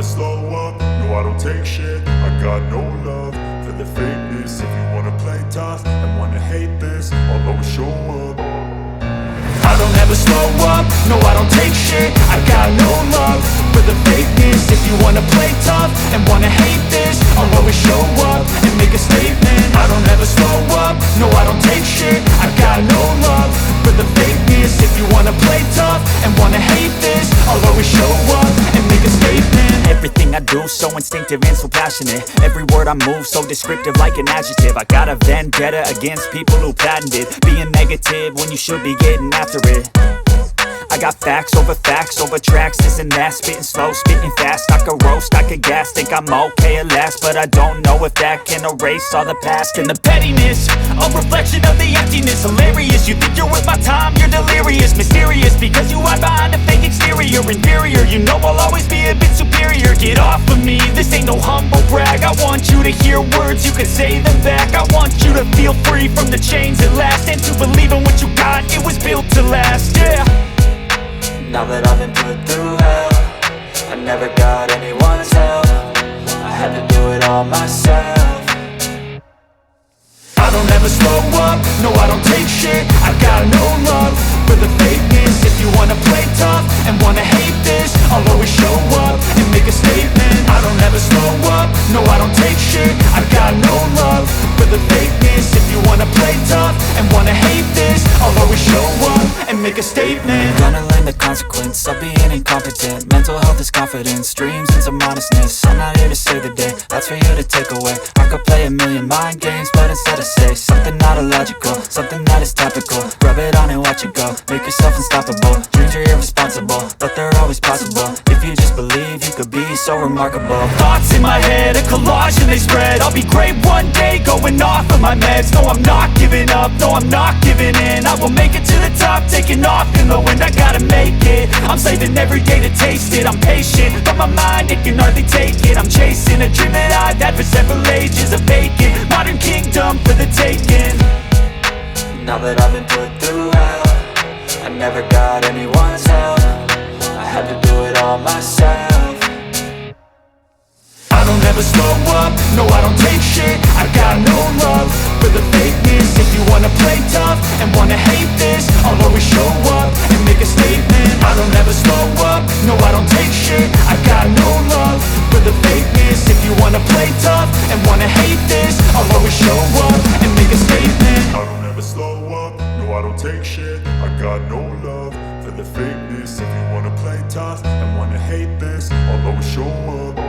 slow up, no I don't take shit. I got no love for the fakeness. If you wanna play tough and wanna hate this, I'll always show up. I don't ever slow up, no I don't take shit. I got no love for the fakeness. If you wanna play tough and wanna hate this, I'll always show up and make a statement. I don't ever slow up, no I don't take shit. I got no love for the fakeness. If you wanna play tough and wanna hate this, I'll always show up and make a statement. Everything I do so instinctive and so passionate. Every word I move so descriptive like an adjective. I got a vendetta against people who patented being negative when you should be getting after it. I got facts over tracks, this and that. Spitting slow, spitting fast, I could roast, I could gas. Think I'm okay at last, but I don't know if that can erase all the past. And the pettiness, a reflection of the emptiness. Hilarious, you think you're worth my time, you're delirious. Mysterious, because you hide behind a fake exterior. Inferior, you know I'll always be a bit superior. Get off of me, this ain't no humble brag. I want you to hear words, you can say them back. I want you to feel free from the chains at last, and to believe in what you got, it was built to last, yeah. Now that I've been put through hell, I never got anyone's help. I had to do it all myself. I don't ever slow up, no I don't take shit. I got no love for the fakeness. If you wanna play tough and wanna hate this, I'll always show up and make a statement. I don't ever slow up, no I don't take shit. I got no love for the fakeness. If you wanna play tough and wanna hate this, I'll always show up and make a statement. Gonna learn the consequence of being incompetent. Mental health is confidence, dreams and some modestness. I'm not here to save the day, that's for you to take away. I could play a million mind games, but instead I say something not illogical, something that is topical. Rub it on and watch it go, make yourself unstoppable. Dreams are irresponsible, but they're always possible. If you just believe, you could be so remarkable. Thoughts in my head, a collage and they spread. I'll be great one day, going off of my meds. No, I'm not giving up, no, I'm not giving in. I will make it to the top, taking off in the wind. I gotta make it, I'm saving every day to taste it. I'm patient, but my mind, it can hardly take it. I'm chasing a dream that I've had for several ages. A vacant, modern kingdom for the taking. Now that I've been put through hell, I never got anyone's help. I had to do it all myself. I don't ever slow up, no I don't take shit. I got no love for the fakeness. If you wanna play tough and wanna hate this, I'll always show up and make a statement. I don't ever slow up, no I don't take shit. I got no love for the fakeness. If you wanna play tough and wanna hate this, I'll always show up and make a statement. I don't ever slow up, no I don't take shit. I got no love for the fakeness. If you wanna play tough and wanna hate this, I'll always show up.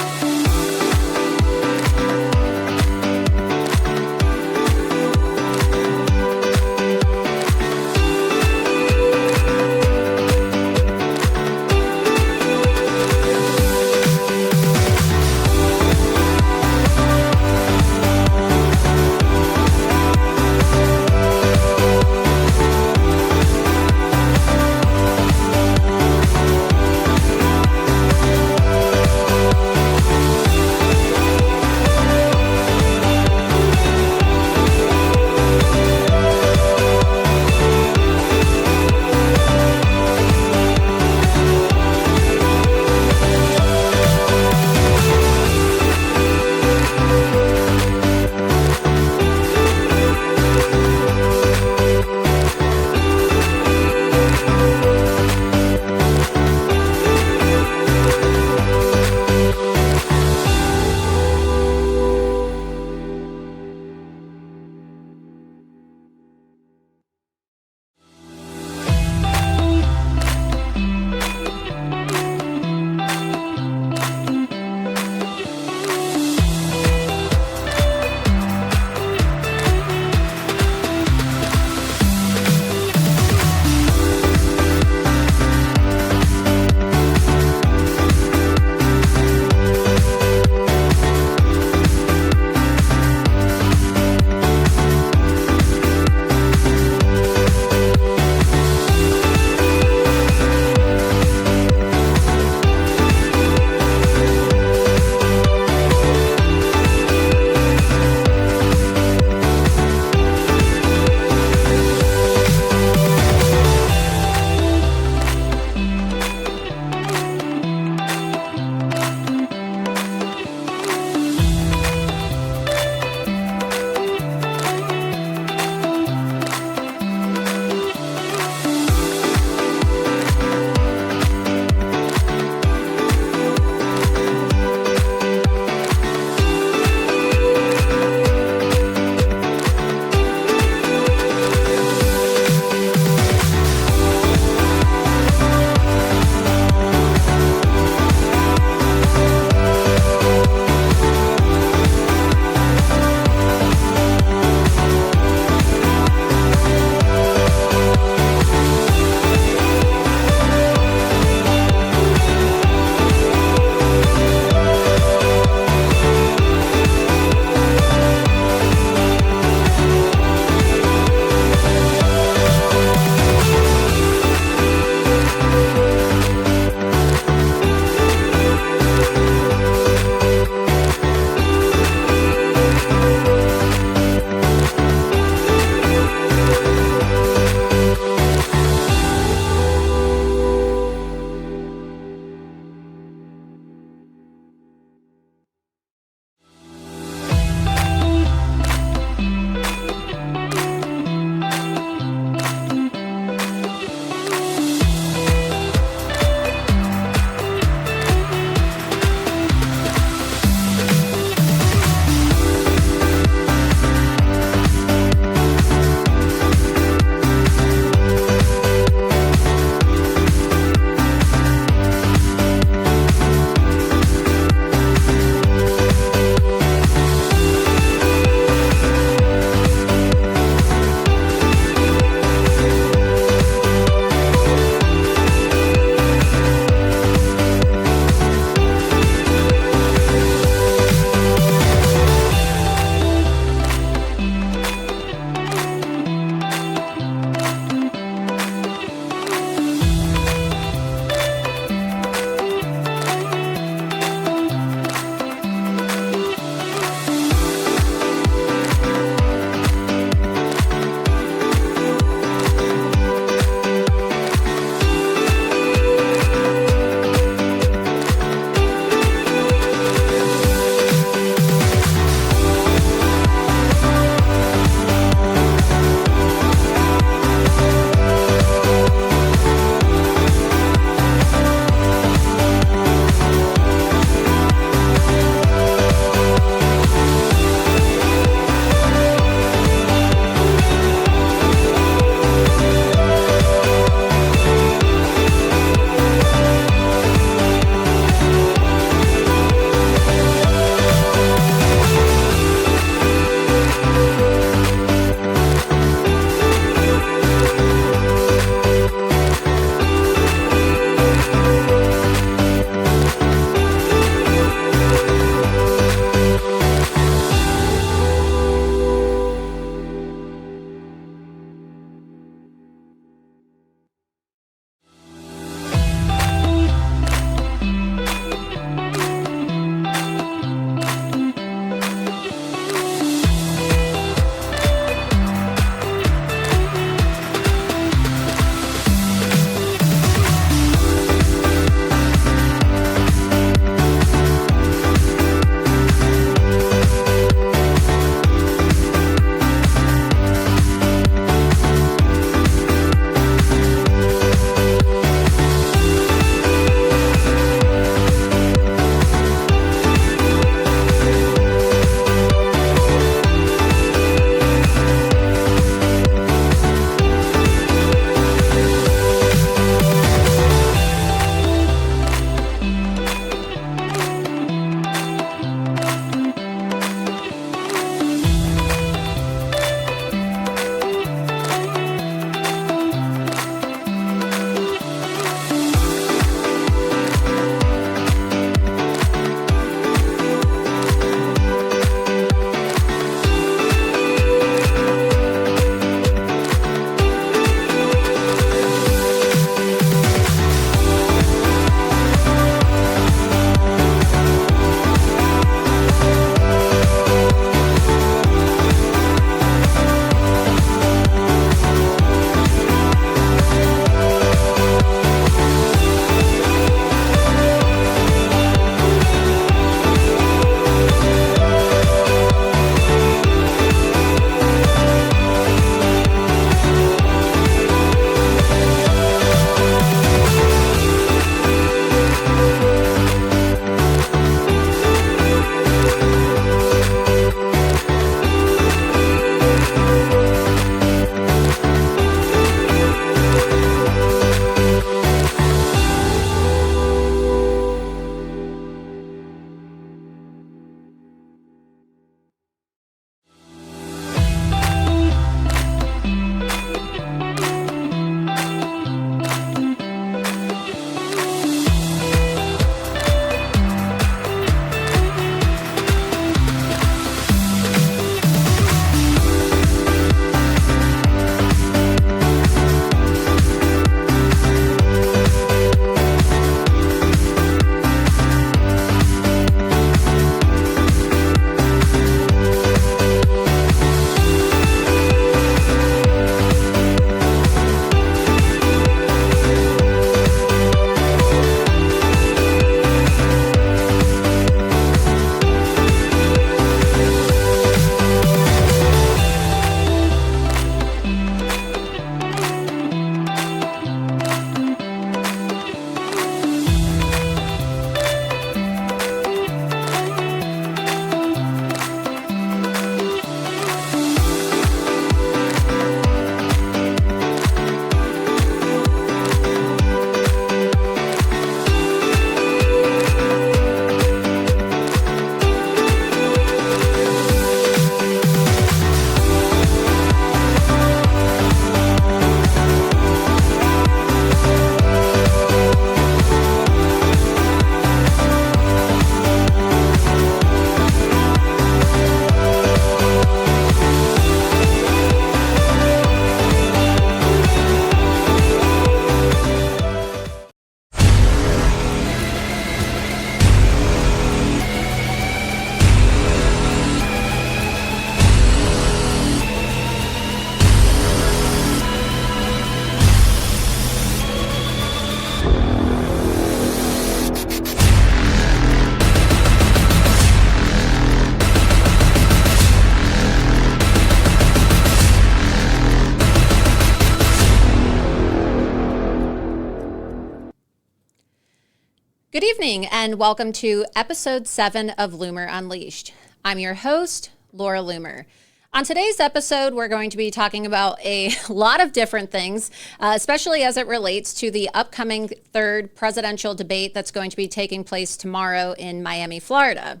Good evening and welcome to episode 7 of Loomer Unleashed. I'm your host, Laura Loomer. On today's episode, we're going to be talking about a lot of different things, especially as it relates to the upcoming third presidential debate that's going to be taking place tomorrow in Miami, Florida.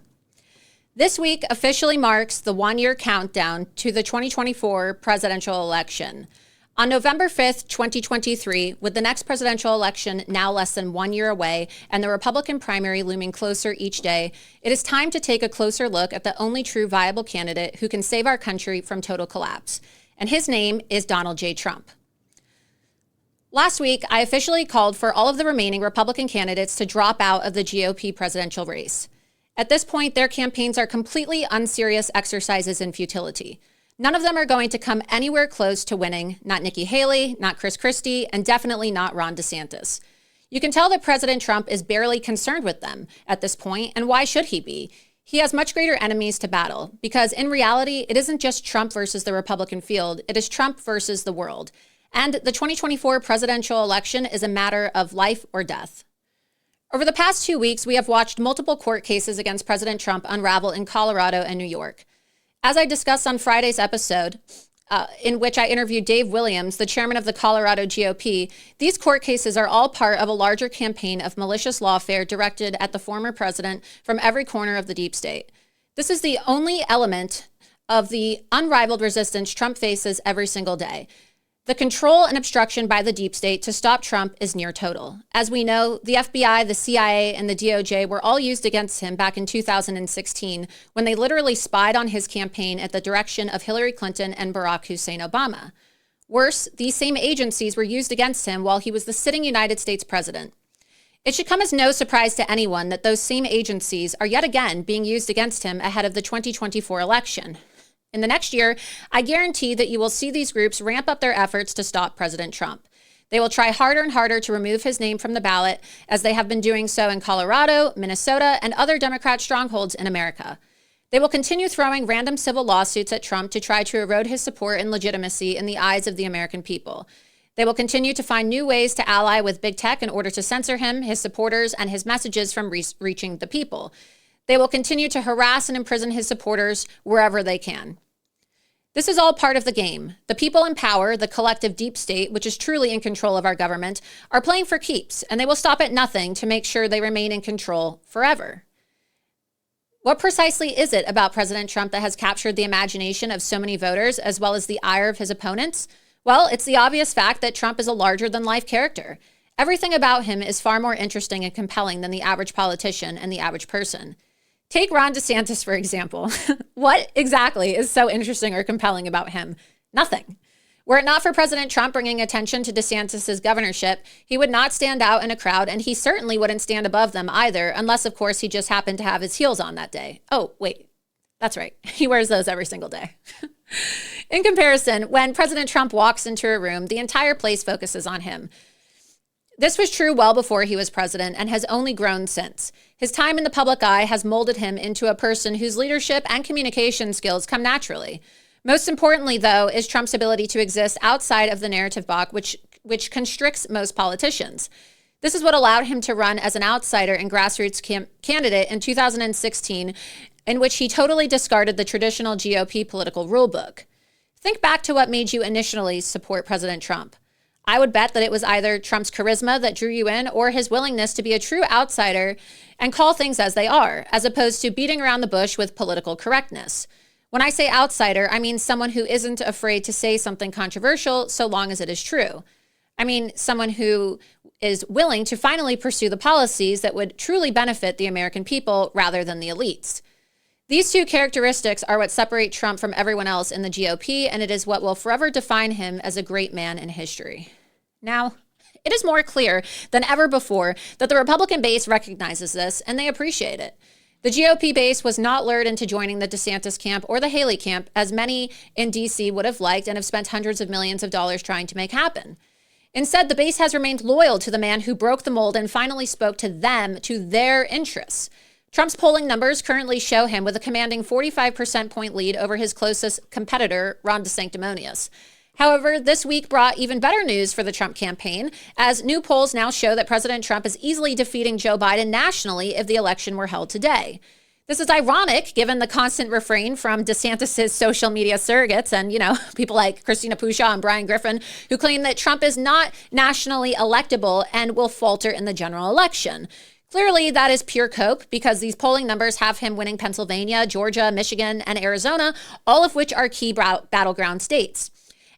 This week officially marks the one-year countdown to the 2024 presidential election. On November 5th, 2023, with the next presidential election now less than 1 year away and the Republican primary looming closer each day, it is time to take a closer look at the only true viable candidate who can save our country from total collapse. And his name is Donald J. Trump. Last week, I officially called for all of the remaining Republican candidates to drop out of the GOP presidential race. At this point, their campaigns are completely unserious exercises in futility. None of them are going to come anywhere close to winning, not Nikki Haley, not Chris Christie, and definitely not Ron DeSantis. You can tell that President Trump is barely concerned with them at this point, and why should he be? He has much greater enemies to battle, because in reality, it isn't just Trump versus the Republican field, it is Trump versus the world. And the 2024 presidential election is a matter of life or death. Over the past 2 weeks, we have watched multiple court cases against President Trump unravel in Colorado and New York. As I discussed on Friday's episode, in which I interviewed Dave Williams, the chairman of the Colorado GOP, these court cases are all part of a larger campaign of malicious lawfare directed at the former president from every corner of the deep state. This is the only element of the unrivaled resistance Trump faces every single day. The control and obstruction by the deep state to stop Trump is near total. As we know, the FBI, the CIA, and the DOJ were all used against him back in 2016 when they literally spied on his campaign at the direction of Hillary Clinton and Barack Hussein Obama. Worse, these same agencies were used against him while he was the sitting United States president. It should come as no surprise to anyone that those same agencies are yet again being used against him ahead of the 2024 election. In the next year, I guarantee that you will see these groups ramp up their efforts to stop President Trump. They will try harder and harder to remove his name from the ballot, as they have been doing so in Colorado, Minnesota, and other Democrat strongholds in America. They will continue throwing random civil lawsuits at Trump to try to erode his support and legitimacy in the eyes of the American people. They will continue to find new ways to ally with big tech in order to censor him, his supporters, and his messages from reaching the people. They will continue to harass and imprison his supporters wherever they can. This is all part of the game. The people in power, the collective deep state, which is truly in control of our government, are playing for keeps, and they will stop at nothing to make sure they remain in control forever. What precisely is it about President Trump that has captured the imagination of so many voters, as well as the ire of his opponents? Well, it's the obvious fact that Trump is a larger-than-life character. Everything about him is far more interesting and compelling than the average politician and the average person. Take Ron DeSantis, for example. What exactly is so interesting or compelling about him? Nothing. Were it not for President Trump bringing attention to DeSantis' governorship, he would not stand out in a crowd, and he certainly wouldn't stand above them either, unless, of course, he just happened to have his heels on that day. Oh, wait. That's right. He wears those every single day. In comparison, when President Trump walks into a room, the entire place focuses on him. This was true well before he was president and has only grown since. His time in the public eye has molded him into a person whose leadership and communication skills come naturally. Most importantly, though, is Trump's ability to exist outside of the narrative box, which constricts most politicians. This is what allowed him to run as an outsider and grassroots candidate in 2016, in which he totally discarded the traditional GOP political rulebook. Think back to what made you initially support President Trump. I would bet that it was either Trump's charisma that drew you in or his willingness to be a true outsider and call things as they are, as opposed to beating around the bush with political correctness. When I say outsider, I mean someone who isn't afraid to say something controversial so long as it is true. I mean someone who is willing to finally pursue the policies that would truly benefit the American people rather than the elites. These two characteristics are what separate Trump from everyone else in the GOP, and it is what will forever define him as a great man in history. Now, it is more clear than ever before that the Republican base recognizes this, and they appreciate it. The GOP base was not lured into joining the DeSantis camp or the Haley camp, as many in D.C. would have liked and have spent hundreds of millions of dollars trying to make happen. Instead, the base has remained loyal to the man who broke the mold and finally spoke to them, to their interests. Trump's polling numbers currently show him with a commanding 45% point lead over his closest competitor, Ron DeSanctimonious. However, this week brought even better news for the Trump campaign, as new polls now show that President Trump is easily defeating Joe Biden nationally if the election were held today. This is ironic given the constant refrain from DeSantis' social media surrogates and, people like Christina Pushaw and Brian Griffin, who claim that Trump is not nationally electable and will falter in the general election. Clearly, that is pure cope because these polling numbers have him winning Pennsylvania, Georgia, Michigan, and Arizona, all of which are key battleground states.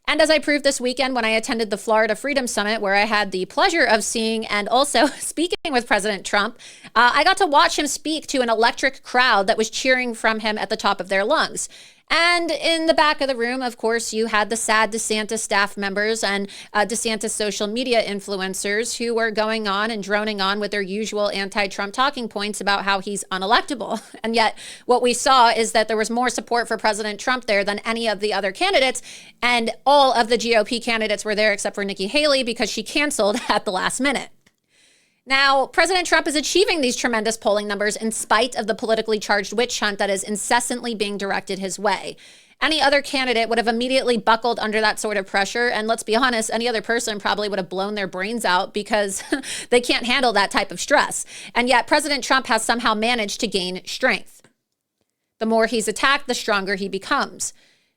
And as I proved this weekend when I attended the Florida Freedom Summit, where I had the pleasure of seeing and also speaking with President Trump, I got to watch him speak to an electric crowd that was cheering from him at the top of their lungs. And in the back of the room, of course, you had the sad DeSantis staff members and DeSantis social media influencers who were going on and droning on with their usual anti-Trump talking points about how he's unelectable. And yet what we saw is that there was more support for President Trump there than any of the other candidates. And all of the GOP candidates were there except for Nikki Haley because she canceled at the last minute. Now, President Trump is achieving these tremendous polling numbers in spite of the politically charged witch hunt that is incessantly being directed his way. Any other candidate would have immediately buckled under that sort of pressure. And let's be honest, any other person probably would have blown their brains out because they can't handle that type of stress. And yet President Trump has somehow managed to gain strength. The more he's attacked, the stronger he becomes.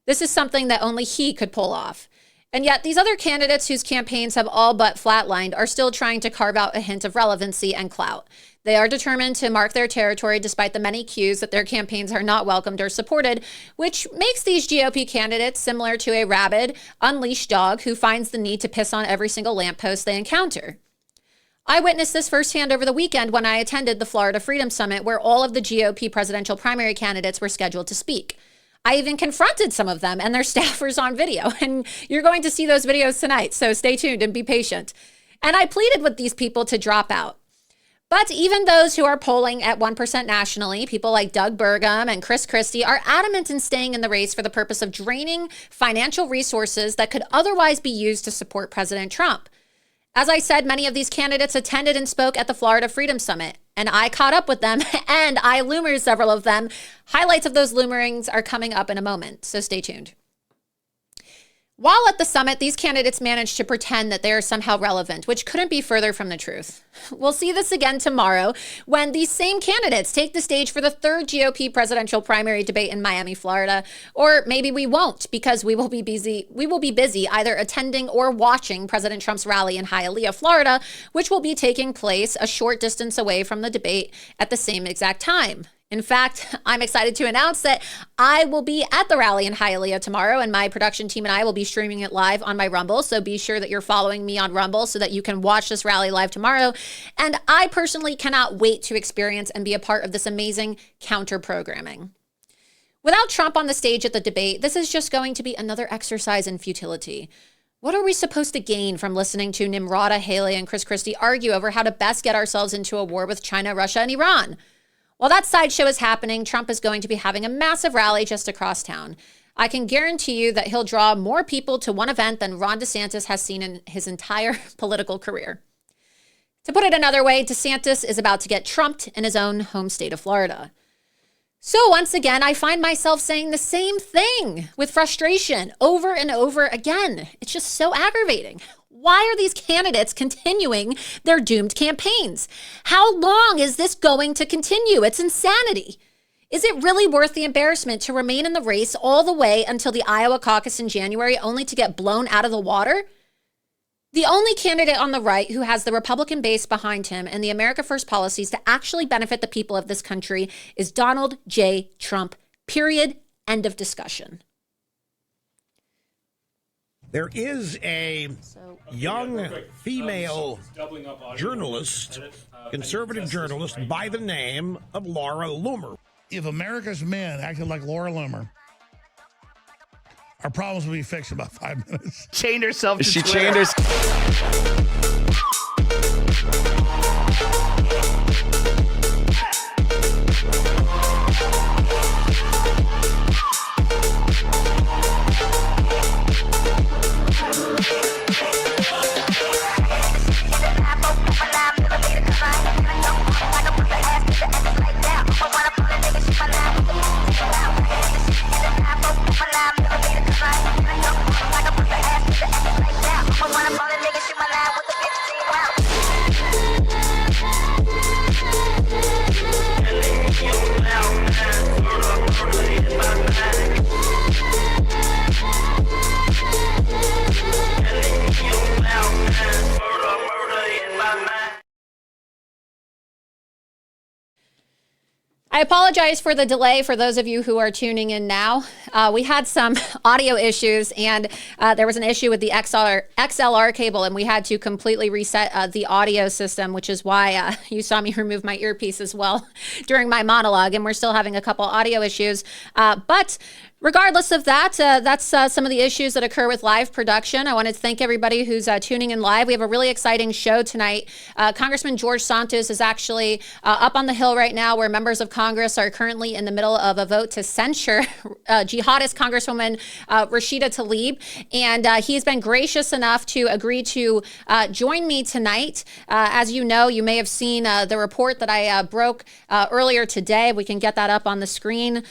This is something that only he could pull off. And yet these other candidates whose campaigns have all but flatlined are still trying to carve out a hint of relevancy and clout. They are determined to mark their territory despite the many cues that their campaigns are not welcomed or supported, which makes these GOP candidates similar to a rabid, unleashed dog who finds the need to piss on every single lamppost they encounter. I witnessed this firsthand over the weekend when I attended the Florida Freedom Summit, where all of the GOP presidential primary candidates were scheduled to speak. I even confronted some of them and their staffers on video, and you're going to see those videos tonight, so stay tuned and be patient. And I pleaded with these people to drop out. But even those who are polling at 1% nationally, people like Doug Burgum and Chris Christie, are adamant in staying in the race for the purpose of draining financial resources that could otherwise be used to support President Trump. As I said, many of these candidates attended and spoke at the Florida Freedom Summit, and I caught up with them and I loomered several of them. Highlights of those loomerings are coming up in a moment, so stay tuned. While at the summit, these candidates managed to pretend that they are somehow relevant, which couldn't be further from the truth. We'll see this again tomorrow when these same candidates take the stage for the third GOP presidential primary debate in Miami, Florida. Or maybe we won't, because we will be busy either attending or watching President Trump's rally in Hialeah, Florida, which will be taking place a short distance away from the debate at the same exact time. In fact, I'm excited to announce that I will be at the rally in Hialeah tomorrow, and my production team and I will be streaming it live on my Rumble. So be sure that you're following me on Rumble so that you can watch this rally live tomorrow. And I personally cannot wait to experience and be a part of this amazing counter-programming. Without Trump on the stage at the debate, this is just going to be another exercise in futility. What are we supposed to gain from listening to Nimrata, Haley, and Chris Christie argue over how to best get ourselves into a war with China, Russia, and Iran? While that sideshow is happening, Trump is going to be having a massive rally just across town. I can guarantee you that he'll draw more people to one event than Ron DeSantis has seen in his entire political career. To put it another way, DeSantis is about to get trumped in his own home state of Florida. So once again, I find myself saying the same thing with frustration over and over again. It's just so aggravating. Why are these candidates continuing their doomed campaigns? How long is this going to continue? It's insanity. Is it really worth the embarrassment to remain in the race all the way until the Iowa caucus in January, only to get blown out of the water? The only candidate on the right who has the Republican base behind him and the America First policies to actually benefit the people of this country is Donald J. Trump. Period. End of discussion. There is a young female journalist, conservative journalist, by the name of Laura Loomer. If America's men acted like Laura Loomer, our problems would be fixed in about 5 minutes. Chained herself to She Twitter. chained herself. I apologize for the delay for those of you who are tuning in now. We had some audio issues, and there was an issue with the XLR cable, and we had to completely reset the audio system, which is why you saw me remove my earpiece as well during my monologue, and we're still having a couple audio issues. But regardless of that, that's some of the issues that occur with live production. I want to thank everybody who's tuning in live. We have a really exciting show tonight. Congressman George Santos is actually up on the Hill right now, where members of Congress are currently in the middle of a vote to censure jihadist Congresswoman Rashida Tlaib. And he's been gracious enough to agree to join me tonight. As you know, you may have seen the report that I broke earlier today. We can get that up on the screen.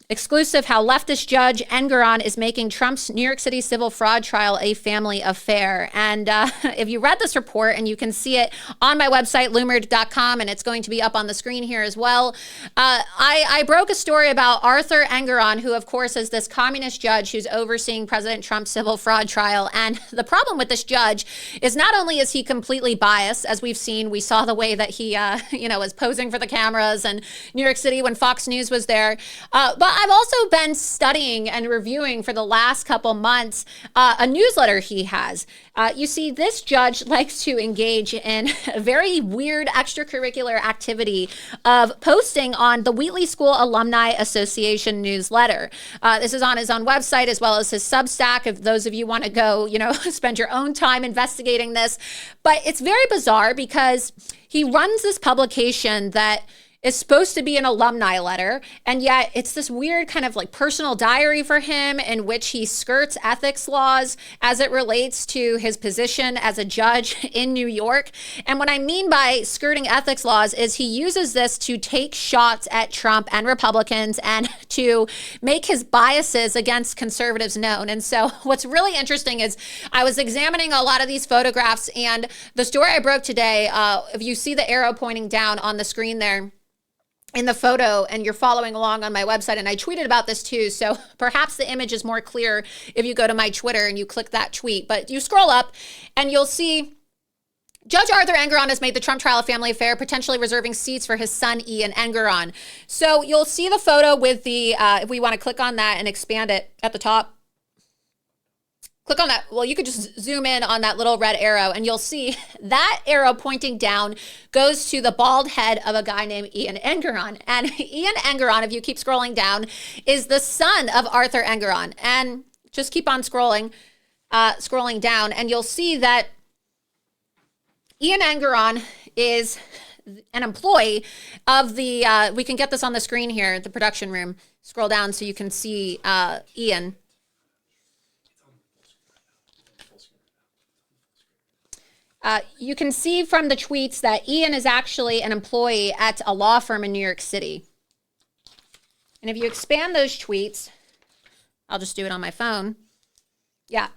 Exclusive, how leftist judge Engoron is making Trump's New York City civil fraud trial a family affair. And if you read this report, and you can see it on my website, loomer.com, and it's going to be up on the screen here as well. I broke a story about Arthur Engoron, who, of course, is this communist judge who's overseeing President Trump's civil fraud trial. And the problem with this judge is not only is he completely biased, as we've seen, we saw the way that he, was posing for the cameras in New York City when Fox News was there, but I've also been studying and reviewing for the last couple months a newsletter he has. You see, this judge likes to engage in a very weird extracurricular activity of posting on the Wheatley School Alumni Association newsletter. This is on his own website as well as his Substack, if those of you want to go, spend your own time investigating this. But it's very bizarre because he runs this publication that is supposed to be an alumni letter, and yet it's this weird kind of like personal diary for him in which he skirts ethics laws as it relates to his position as a judge in New York. And what I mean by skirting ethics laws is he uses this to take shots at Trump and Republicans and to make his biases against conservatives known. And so what's really interesting is I was examining a lot of these photographs, and the story I broke today, if you see the arrow pointing down on the screen there, in the photo, and you're following along on my website, and I tweeted about this too, so perhaps the image is more clear if you go to my Twitter and you click that tweet. But you scroll up and you'll see Judge Arthur Engoron has made the Trump trial a family affair, potentially reserving seats for his son, Ian Engoron. So you'll see the photo with the, if we want to click on that and expand it at the top, click on that. Well, you could just zoom in on that little red arrow, and you'll see that arrow pointing down goes to the bald head of a guy named Ian Engoron. And Ian Engoron, if you keep scrolling down, is the son of Arthur Engoron. And just keep on scrolling down, and you'll see that Ian Engoron is an employee of the, we can get this on the screen here, the production room. Scroll down so you can see Ian. You can see from the tweets that Ian is actually an employee at a law firm in New York City. And if you expand those tweets, I'll just do it on my phone. Yeah.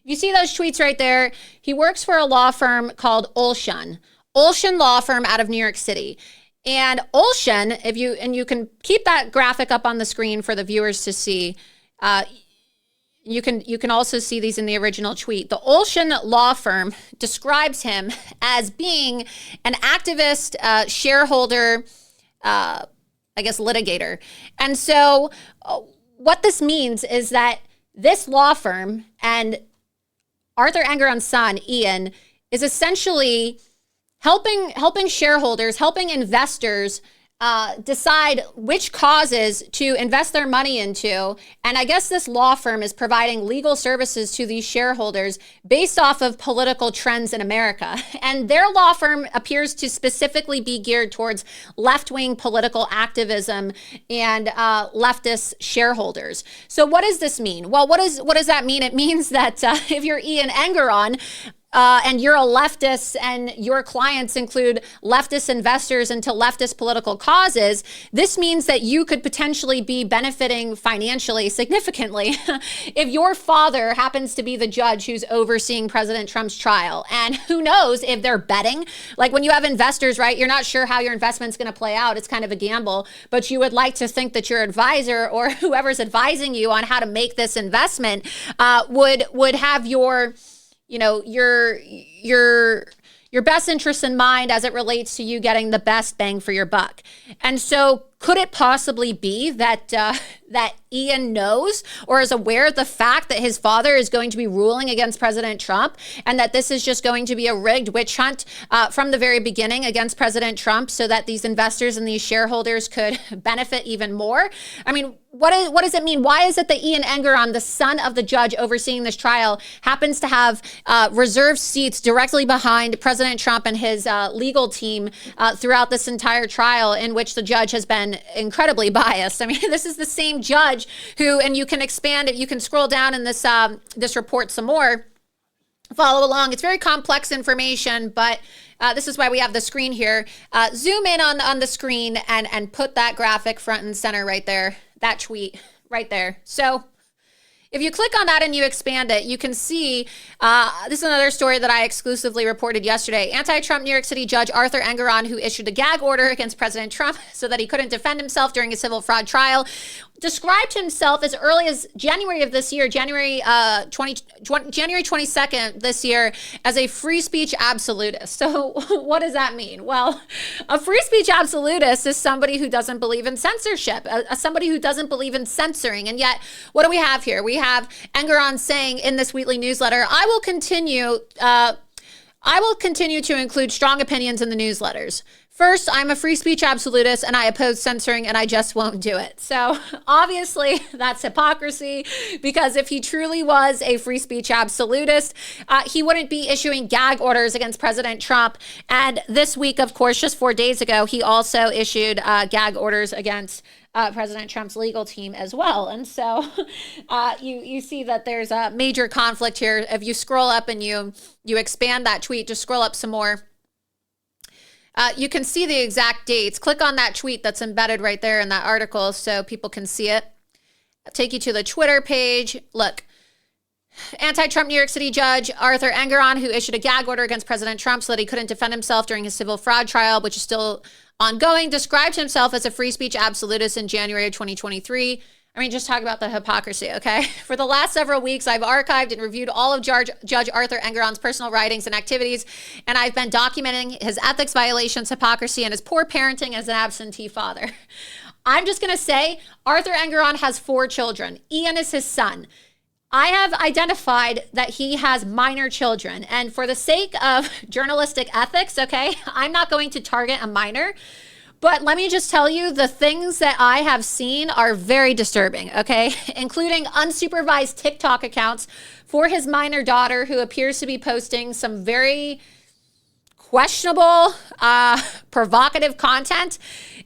You see those tweets right there? He works for a law firm called Olshan Law Firm out of New York City. And Olshan, you can keep that graphic up on the screen for the viewers to see. You can also see these in the original tweet. The Olshan Law Firm describes him as being an activist, shareholder, litigator. And so what this means is that this law firm and Arthur Engoron's son, Ian, is essentially helping shareholders, helping investors decide which causes to invest their money into. And I guess this law firm is providing legal services to these shareholders based off of political trends in America. And their law firm appears to specifically be geared towards left-wing political activism and leftist shareholders. So what does this mean? Well, what does that mean? It means that if you're Ian Engoron, and you're a leftist and your clients include leftist investors into leftist political causes, this means that you could potentially be benefiting financially significantly if your father happens to be the judge who's overseeing President Trump's trial. And who knows if they're betting. Like when you have investors, right, you're not sure how your investment's going to play out. It's kind of a gamble, but you would like to think that your advisor or whoever's advising you on how to make this investment would have your your best interests in mind as it relates to you getting the best bang for your buck. And so could it possibly be that that Ian knows or is aware of the fact that his father is going to be ruling against President Trump, and that this is just going to be a rigged witch hunt from the very beginning against President Trump so that these investors and these shareholders could benefit even more? I mean, what does it mean? Why is it that Ian Engeron, the son of the judge overseeing this trial, happens to have reserved seats directly behind President Trump and his legal team throughout this entire trial, in which the judge has been incredibly biased? I mean, this is the same judge who, and you can expand it, you can scroll down in this this report some more, follow along. It's very complex information, but this is why we have the screen here. Zoom in on the screen and put that graphic front and center right there, that tweet right there. So if you click on that and you expand it, you can see this is another story that I exclusively reported yesterday. Anti-Trump New York City judge Arthur Engeron, who issued a gag order against President Trump so that he couldn't defend himself during a civil fraud trial, described himself as early as January of this year, January 22nd this year, as a free speech absolutist. So what does that mean? Well, a free speech absolutist is somebody who doesn't believe in censorship, somebody who doesn't believe in censoring. And yet, what do we have here? We have Engeron saying in this weekly newsletter, I will continue to include strong opinions in the newsletters. First, I'm a free speech absolutist and I oppose censoring and I just won't do it. So obviously that's hypocrisy, because if he truly was a free speech absolutist, he wouldn't be issuing gag orders against President Trump. And this week, of course, just 4 days ago, he also issued gag orders against President Trump's legal team as well. And so you see that there's a major conflict here. If you scroll up and you expand that tweet, just scroll up some more. You can see the exact dates. Click on that tweet that's embedded right there in that article so people can see it. I'll take you to the Twitter page. Look, anti-Trump New York City judge Arthur Engeron, who issued a gag order against President Trump so that he couldn't defend himself during his civil fraud trial, which is still ongoing, described himself as a free speech absolutist in January of 2023. I mean, just talk about the hypocrisy, okay? For the last several weeks, I've archived and reviewed all of Judge Arthur Engeron's personal writings and activities, and I've been documenting his ethics violations, hypocrisy, and his poor parenting as an absentee father. I'm just gonna say, Arthur Engeron has 4 children. Ian is his son. I have identified that he has minor children, and for the sake of journalistic ethics, okay, I'm not going to target a minor. But let me just tell you, the things that I have seen are very disturbing, okay? Including unsupervised TikTok accounts for his minor daughter, who appears to be posting some very questionable, provocative content.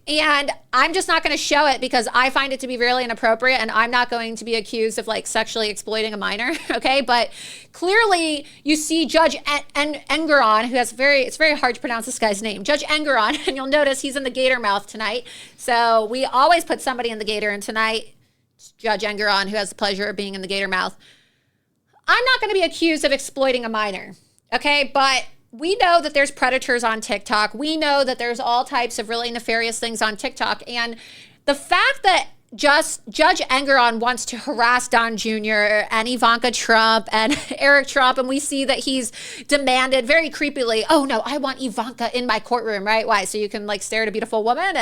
And I'm just not going to show it because I find it to be really inappropriate, and I'm not going to be accused of like sexually exploiting a minor, okay? But clearly you see Judge Engeron, who has it's very hard to pronounce this guy's name, Judge Engeron, and you'll notice he's in the gator mouth tonight. So we always put somebody in the gator, and tonight it's Judge Engeron, who has the pleasure of being in the gator mouth. I'm not going to be accused of exploiting a minor, okay? But we know that there's predators on TikTok. We know that there's all types of really nefarious things on TikTok. And the fact that Judge Engeron wants to harass Don Jr. and Ivanka Trump and Eric Trump, and we see that he's demanded very creepily, oh no, I want Ivanka in my courtroom, right? Why? So you can like stare at a beautiful woman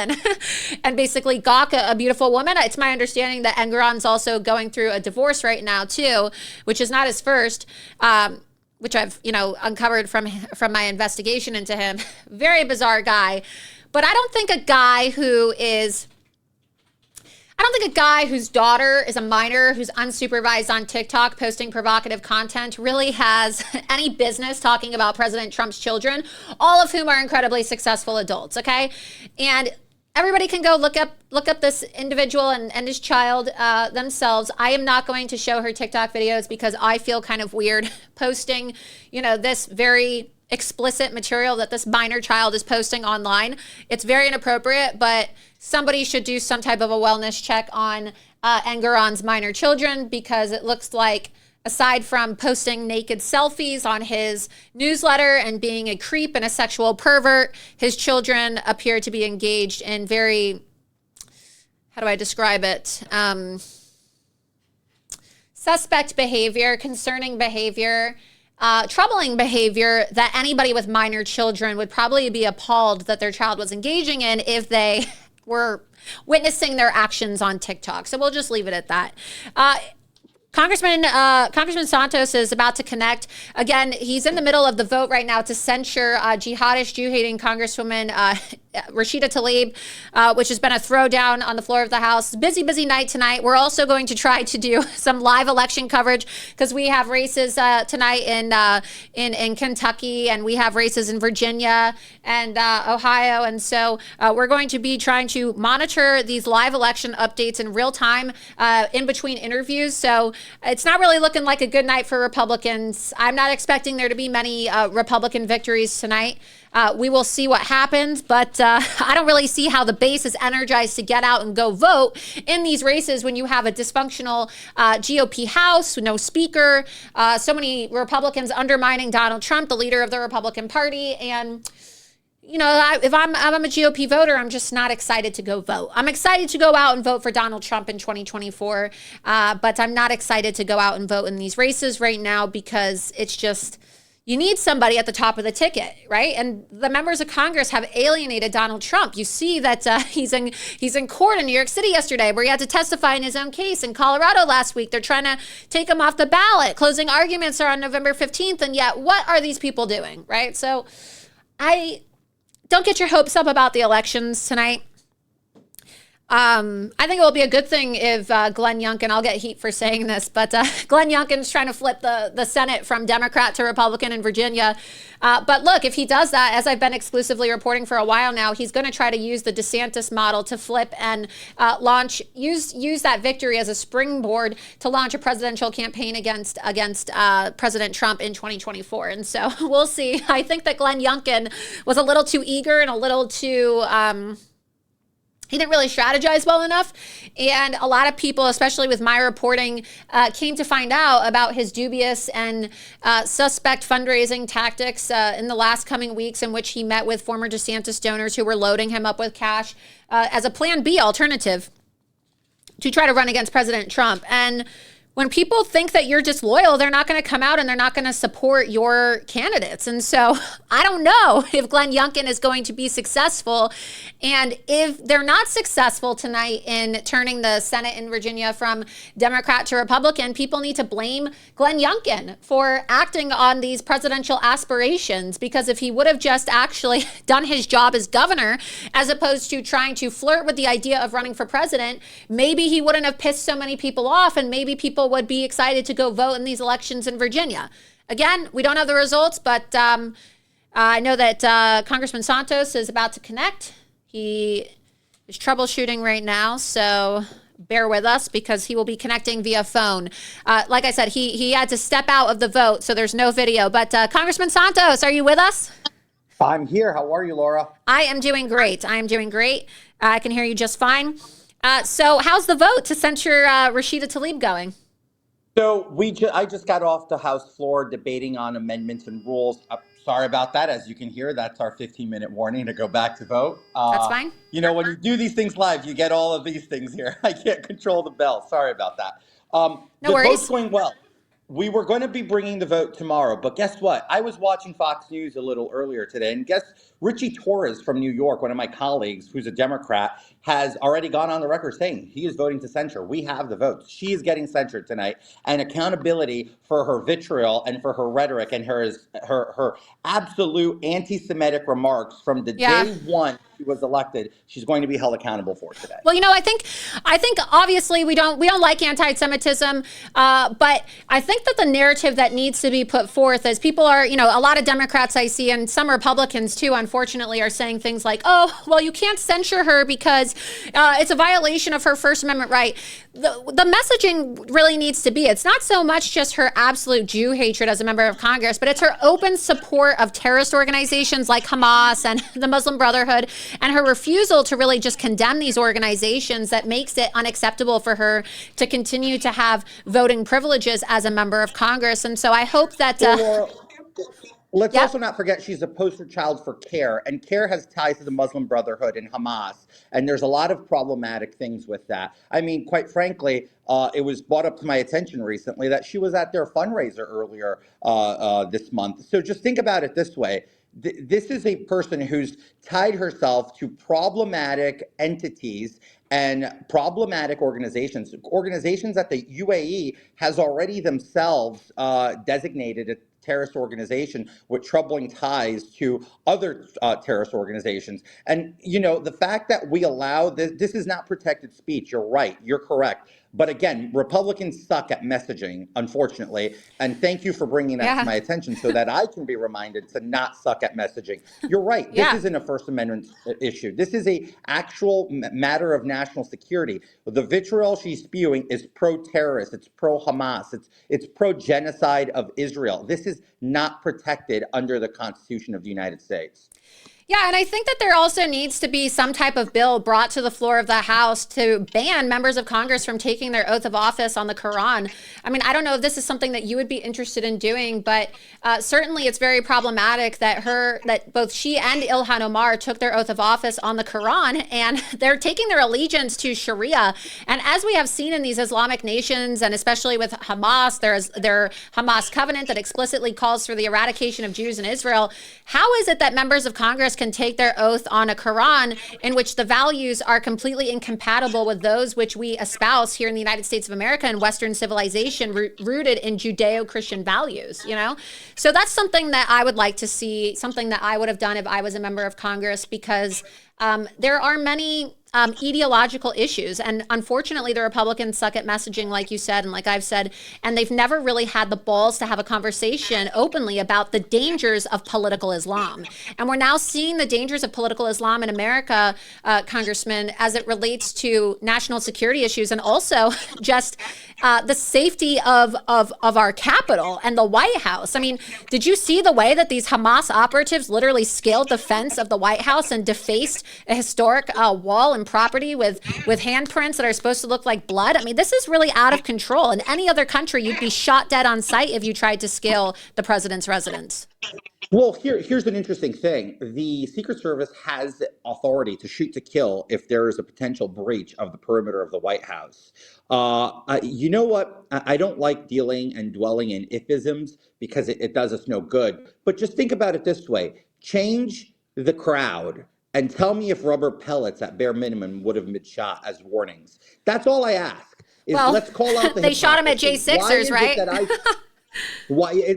and basically gawk a beautiful woman. It's my understanding that Engeron's also going through a divorce right now too, which is not his first. Which I've, uncovered from my investigation into him. Very bizarre guy. But I don't think a guy whose daughter is a minor, who's unsupervised on TikTok posting provocative content, really has any business talking about President Trump's children, all of whom are incredibly successful adults, okay? And everybody can go look up this individual and his child themselves. I am not going to show her TikTok videos because I feel kind of weird posting, this very explicit material that this minor child is posting online. It's very inappropriate, but somebody should do some type of a wellness check on Engeron's minor children, because it looks like, aside from posting naked selfies on his newsletter and being a creep and a sexual pervert, his children appear to be engaged in very, how do I describe it? Suspect behavior, concerning behavior. troubling behavior that anybody with minor children would probably be appalled that their child was engaging in if they were witnessing their actions on TikTok. So we'll just leave it at that. Congressman Santos is about to connect. Again, he's in the middle of the vote right now to censure jihadist, Jew-hating Congresswoman Rashida Tlaib, which has been a throwdown on the floor of the House. Busy night tonight. We're also going to try to do some live election coverage because we have races tonight in Kentucky, and we have races in Virginia and Ohio. And so we're going to be trying to monitor these live election updates in real time in between interviews. So it's not really looking like a good night for Republicans. I'm not expecting there to be many Republican victories tonight. We will see what happens, but I don't really see how the base is energized to get out and go vote in these races when you have a dysfunctional GOP House, no speaker, so many Republicans undermining Donald Trump, the leader of the Republican Party. And, you know, if I'm a GOP voter, I'm just not excited to go vote. I'm excited to go out and vote for Donald Trump in 2024, but I'm not excited to go out and vote in these races right now because it's just... You need somebody at the top of the ticket, right? And the members of Congress have alienated Donald Trump. You see that he's in court in New York City yesterday where he had to testify in his own case. In Colorado last week, they're trying to take him off the ballot. Closing arguments are on November 15th. And yet, what are these people doing, right? So I don't get your hopes up about the elections tonight. I think it will be a good thing if Glenn Youngkin, I'll get heat for saying this, but Glenn Youngkin's trying to flip the Senate from Democrat to Republican in Virginia. But look, if he does that, as I've been exclusively reporting for a while now, he's going to try to use the DeSantis model to flip and use that victory as a springboard to launch a presidential campaign against President Trump in 2024. And so we'll see. I think that Glenn Youngkin was a little too eager and a little too... he didn't really strategize well enough. And a lot of people, especially with my reporting, came to find out about his dubious and suspect fundraising tactics in the last coming weeks in which he met with former DeSantis donors who were loading him up with cash as a Plan B alternative to try to run against President Trump. And when people think that you're disloyal, they're not going to come out and they're not going to support your candidates. And so I don't know if Glenn Youngkin is going to be successful. And if they're not successful tonight in turning the Senate in Virginia from Democrat to Republican, people need to blame Glenn Youngkin for acting on these presidential aspirations. Because if he would have just actually done his job as governor, as opposed to trying to flirt with the idea of running for president, maybe he wouldn't have pissed so many people off, and maybe people would be excited to go vote in these elections in Virginia. Again, we don't have the results, but I know that Congressman Santos is about to connect. He is troubleshooting right now, so bear with us because he will be connecting via phone. Like I said, he had to step out of the vote, so there's no video. But Congressman Santos, are you with us? I'm here. How are you, Laura? I am doing great. I can hear you just fine. So how's the vote to censure Rashida Tlaib going? So I just got off the House floor debating on amendments and rules. Sorry about that. As you can hear, that's our 15-minute warning to go back to vote. That's fine. You know, when you do these things live, you get all of these things here. I can't control the bell. Sorry about that. No the worries. Vote's going well. We were going to be bringing the vote tomorrow, but guess what? I was watching Fox News a little earlier today, and guess Richie Torres from New York, one of my colleagues who's a Democrat, has already gone on the record saying he is voting to censure. We have the votes. She is getting censured tonight, and accountability for her vitriol and for her rhetoric and her absolute anti-Semitic remarks from the day one she was elected, she's going to be held accountable for today. Well, you know, I think obviously we don't like anti-Semitism, but I think that the narrative that needs to be put forth is people are, you know, a lot of Democrats I see and some Republicans too, unfortunately, are saying things like, oh, well, you can't censure her because it's a violation of her First Amendment right. The messaging really needs to be, it's not so much just her absolute Jew hatred as a member of Congress, but it's her open support of terrorist organizations like Hamas and the Muslim Brotherhood, and her refusal to really just condemn these organizations that makes it unacceptable for her to continue to have voting privileges as a member of Congress. And so I hope that... Let's Yep. also not forget she's a poster child for CARE, and CARE has ties to the Muslim Brotherhood and Hamas, and there's a lot of problematic things with that. I mean, quite frankly, it was brought up to my attention recently that she was at their fundraiser earlier this month. So just think about it this way. This is a person who's tied herself to problematic entities and problematic organizations that the UAE has already themselves designated a terrorist organization with troubling ties to other terrorist organizations. And, you know, the fact that we allow this is not protected speech. You're right. You're correct. But again, Republicans suck at messaging, unfortunately. And thank you for bringing that to my attention so that I can be reminded to not suck at messaging. You're right. This isn't a First Amendment issue. This is a actual matter of national security. The vitriol she's spewing is pro-terrorist. It's pro-Hamas. It's pro-genocide of Israel. This is not protected under the Constitution of the United States. Yeah, and I think that there also needs to be some type of bill brought to the floor of the House to ban members of Congress from taking their oath of office on the Quran. I mean, I don't know if this is something that you would be interested in doing, but certainly it's very problematic that both she and Ilhan Omar took their oath of office on the Quran, and they're taking their allegiance to Sharia. And as we have seen in these Islamic nations, and especially with Hamas, there's their Hamas covenant that explicitly calls for the eradication of Jews in Israel. How is it that members of Congress can take their oath on a Quran in which the values are completely incompatible with those which we espouse here in the United States of America and Western civilization, rooted in Judeo-Christian values, you know? So that's something that I would like to see, something that I would have done if I was a member of Congress, because there are many ideological issues. And unfortunately, the Republicans suck at messaging, like you said, and like I've said, and they've never really had the balls to have a conversation openly about the dangers of political Islam. And we're now seeing the dangers of political Islam in America, Congressman, as it relates to national security issues, and also just the safety of our Capitol and the White House. I mean, did you see the way that these Hamas operatives literally scaled the fence of the White House and defaced a historic wall and property with handprints that are supposed to look like blood? I mean, this is really out of control. In any other country, you'd be shot dead on sight if you tried to scale the president's residence. Well, here's an interesting thing. The Secret Service has authority to shoot to kill if there is a potential breach of the perimeter of the White House. You know what? I don't like dealing and dwelling in ifisms because it does us no good. But just think about it this way. Change the crowd and tell me if rubber pellets at bare minimum would have been shot as warnings. That's all I ask. Well, let's call out the they shot him at J6ers, right?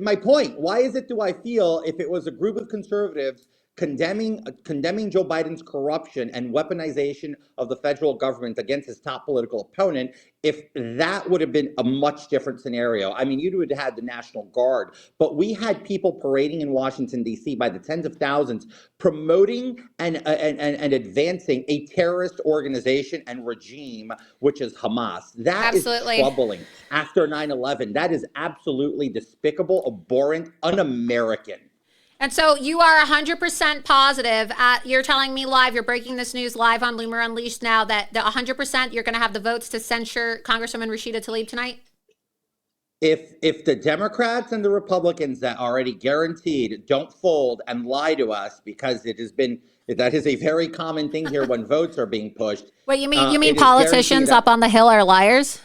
My point, why is it do I feel if it was a group of conservatives condemning Joe Biden's corruption and weaponization of the federal government against his top political opponent, if that would have been a much different scenario? I mean, you would have had the National Guard, but we had people parading in Washington, D.C. by the tens of thousands promoting and advancing a terrorist organization and regime, which is Hamas. That is troubling. After 9/11, that is absolutely despicable, abhorrent, un-American. And so you are 100% positive. You're telling me live, you're breaking this news live on Loomer Unleashed now, that the 100% you're going to have the votes to censure Congresswoman Rashida Tlaib tonight? If the Democrats and the Republicans that already guaranteed don't fold and lie to us, because that is a very common thing here when votes are being pushed. Wait, you mean politicians up on the Hill are liars?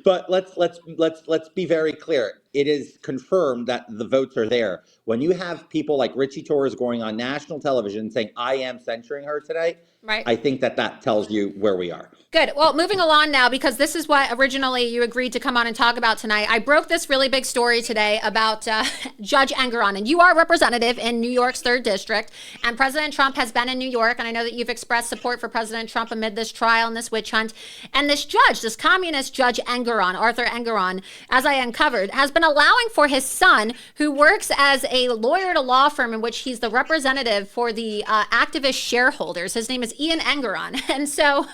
But let's be very clear. It is confirmed that the votes are there. When you have people like Richie Torres going on national television saying, "I am censuring her today," right? I think that tells you where we are. Good. Well, moving along now, because this is what originally you agreed to come on and talk about tonight. I broke this really big story today about Judge Engoron, and you are a representative in New York's 3rd District, and President Trump has been in New York, and I know that you've expressed support for President Trump amid this trial and this witch hunt. And this judge, this communist Judge Engoron, Arthur Engoron, as I uncovered, has been allowing for his son, who works as a lawyer at a law firm in which he's the representative for the activist shareholders. His name is Ian Engoron. And so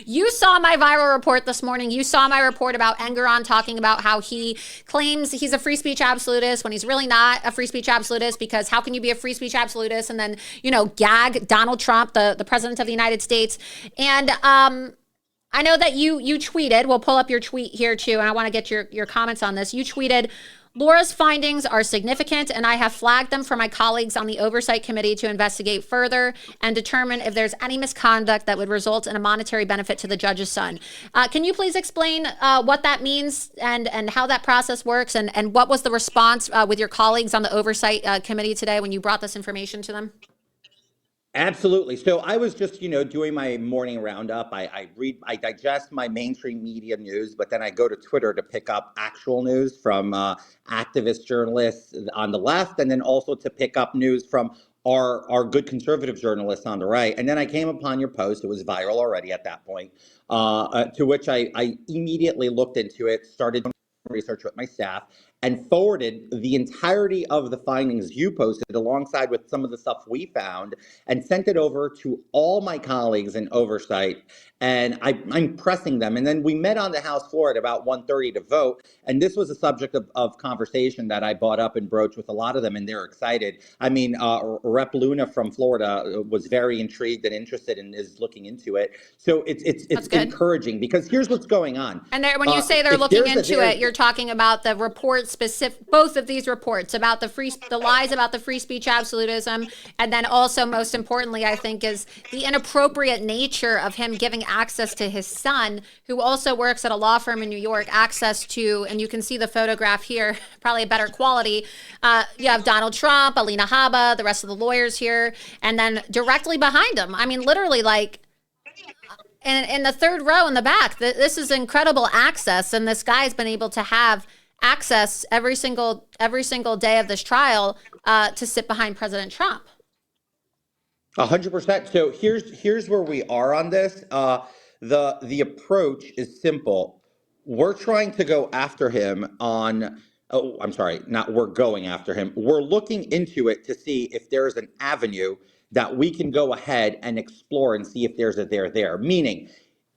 you saw my viral report this morning. You saw my report about Engoron talking about how he claims he's a free speech absolutist when he's really not a free speech absolutist, because how can you be a free speech absolutist and then, gag Donald Trump, the president of the United States? And I know that you tweeted, we'll pull up your tweet here too, and I want to get your comments on this. You tweeted, Laura's findings are significant, and I have flagged them for my colleagues on the Oversight Committee to investigate further and determine if there's any misconduct that would result in a monetary benefit to the judge's son. Can you please explain what that means and how that process works, and what was the response with your colleagues on the Oversight Committee today when you brought this information to them? Absolutely. So I was just, doing my morning roundup. I digest my mainstream media news, but then I go to Twitter to pick up actual news from activist journalists on the left, and then also to pick up news from our good conservative journalists on the right. And then I came upon your post. It was viral already at that point, to which I immediately looked into it, started research with my staff, and forwarded the entirety of the findings you posted alongside with some of the stuff we found, and sent it over to all my colleagues in oversight. And I'm pressing them. And then we met on the House floor at about 1:30 to vote. And this was a subject of conversation that I brought up and broached with a lot of them, and they're excited. I mean, Rep. Luna from Florida was very intrigued and interested and is looking into it. So it's encouraging, because here's what's going on. And when you say they're looking into it, you're talking about the report specific, both of these reports about the lies about the free speech absolutism, and then also most importantly, I think, is the inappropriate nature of him giving access to his son, who also works at a law firm in New York, access to, and you can see the photograph here, probably a better quality. You have Donald Trump, Alina Habba, the rest of the lawyers here, and then directly behind him, I mean, literally like in the third row in the back, this is incredible access. And this guy's been able to have access every single day of this trial to sit behind President Trump. 100%. So here's where we are on this. The approach is simple. We're trying to go after him on. Oh, I'm sorry. Not we're going after him. We're looking into it to see if there's an avenue that we can go ahead and explore and see if there's a there. Meaning,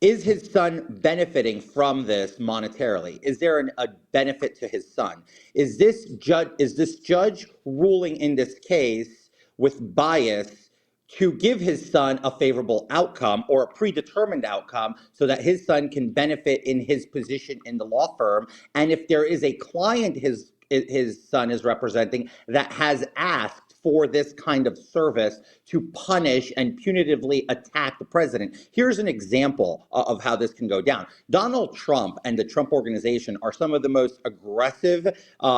is his son benefiting from this monetarily? Is there a benefit to his son? Is this judge ruling in this case with bias to give his son a favorable outcome or a predetermined outcome so that his son can benefit in his position in the law firm? And if there is a client his son is representing that has asked for this kind of service to punish and punitively attack the president. Here's an example of how this can go down. Donald Trump and the Trump Organization are some of the most aggressive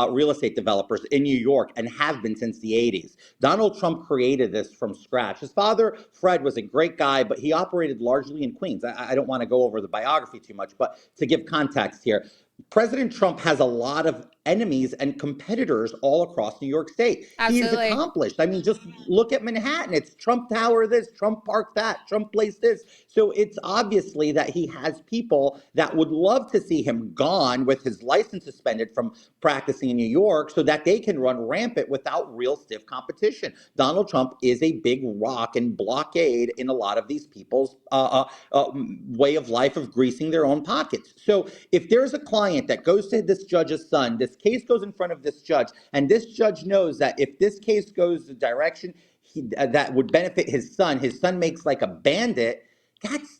real estate developers in New York, and have been since the 80s. Donald Trump created this from scratch. His father, Fred, was a great guy, but he operated largely in Queens. I don't want to go over the biography too much, but to give context here, President Trump has a lot of enemies and competitors all across New York State. Absolutely. He's accomplished. I mean, just look at Manhattan. It's Trump Tower this, Trump Park that, Trump Place this. So it's obviously that he has people that would love to see him gone with his license suspended from practicing in New York so that they can run rampant without real stiff competition. Donald Trump is a big rock and blockade in a lot of these people's way of life of greasing their own pockets. So if there's a client that goes to this judge's son, this case goes in front of this judge, and this judge knows that if this case goes the direction that would benefit his son makes like a bandit,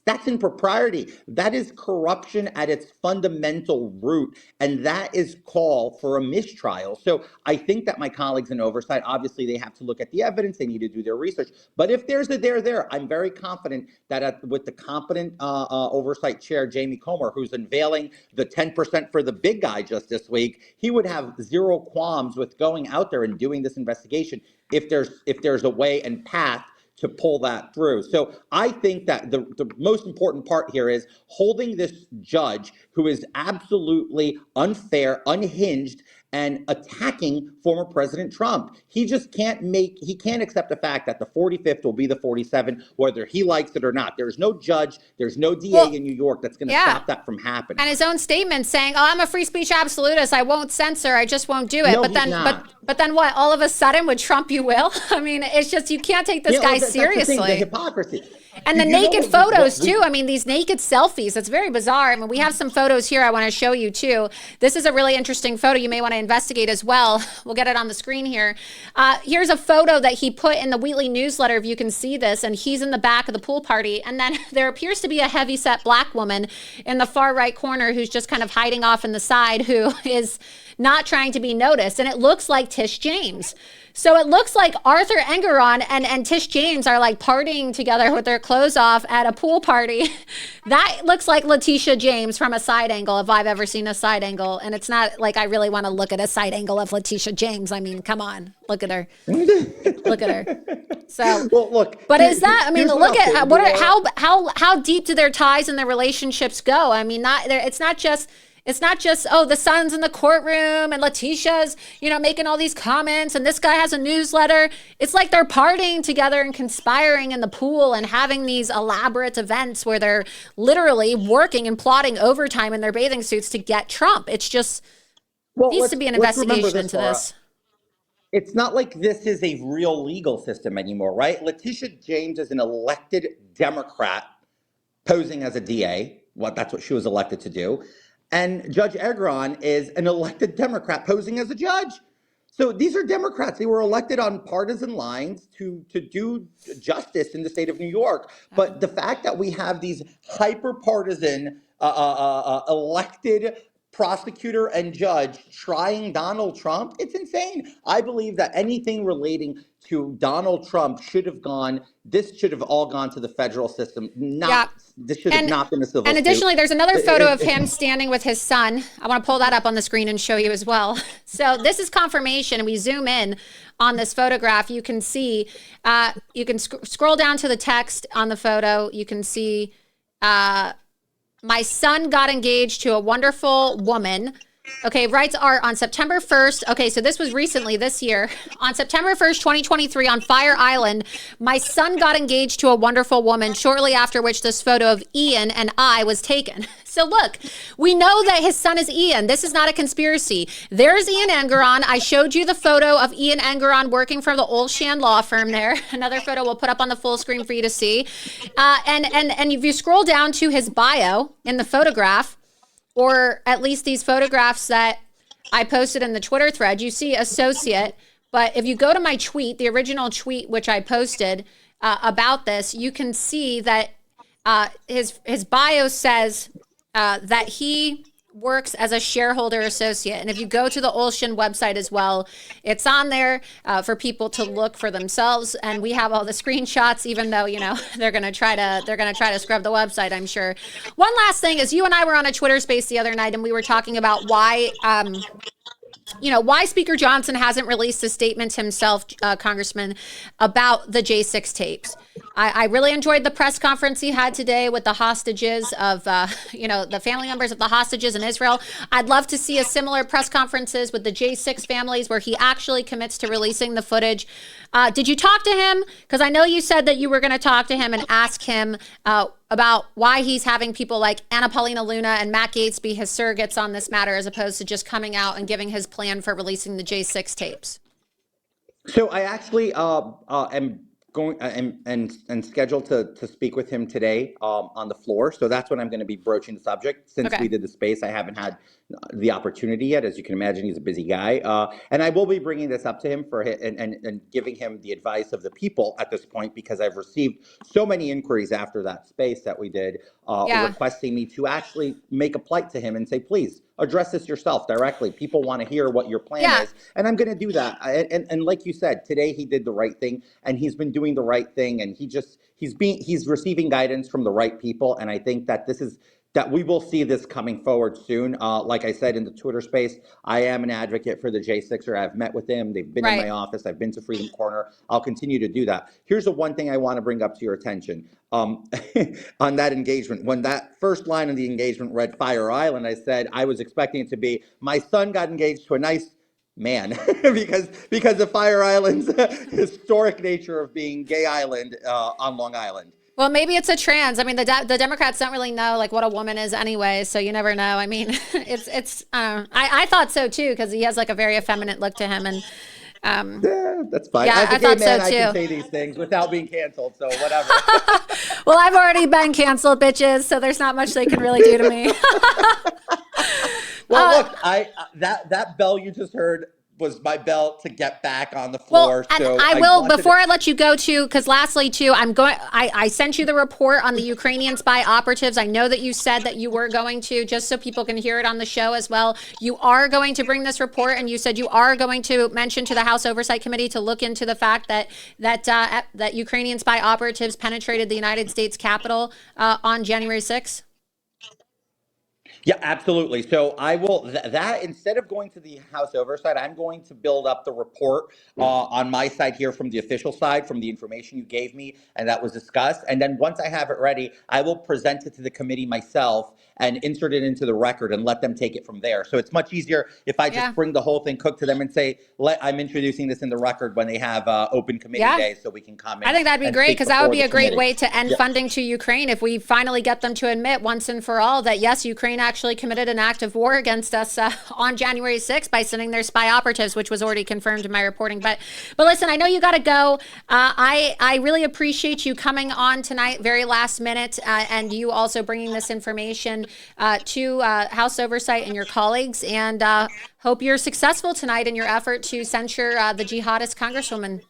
that's impropriety. That is corruption at its fundamental root, and that is call for a mistrial. So I think that my colleagues in oversight, obviously they have to look at the evidence, they need to do their research. But if there's a there, I'm very confident that with the competent oversight chair, Jamie Comer, who's unveiling the 10% for the big guy just this week, he would have zero qualms with going out there and doing this investigation if there's a way and path to pull that through. So I think that the most important part here is holding this judge who is absolutely unfair, unhinged, and attacking former President Trump. He can't accept the fact that the 45th will be the 47th, whether he likes it or not. There's no judge, there's no DA in New York that's going to stop that from happening. And his own statement saying, "Oh, I'm a free speech absolutist. I won't censor. I just won't do it." No, but then what? All of a sudden, with Trump, you will? I mean, it's just, you can't take this guy seriously. That's the hypocrisy. And the naked photos too. I mean, these naked selfies, it's very bizarre. I mean, we have some photos here I want to show you too. This is a really interesting photo you may want to investigate as well. We'll get it on the screen here. Here's a photo that he put in the Wheatley newsletter, if you can see this, and he's in the back of the pool party. And then there appears to be a heavyset black woman in the far right corner who's just kind of hiding off in the side, who is not trying to be noticed. And it looks like Tish James. So it looks like Arthur Engeron and Tish James are like partying together with their clothes off at a pool party. That looks like Letitia James from a side angle, if I've ever seen a side angle. And it's not like I really want to look at a side angle of Letitia James. I mean, come on, look at her. Look at her. So, well, look. But is that? I mean, look at how deep do their ties and their relationships go? I mean, it's not just. It's not just, oh, the son's in the courtroom and Letitia's, making all these comments and this guy has a newsletter. It's like they're partying together and conspiring in the pool and having these elaborate events where they're literally working and plotting overtime in their bathing suits to get Trump. It's just, needs to be an investigation into this. It's not like this is a real legal system anymore, right? Letitia James is an elected Democrat posing as a DA. That's what she was elected to do. And Judge Engeron is an elected Democrat posing as a judge. So these are Democrats. They were elected on partisan lines to do justice in the state of New York. But the fact that we have these hyper-partisan elected prosecutor and judge trying Donald Trump, it's insane. I believe that anything relating to Donald Trump should have all gone to the federal system. This should have not been a civil And additionally, there's another photo of him standing with his son. I want to pull that up on the screen and show you as well. So this is confirmation. And we zoom in on this photograph. You can see, you can scroll down to the text on the photo. You can see, my son got engaged to a wonderful woman. Okay, writes Art on September 1st. Okay, so this was recently this year. On September 1st, 2023 on Fire Island, my son got engaged to a wonderful woman, shortly after which this photo of Ian and I was taken. So look, we know that his son is Ian. This is not a conspiracy. There's Ian Engeron. I showed you the photo of Ian Engeron working for the Olshan law firm there. Another photo we'll put up on the full screen for you to see. And if you scroll down to his bio in the photograph, or at least these photographs that I posted in the Twitter thread, you see associate. But if you go to my tweet, the original tweet which I posted about this, you can see that his bio says that he works as a shareholder associate. And if you go to the Olshan website as well, it's on there for people to look for themselves. And we have all the screenshots, even though, they're going to try to scrub the website, I'm sure. One last thing is, you and I were on a Twitter space the other night and we were talking about why Speaker Johnson hasn't released a statement himself, Congressman, about the J6 tapes. I really enjoyed the press conference he had today with the hostages of, the family members of the hostages in Israel. I'd love to see a similar press conferences with the J6 families where he actually commits to releasing the footage. Did you talk to him? Because I know you said that you were going to talk to him and ask him about why he's having people like Anna Paulina Luna and Matt Gaetz be his surrogates on this matter, as opposed to just coming out and giving his plan for releasing the J6 tapes. So I actually am going and scheduled to speak with him today on the floor. So that's when I'm going to be broaching the subject. Since we did the space, I haven't had the opportunity yet. As you can imagine, he's a busy guy. And I will be bringing this up to him and giving him the advice of the people at this point, because I've received so many inquiries after that space that we did requesting me to actually make a plight to him and say, please, address this yourself directly. People want to hear what your plan is. And I'm going to do that. And like you said, today he did the right thing, and he's been doing the right thing. And he's receiving guidance from the right people. And I think that that we will see this coming forward soon. Like I said in the Twitter space, I am an advocate for the J6er. I've met with them. They've been in my office. I've been to Freedom Corner. I'll continue to do that. Here's the one thing I want to bring up to your attention. On that engagement, when that first line of the engagement read Fire Island, I said I was expecting it to be, my son got engaged to a nice man, because of Fire Island's historic nature of being gay island on Long Island. Well, maybe it's a trans. I mean, the Democrats don't really know like what a woman is anyway, so you never know. I mean, I thought so too, because he has like a very effeminate look to him, and yeah, that's fine. Yeah, As a gay man, I can say these things without being canceled, so whatever. Well, I've already been canceled, bitches, so there's not much they can really do to me. Well, look, that bell you just heard was my belt to get back on the floor. Well, and so I will, wanted before I let you go too, because lastly too, I sent you the report on the Ukrainian spy operatives. I know that you said that you were going to, just so people can hear it on the show as well. You are going to bring this report, and you said you are going to mention to the House Oversight Committee to look into the fact that Ukrainian spy operatives penetrated the United States Capitol on January 6th. Yeah, absolutely. So I will that instead of going to the House Oversight, I'm going to build up the report on my side here from the official side, from the information you gave me and that was discussed. And then once I have it ready, I will present it to the committee myself and insert it into the record and let them take it from there. So it's much easier if I just bring the whole thing cooked to them and say, I'm introducing this in the record when they have open committee days so we can comment. I think that'd be great, because that would be a great way to end funding to Ukraine if we finally get them to admit once and for all that, yes, Ukraine actually committed an act of war against us on January 6th by sending their spy operatives, which was already confirmed in my reporting. But listen, I know you got to go. I really appreciate you coming on tonight, very last minute, and you also bringing this information to House Oversight and your colleagues, and hope you're successful tonight in your effort to censure the jihadist congresswoman.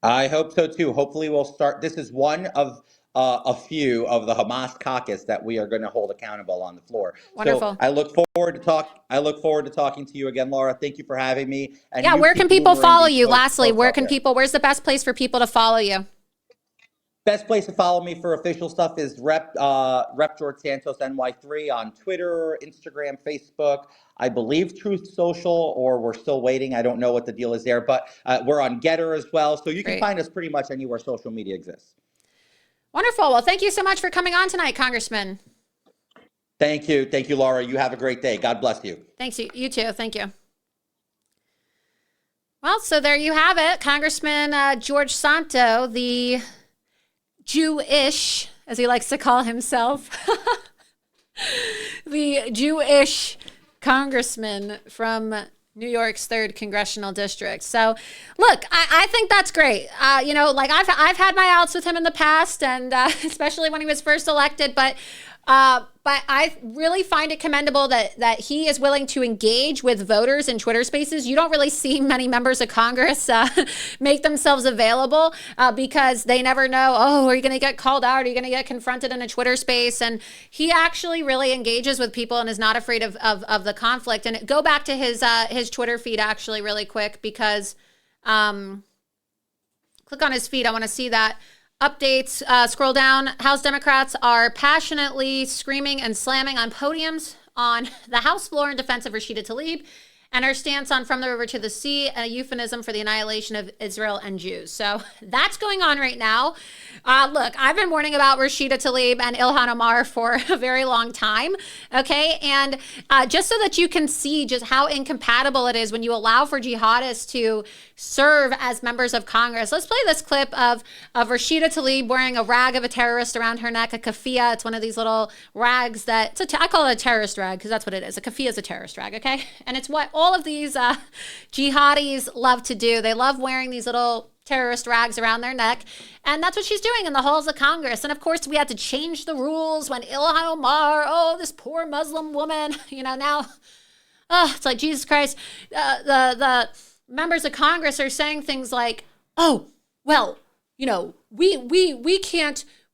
I hope so too. Hopefully we'll start. This is one of a few of the Hamas caucus that we are going to hold accountable on the floor. Wonderful. So I look forward to talking to you again, Laura. Thank you for having me. And yeah, where can people follow you? Lastly, where's the best place for people to follow you? Best place to follow me for official stuff is Rep George Santos NY3 on Twitter, Instagram, Facebook. I believe Truth Social, or we're still waiting. I don't know what the deal is there, but we're on Getter as well. So you can find us pretty much anywhere social media exists. Wonderful. Well, thank you so much for coming on tonight, Congressman. Thank you. Thank you, Laura. You have a great day. God bless you. Thanks. You too. Thank you. Well, so there you have it. Congressman George Santos, the Jewish, as he likes to call himself, the Jewish congressman from New York's 3rd Congressional District. So, look, I think that's great. I've had my outs with him in the past, and especially when he was first elected, but I really find it commendable that he is willing to engage with voters in Twitter Spaces. You don't really see many members of Congress make themselves available because they never know, are you going to get called out? Are you going to get confronted in a Twitter Space? And he actually really engages with people and is not afraid of the conflict. And go back to his Twitter feed actually really quick, because click on his feed. I want to see that. Updates, scroll down. House Democrats are passionately screaming and slamming on podiums on the House floor in defense of Rashida Tlaib and her stance on From the River to the Sea, a euphemism for the annihilation of Israel and Jews. So that's going on right now. Look, I've been warning about Rashida Tlaib and Ilhan Omar for a very long time, okay? And just so that you can see just how incompatible it is when you allow for jihadists to serve as members of Congress. Let's play this clip of Rashida Tlaib wearing a rag of a terrorist around her neck, a keffiyeh. It's one of these little rags that, I call it a terrorist rag because that's what it is. A keffiyeh is a terrorist rag, okay? And it's what all of these jihadis love to do. They love wearing these little terrorist rags around their neck. And that's what she's doing in the halls of Congress. And of course, we had to change the rules when Ilhan Omar, this poor Muslim woman, now, it's like, Jesus Christ. The members of Congress are saying things like,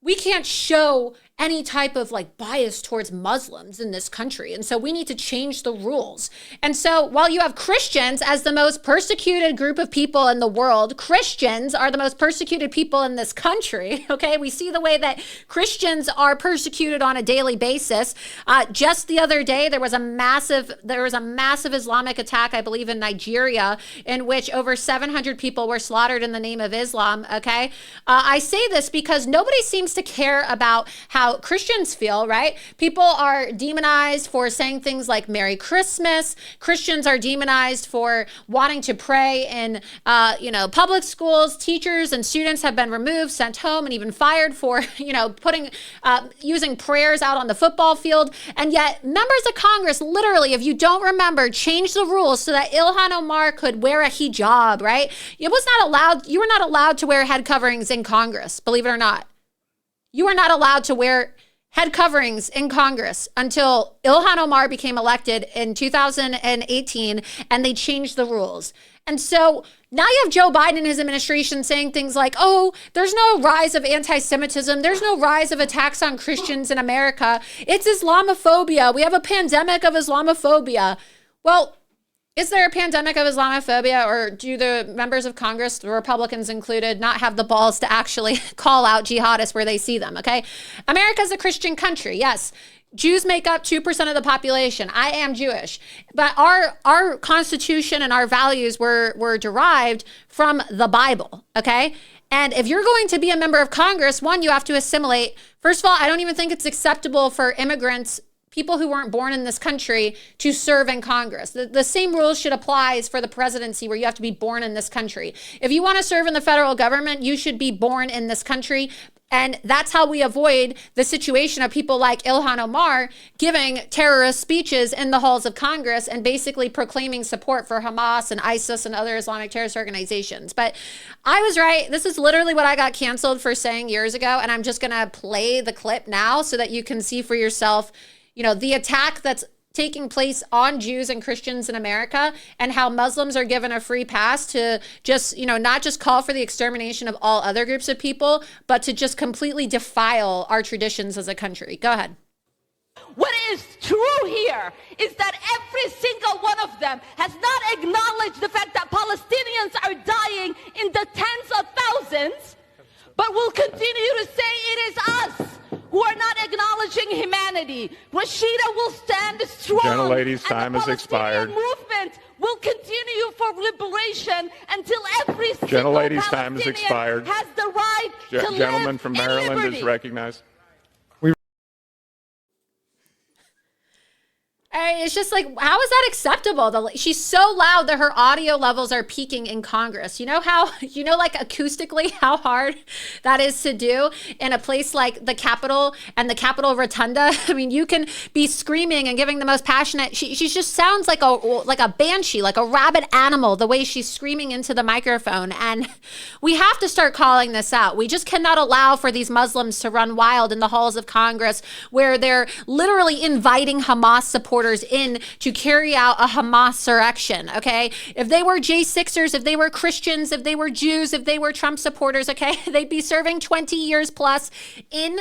we can't show any type of bias towards Muslims in this country. And so we need to change the rules. And so while you have Christians as the most persecuted group of people in the world, Christians are the most persecuted people in this country. Okay. We see the way that Christians are persecuted on a daily basis. Just the other day, there was a massive Islamic attack, I believe in Nigeria, in which over 700 people were slaughtered in the name of Islam. Okay. I say this because nobody seems to care about how Christians feel, right? People are demonized for saying things like Merry Christmas. Christians are demonized for wanting to pray in, public schools. Teachers and students have been removed, sent home, and even fired for, using prayers out on the football field. And yet members of Congress, literally, if you don't remember, changed the rules so that Ilhan Omar could wear a hijab, right? You were not allowed to wear head coverings in Congress, believe it or not. You are not allowed to wear head coverings in Congress until Ilhan Omar became elected in 2018, and they changed the rules. And so now you have Joe Biden and his administration saying things like, oh, there's no rise of anti-Semitism. There's no rise of attacks on Christians in America. It's Islamophobia. We have a pandemic of Islamophobia. Well, is there a pandemic of Islamophobia, or do the members of Congress, the Republicans included, not have the balls to actually call out jihadists where they see them, okay? America's a Christian country, yes. Jews make up 2% of the population. I am Jewish. But our Constitution and our values were derived from the Bible, okay? And if you're going to be a member of Congress, one, you have to assimilate. First of all, I don't even think it's acceptable for immigrants, people who weren't born in this country, to serve in Congress. The same rules should apply for the presidency, where you have to be born in this country. If you want to serve in the federal government, you should be born in this country. And that's how we avoid the situation of people like Ilhan Omar giving terrorist speeches in the halls of Congress and basically proclaiming support for Hamas and ISIS and other Islamic terrorist organizations. But I was right. This is literally what I got canceled for saying years ago. And I'm just going to play the clip now so that you can see for yourself, you know, the attack that's taking place on Jews and Christians in America, and how Muslims are given a free pass to just, you know, not just call for the extermination of all other groups of people, but to just completely defile our traditions as a country. Go ahead. What is true here is that every single one of them has not acknowledged the fact that Palestinians are dying in the tens of thousands, but will continue to say it is us who are not acknowledging humanity. Rashida will stand strong. Gentlelady's time has expired. The movement will continue for liberation until every single Palestinian has the right to live Gentleman from in Maryland liberty. is recognized. It's just like, how is that acceptable? She's so loud that her audio levels are peaking in Congress. You know how, like acoustically, how hard that is to do in a place like the Capitol and the Capitol Rotunda? I mean, you can be screaming and giving the most passionate. She just sounds like a banshee, like a rabid animal, the way she's screaming into the microphone. And we have to start calling this out. We just cannot allow for these Muslims to run wild in the halls of Congress, where they're literally inviting Hamas supporters in to carry out a Hamas insurrection, okay? If they were J6ers, if they were Christians, if they were Jews, if they were Trump supporters, okay, they'd be serving 20 years plus in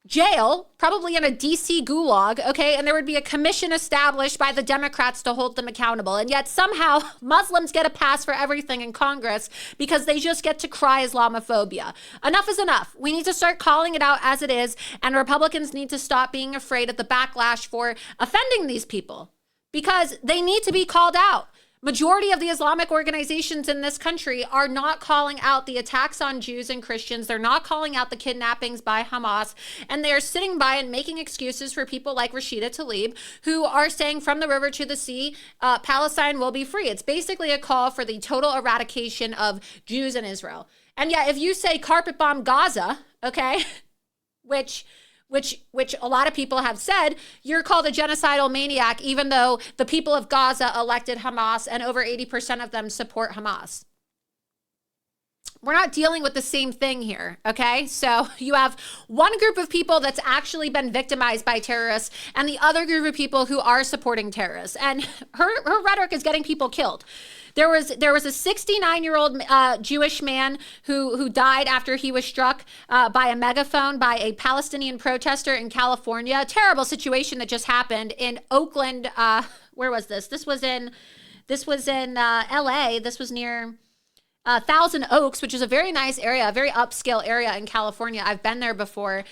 jail, probably in a DC gulag, okay? And there would be a commission established by the Democrats to hold them accountable. And yet somehow Muslims get a pass for everything in Congress because they just get to cry Islamophobia. Enough is enough. We need to start calling it out as it is, and Republicans need to stop being afraid of the backlash for offending these people, because they need to be called out. Majority of the Islamic organizations in this country are not calling out the attacks on Jews and Christians. They're not calling out the kidnappings by Hamas. And they are sitting by and making excuses for people like Rashida Tlaib, who are saying from the river to the sea, Palestine will be free. It's basically a call for the total eradication of Jews in Israel. And yet, if you say carpet bomb Gaza, okay, which a lot of people have said, you're called a genocidal maniac, even though the people of Gaza elected Hamas and over 80% of them support Hamas. We're not dealing with the same thing here, okay? So you have one group of people that's actually been victimized by terrorists and the other group of people who are supporting terrorists. And her rhetoric is getting people killed. There was a 69-year-old Jewish man who died after he was struck by a megaphone by a Palestinian protester in California. A terrible situation that just happened in Oakland. Where was this? This was in LA. This was near Thousand Oaks, which is a very nice area, a very upscale area in California. I've been there before.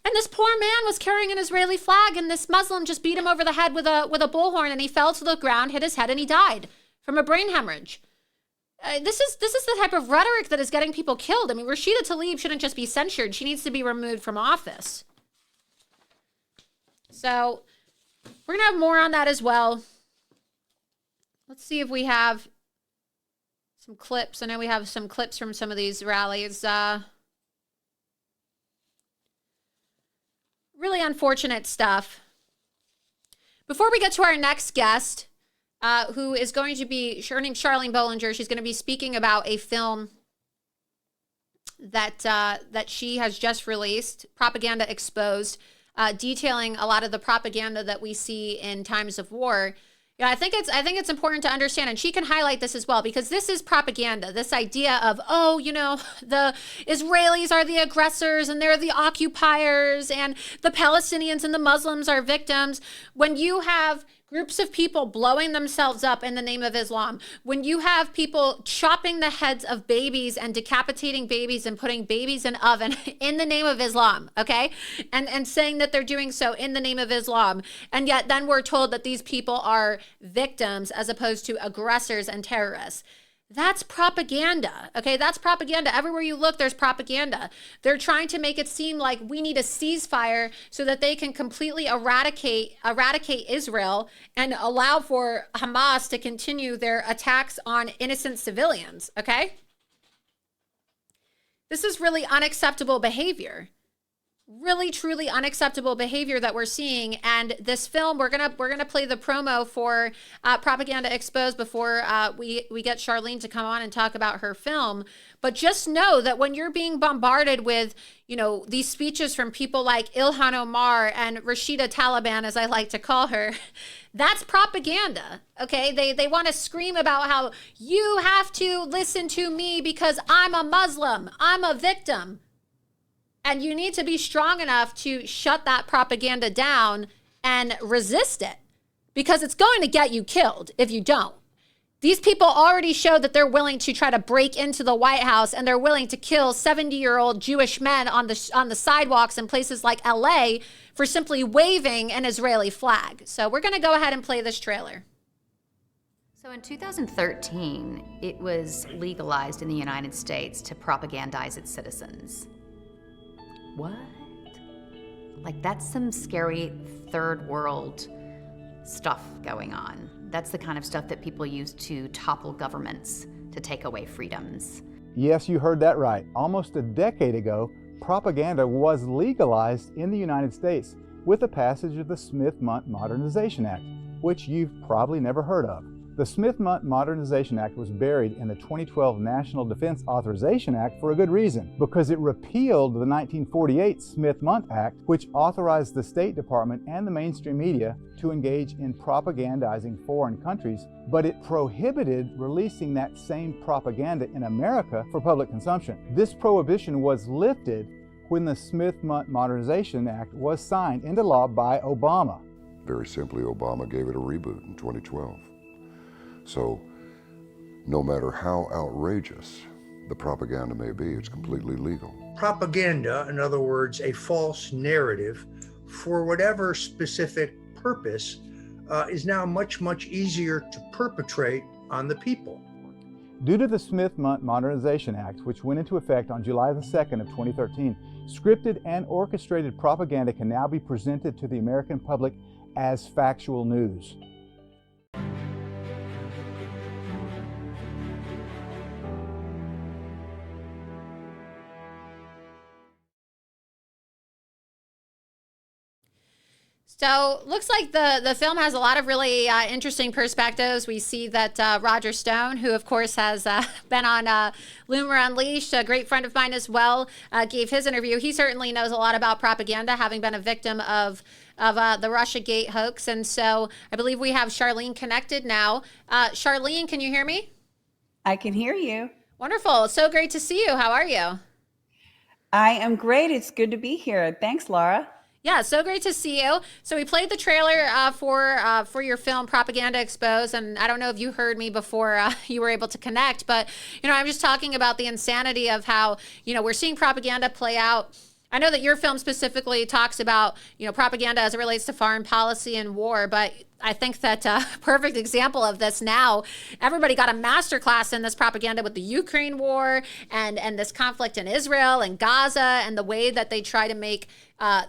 And this poor man was carrying an Israeli flag, and this Muslim just beat him over the head with a bullhorn, and he fell to the ground, hit his head, and he died from a brain hemorrhage. This is the type of rhetoric that is getting people killed. I mean, Rashida Tlaib shouldn't just be censured. She needs to be removed from office. So we're going to have more on that as well. Let's see if we have some clips. I know we have some clips from some of these rallies. Really unfortunate stuff. Before we get to our next guest, who is going to be, her name's Charlene Bollinger. She's going to be speaking about a film that she has just released, Propaganda Exposed. detailing a lot of the propaganda that we see in times of war. Yeah, I think it's important to understand, and she can highlight this as well, because this is propaganda. This idea of, oh, the Israelis are the aggressors and they're the occupiers, and the Palestinians and the Muslims are victims. When you have groups of people blowing themselves up in the name of Islam, when you have people chopping the heads of babies and decapitating babies and putting babies in oven in the name of Islam, okay? And saying that they're doing so in the name of Islam. And yet then we're told that these people are victims as opposed to aggressors and terrorists. That's propaganda, okay? That's propaganda. Everywhere you look, there's propaganda. They're trying to make it seem like we need a ceasefire so that they can completely eradicate Israel and allow for Hamas to continue their attacks on innocent civilians, okay? This is really unacceptable behavior. Really, truly unacceptable behavior that we're seeing. And this film, we're gonna play the promo for Propaganda Exposed before we get Charlene to come on and talk about her film. But just know that when you're being bombarded with, these speeches from people like Ilhan Omar and Rashida Taliban, as I like to call her, that's propaganda. Okay, they want to scream about how you have to listen to me because I'm a Muslim, I'm a victim. And you need to be strong enough to shut that propaganda down and resist it, because it's going to get you killed if you don't. These people already showed that they're willing to try to break into the White House, and they're willing to kill 70-year-old Jewish men on the sidewalks in places like LA for simply waving an Israeli flag. So we're going to go ahead and play this trailer. So in 2013, it was legalized in the United States to propagandize its citizens. What? Like, that's some scary third world stuff going on. That's the kind of stuff that people use to topple governments, to take away freedoms. Yes, you heard that right. Almost a decade ago, propaganda was legalized in the United States with the passage of the Smith-Mundt Modernization Act, which you've probably never heard of. The Smith-Mundt Modernization Act was buried in the 2012 National Defense Authorization Act for a good reason, because it repealed the 1948 Smith-Mundt Act, which authorized the State Department and the mainstream media to engage in propagandizing foreign countries, but it prohibited releasing that same propaganda in America for public consumption. This prohibition was lifted when the Smith-Mundt Modernization Act was signed into law by Obama. Very simply, Obama gave it a reboot in 2012. So, no matter how outrageous the propaganda may be, it's completely legal. Propaganda, in other words, a false narrative for whatever specific purpose, is now much, much easier to perpetrate on the people. Due to the Smith-Mundt Modernization Act, which went into effect on July the 2nd of 2013, scripted and orchestrated propaganda can now be presented to the American public as factual news. So looks like the film has a lot of really interesting perspectives. We see that Roger Stone, who of course has been on Loomer Unleashed, a great friend of mine as well, gave his interview. He certainly knows a lot about propaganda, having been a victim of the Russiagate hoax. And so I believe we have Charlene connected now. Charlene, can you hear me? I can hear you. Wonderful. So great to see you. How are you? I am great. It's good to be here. Thanks, Laura. Yeah, so great to see you. So we played the trailer for your film Propaganda Exposed, and I don't know if you heard me before you were able to connect, but I'm just talking about the insanity of how we're seeing propaganda play out. I know that your film specifically talks about propaganda as it relates to foreign policy and war, but I think that perfect example of this now, everybody got a masterclass in this propaganda with the Ukraine war and this conflict in Israel and Gaza, and the way that they try to make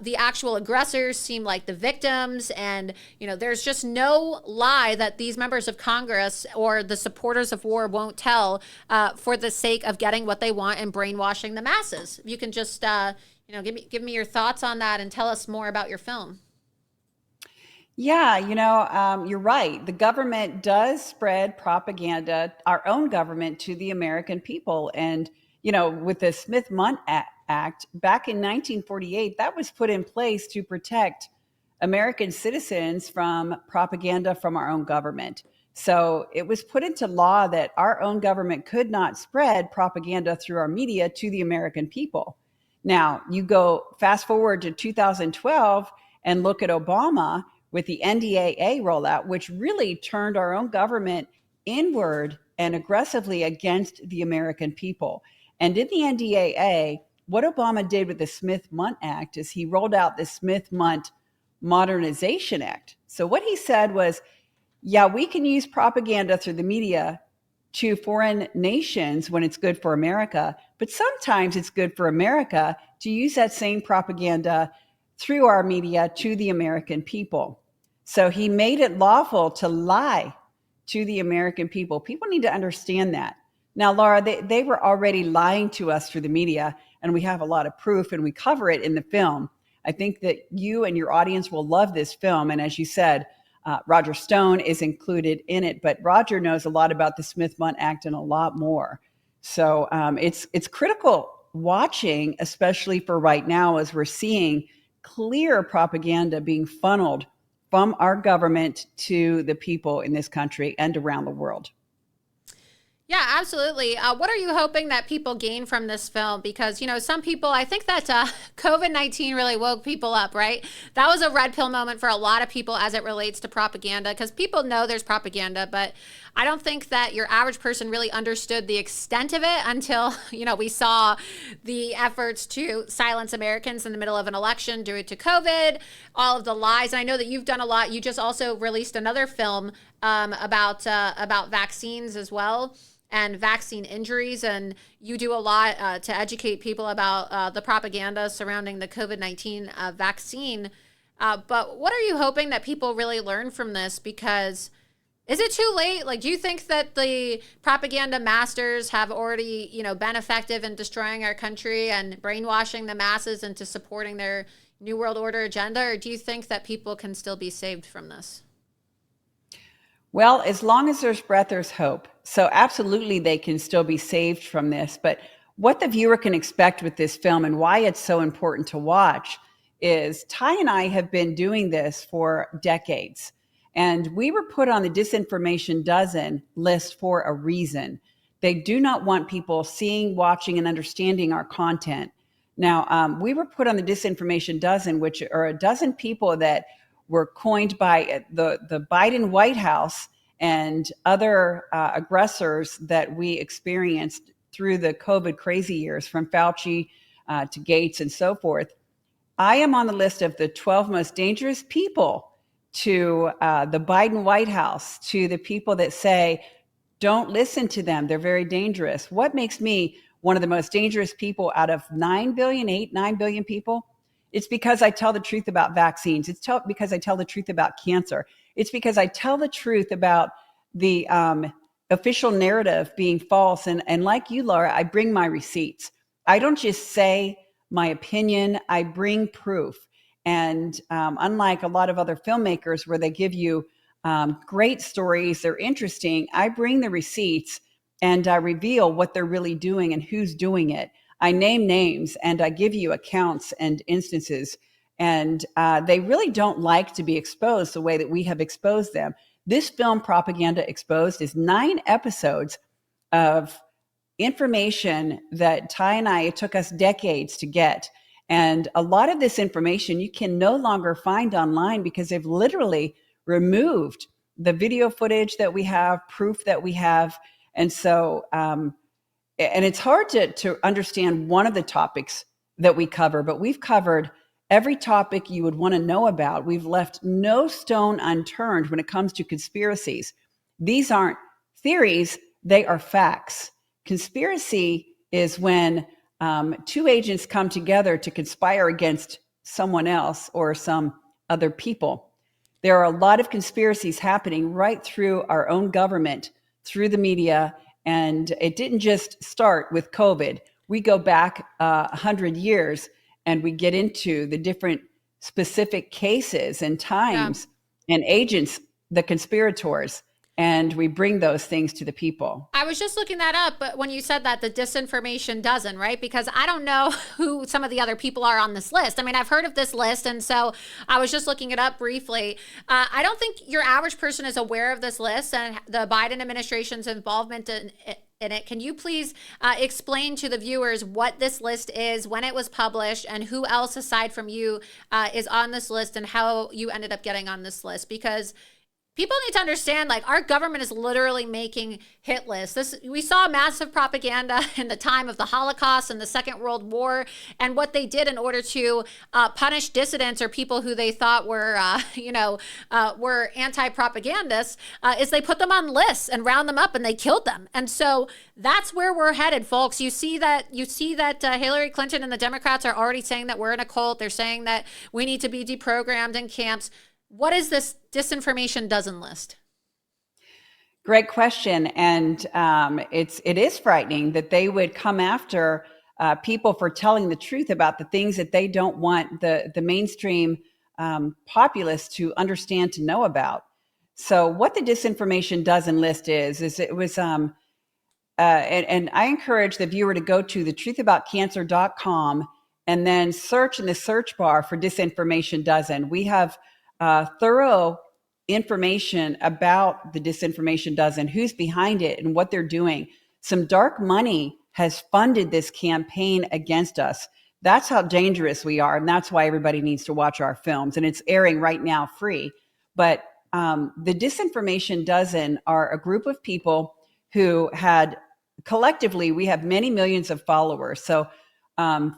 the actual aggressors seem like the victims. And, there's just no lie that these members of Congress or the supporters of war won't tell for the sake of getting what they want and brainwashing the masses. If you can just, give me your thoughts on that and tell us more about your film. Yeah, you're right. The government does spread propaganda, our own government, to the American people. And, with the Smith-Mundt Act back in 1948, that was put in place to protect American citizens from propaganda from our own government. So it was put into law that our own government could not spread propaganda through our media to the American people. Now, you go fast forward to 2012 and look at Obama with the NDAA rollout, which really turned our own government inward and aggressively against the American people. And in the NDAA, what Obama did with the Smith-Mundt Act is he rolled out the Smith-Mundt Modernization Act. So what he said was, yeah, we can use propaganda through the media to foreign nations when it's good for America, but sometimes it's good for America to use that same propaganda through our media to the American people. So he made it lawful to lie to the American people. People need to understand that. Now, Laura, they were already lying to us through the media, and we have a lot of proof, and we cover it in the film. I think that you and your audience will love this film. And as you said, Roger Stone is included in it, but Roger knows a lot about the Smith-Mundt Act and a lot more. So it's critical watching, especially for right now, as we're seeing clear propaganda being funneled from our government to the people in this country and around the world. Yeah, absolutely. What are you hoping that people gain from this film? Because, you know, some people, I think that COVID-19 really woke people up, right? That was a red pill moment for a lot of people as it relates to propaganda, because people know there's propaganda, but I don't think that your average person really understood the extent of it until, you know, we saw the efforts to silence Americans in the middle of an election due to COVID, all of the lies. And I know that you've done a lot. You just also released another film about vaccines as well, and vaccine injuries, and you do a lot to educate people about the propaganda surrounding the COVID-19 vaccine. But what are you hoping that people really learn from this? Because is it too late? Like, do you think that the propaganda masters have already, you know, been effective in destroying our country and brainwashing the masses into supporting their New World Order agenda? Or do you think that people can still be saved from this? Well, as long as there's breath, there's hope. So absolutely, they can still be saved from this. But what the viewer can expect with this film and why it's so important to watch is Ty and I have been doing this for decades. And we were put on the Disinformation Dozen list for a reason. They do not want people seeing, watching, and understanding our content. Now, we were put on the Disinformation Dozen, which are a dozen people that were coined by the Biden White House and other aggressors that we experienced through the COVID crazy years, from Fauci to Gates and so forth. I am on the list of the 12 most dangerous people to the Biden White House, to the people that say, don't listen to them, they're very dangerous. What makes me one of the most dangerous people out of 9 billion people? It's because I tell the truth about vaccines. It's because I tell the truth about cancer. It's because I tell the truth about the official narrative being false. And like you, Laura, I bring my receipts. I don't just say my opinion, I bring proof. And unlike a lot of other filmmakers where they give you great stories, they're interesting, I bring the receipts and I reveal what they're really doing and who's doing it. I name names and I give you accounts and instances, and they really don't like to be exposed the way that we have exposed them. This film, Propaganda Exposed, is 9 episodes of information that Ty and I, it took us decades to get. And a lot of this information you can no longer find online because they've literally removed the video footage that we have, proof that we have. And so, and it's hard to understand one of the topics that we cover, but we've covered every topic you would want to know about. We've left no stone unturned when it comes to conspiracies. These aren't theories, they are facts. Conspiracy is when 2 agents come together to conspire against someone else or some other people. There are a lot of conspiracies happening right through our own government, through the media, and it didn't just start with COVID. We go back 100 years and we get into the different specific cases and times and agents, the conspirators. and we bring those things to the people. I was just looking that up, but when you said that, the disinformation dozen, right? Because I don't know who some of the other people are on this list. I mean, I've heard of this list, and so I was just looking it up briefly. I don't think your average person is aware of this list and the Biden administration's involvement in it. Can you please explain to the viewers what this list is, when it was published, and who else aside from you is on this list, and how you ended up getting on this list? Because people need to understand, like, our government is literally making hit lists. We saw massive propaganda in the time of the Holocaust and the Second World War, and what they did in order to punish dissidents or people who they thought were, were anti-propagandists, is they put them on lists and round them up and they killed them. And so that's where we're headed, folks. You see that Hillary Clinton and the Democrats are already saying that we're in a cult. They're saying that we need to be deprogrammed in camps. What is this disinformation dozen list? Great question. And it is frightening that they would come after people for telling the truth about the things that they don't want the mainstream populace to understand, to know about. So what the disinformation dozen list is it was, and I encourage the viewer to go to thetruthaboutcancer.com and then search in the search bar for disinformation dozen. We have thorough information about the disinformation dozen, who's behind it and what they're doing. Some dark money has funded this campaign against us. That's how dangerous we are. And that's why everybody needs to watch our films. And it's airing right now free. But the disinformation dozen are a group of people who had collectively, we have many millions of followers. So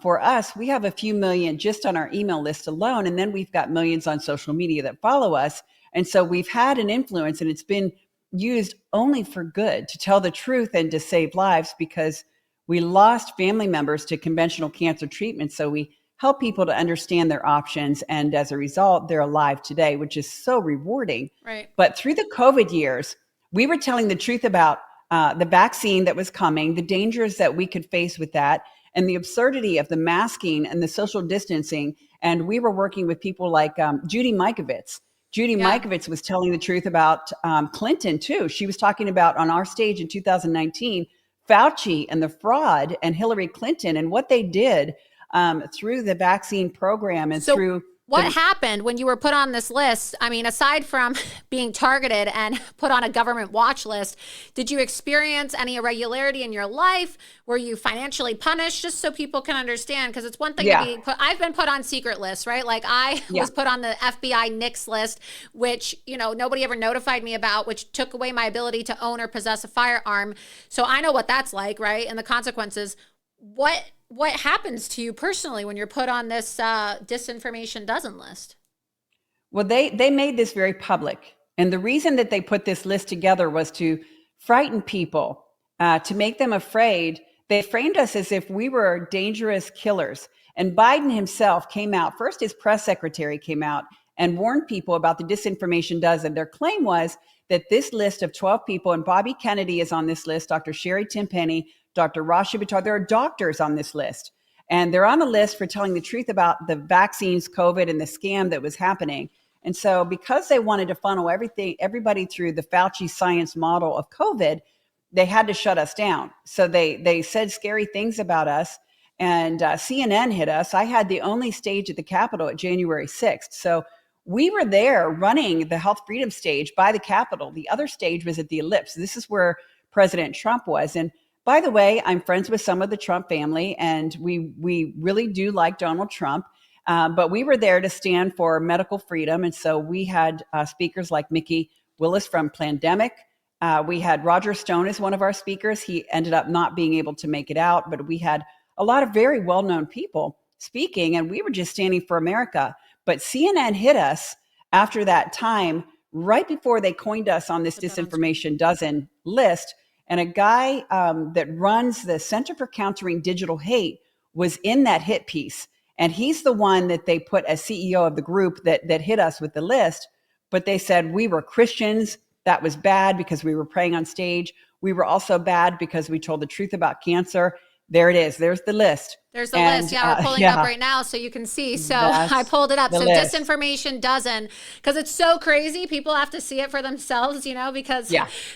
for us, we have a few million just on our email list alone. And then we've got millions on social media that follow us. And so we've had an influence, and it's been used only for good, to tell the truth and to save lives, because we lost family members to conventional cancer treatment. So we help people to understand their options. And as a result, they're alive today, which is so rewarding. Right. But through the COVID years, we were telling the truth about the vaccine that was coming, the dangers that we could face with that, and the absurdity of the masking and the social distancing. And we were working with people like Judy Mikovits. Judy Mikovits was telling the truth about Clinton, too. She was talking about, on our stage in 2019, Fauci and the fraud, and Hillary Clinton and what they did through the vaccine program and through... What happened when you were put on this list? I mean, aside from being targeted and put on a government watch list, did you experience any irregularity in your life? Were you financially punished? Just so people can understand, because it's one thing to be put, I've been put on secret lists, right? Like I was put on the FBI NICS list, which, nobody ever notified me about, which took away my ability to own or possess a firearm. So I know what that's like, right? And the consequences. What happens to you personally when you're put on this disinformation dozen list? Well, they made this very public. And the reason that they put this list together was to frighten people, to make them afraid. They framed us as if we were dangerous killers. And Biden himself came out, first his press secretary came out and warned people about the disinformation dozen. Their claim was that this list of 12 people, and Bobby Kennedy is on this list, Dr. Sherry Tenpenny, Dr. Rashi Buttar, there are doctors on this list. And they're on the list for telling the truth about the vaccines, COVID, and the scam that was happening. And so because they wanted to funnel everybody through the Fauci science model of COVID, they had to shut us down. So they said scary things about us. And CNN hit us. I had the only stage at the Capitol at January 6th. So we were there running the Health Freedom stage by the Capitol. The other stage was at the Ellipse. This is where President Trump was. And by the way, I'm friends with some of the Trump family, and we really do like Donald Trump. But we were there to stand for medical freedom. And so we had speakers like Mickey Willis from Plandemic. We had Roger Stone as one of our speakers. He ended up not being able to make it out, but we had a lot of very well-known people speaking, and we were just standing for America. But CNN hit us after that time, right before they coined us on this disinformation dozen list. And a guy that runs the Center for Countering Digital Hate was in that hit piece. And he's the one that they put as CEO of the group that hit us with the list. But they said we were Christians. That was bad because we were praying on stage. We were also bad because we told the truth about cancer. There it is. There's the list. There's the list. Yeah, we're pulling it up right now so you can see. So I pulled it up. So list. disinformation dozen, because it's so crazy. People have to see it for themselves, because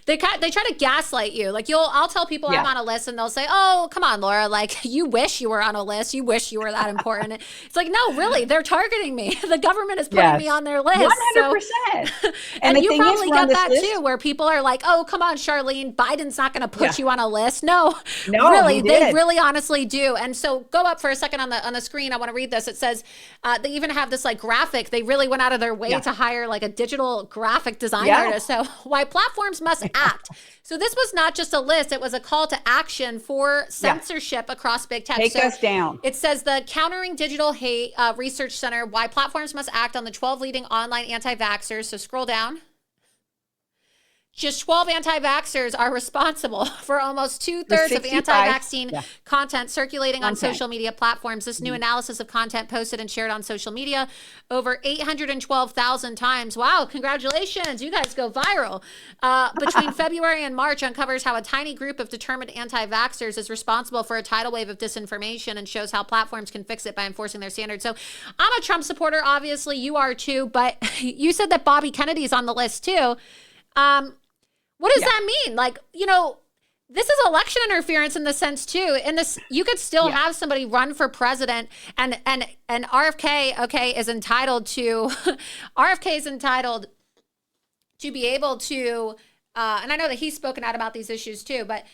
they try to gaslight you. Like I'll tell people I'm on a list and they'll say, oh, come on, Laura. Like you wish you were on a list. You wish you were that important. It's like, no, really, they're targeting me. The government is putting me on their list. 100%. And you probably get that too, where people are like, oh, come on, Charlene, Biden's not going to put you on a list. No, really, they really honestly do. And so go up for a second on the screen. I want to read this. It says they even have this like graphic. They really went out of their way to hire like a digital graphic design artist. So why platforms must act. So this was not just a list. It was a call to action for censorship across big tech. Take us down. It says the Countering Digital Hate Research Center, why platforms must act on the 12 leading online anti-vaxxers. So scroll down. Just 12 anti-vaxxers are responsible for almost 2/3 of anti-vaccine content circulating on social media platforms. This new analysis of content posted and shared on social media over 812,000 times. Wow, congratulations. You guys go viral. Between February and March uncovers how a tiny group of determined anti-vaxxers is responsible for a tidal wave of disinformation and shows how platforms can fix it by enforcing their standards. So I'm a Trump supporter. Obviously, you are too. But you said that Bobby Kennedy's on the list too. What does that mean? Like, this is election interference in the sense too. In this, you could still have somebody run for president and RFK, is entitled to, RFK is entitled to be able to, and I know that he's spoken out about these issues too, but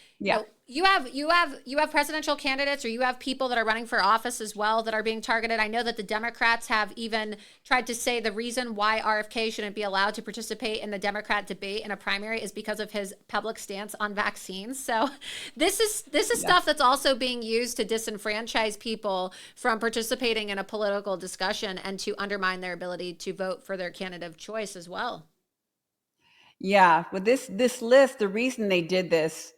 you have presidential candidates, or you have people that are running for office as well that are being targeted. I know that the Democrats have even tried to say the reason why RFK shouldn't be allowed to participate in the Democrat debate in a primary is because of his public stance on vaccines. So this is stuff that's also being used to disenfranchise people from participating in a political discussion and to undermine their ability to vote for their candidate of choice as well. Yeah, with this list, the reason they did this,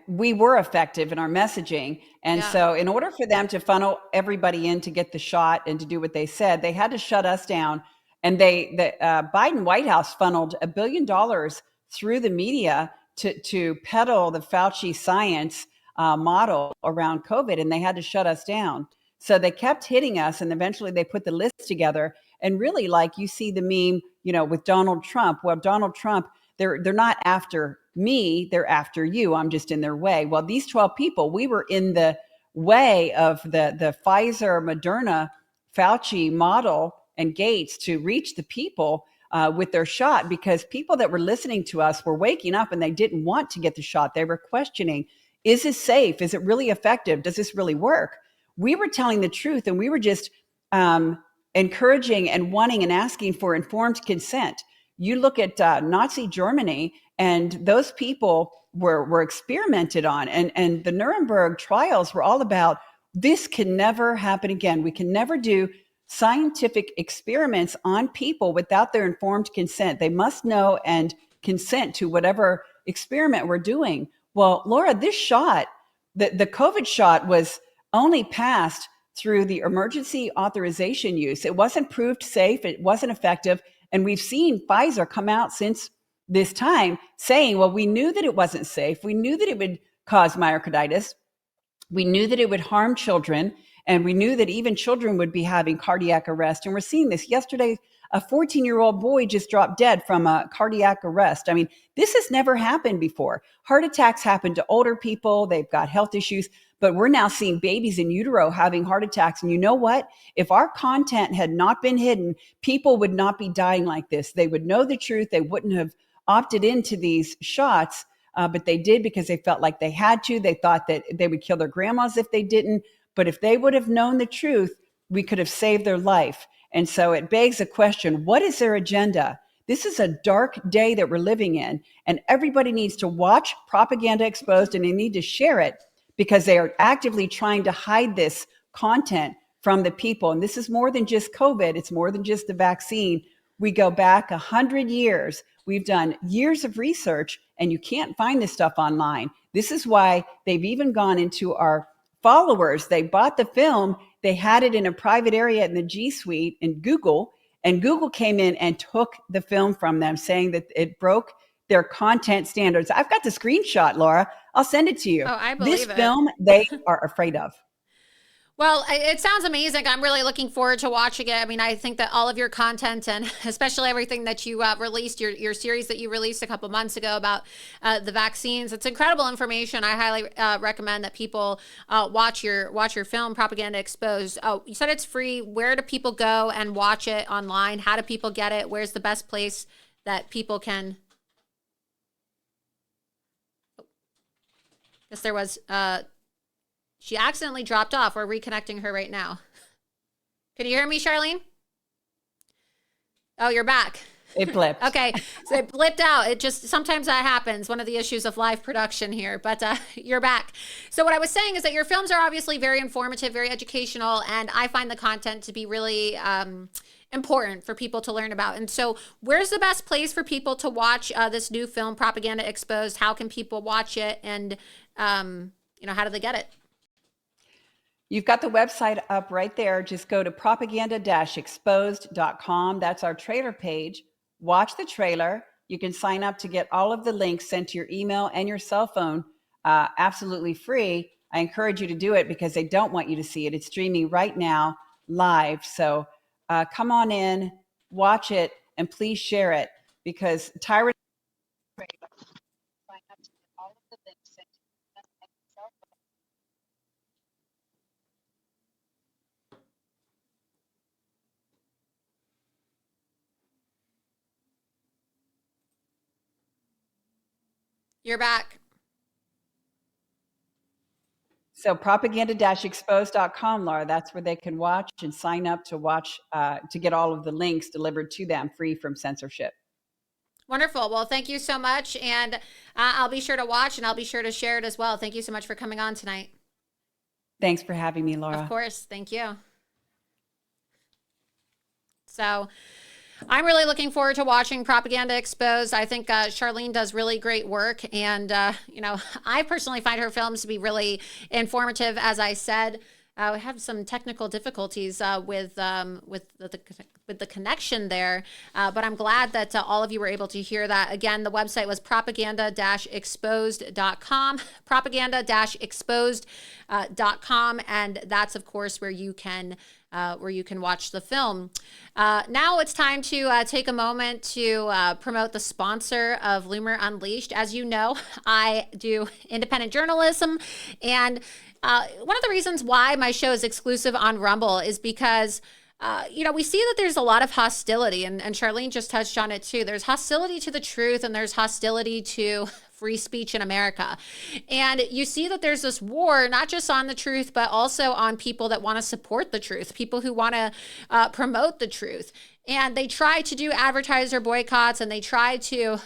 we were effective in our messaging. And so in order for them to funnel everybody in to get the shot and to do what they said, they had to shut us down. And the Biden White House funneled $1 billion through the media to peddle the Fauci science model around COVID, and they had to shut us down. So they kept hitting us, and eventually they put the list together. And really, like you see the meme, with Donald Trump. Well, Donald Trump, they're not after me, they're after you. I'm just in their way. Well, these 12 people, we were in the way of the Pfizer, Moderna, Fauci model and Gates to reach the people with their shot, because people that were listening to us were waking up and they didn't want to get the shot. They were questioning, is this safe? Is it really effective? Does this really work? We were telling the truth, and we were just encouraging and wanting and asking for informed consent. You look at Nazi Germany, and those people were experimented on. And the Nuremberg trials were all about, this can never happen again. We can never do scientific experiments on people without their informed consent. They must know and consent to whatever experiment we're doing. Well, Laura, this shot, the COVID shot, was only passed through the emergency authorization use. It wasn't proved safe. It wasn't effective. And we've seen Pfizer come out since this time saying, well, we knew that it wasn't safe. We knew that it would cause myocarditis. We knew that it would harm children. And we knew that even children would be having cardiac arrest. And we're seeing this. Yesterday, a 14-year-old boy just dropped dead from a cardiac arrest. I mean, this has never happened before. Heart attacks happen to older people. They've got health issues. But we're now seeing babies in utero having heart attacks. And you know what? If our content had not been hidden, people would not be dying like this. They would know the truth. They wouldn't have opted into these shots, but they did because they felt like they had to. They thought that they would kill their grandmas if they didn't. But if they would have known the truth, we could have saved their life. And so it begs a question, what is their agenda? This is a dark day that we're living in, and everybody needs to watch Propaganda Exposed, and they need to share it, because they are actively trying to hide this content from the people. And this is more than just COVID. It's more than just the vaccine. We go back 100 years. We've done years of research, and you can't find this stuff online. This is why they've even gone into our followers. They bought the film. They had it in a private area in the G Suite in Google, and Google came in and took the film from them, saying that it broke their content standards. I've got the screenshot, Laura. I'll send it to you. Oh, I believe this it. film they are afraid of. Well, it sounds amazing. I'm really looking forward to watching it. I mean, I think that all of your content and especially everything that you released, your series that you released a couple months ago about the vaccines, it's incredible information. I highly recommend that people watch your film, Propaganda Exposed. Oh, you said it's free. Where do people go and watch it online? How do people get it? Where's the best place that people can? Oh, guess there was. She accidentally dropped off. We're reconnecting her right now. Can you hear me, Charlene? Oh, you're back. It blipped. Okay, so it blipped out. It just, sometimes that happens. One of the issues of live production here, but you're back. So what I was saying is that your films are obviously very informative, very educational, and I find the content to be really important for people to learn about. And so where's the best place for people to watch this new film, Propaganda Exposed? How can people watch it? And, how do they get it? You've got the website up right there. Just go to propaganda-exposed.com. That's our trailer page. Watch the trailer. You can sign up to get all of the links sent to your email and your cell phone absolutely free. I encourage you to do it because they don't want you to see it. It's streaming right now live. So come on in, watch it, and please share it because Tyra. You're back. So propaganda-exposed.com, Laura, that's where they can watch and sign up to watch, to get all of the links delivered to them free from censorship. Wonderful. Well, thank you so much. And I'll be sure to watch and I'll be sure to share it as well. Thank you so much for coming on tonight. Thanks for having me, Laura. Of course. Thank you. So I'm really looking forward to watching Propaganda Exposed. I think Charlene does really great work. And, I personally find her films to be really informative. As I said, we have some technical difficulties with the connection there. But I'm glad that all of you were able to hear that. Again, the website was propaganda-exposed.com, propaganda-exposed.com. And that's, of course, where you can watch the film. Now it's time to take a moment to promote the sponsor of Loomer Unleashed. As you know, I do independent journalism, and one of the reasons why my show is exclusive on Rumble is because we see that there's a lot of hostility, and Charlene just touched on it too. There's hostility to the truth, and there's hostility to free speech in America. And you see that there's this war, not just on the truth, but also on people that want to support the truth, people who want to promote the truth. And they try to do advertiser boycotts, and they try to,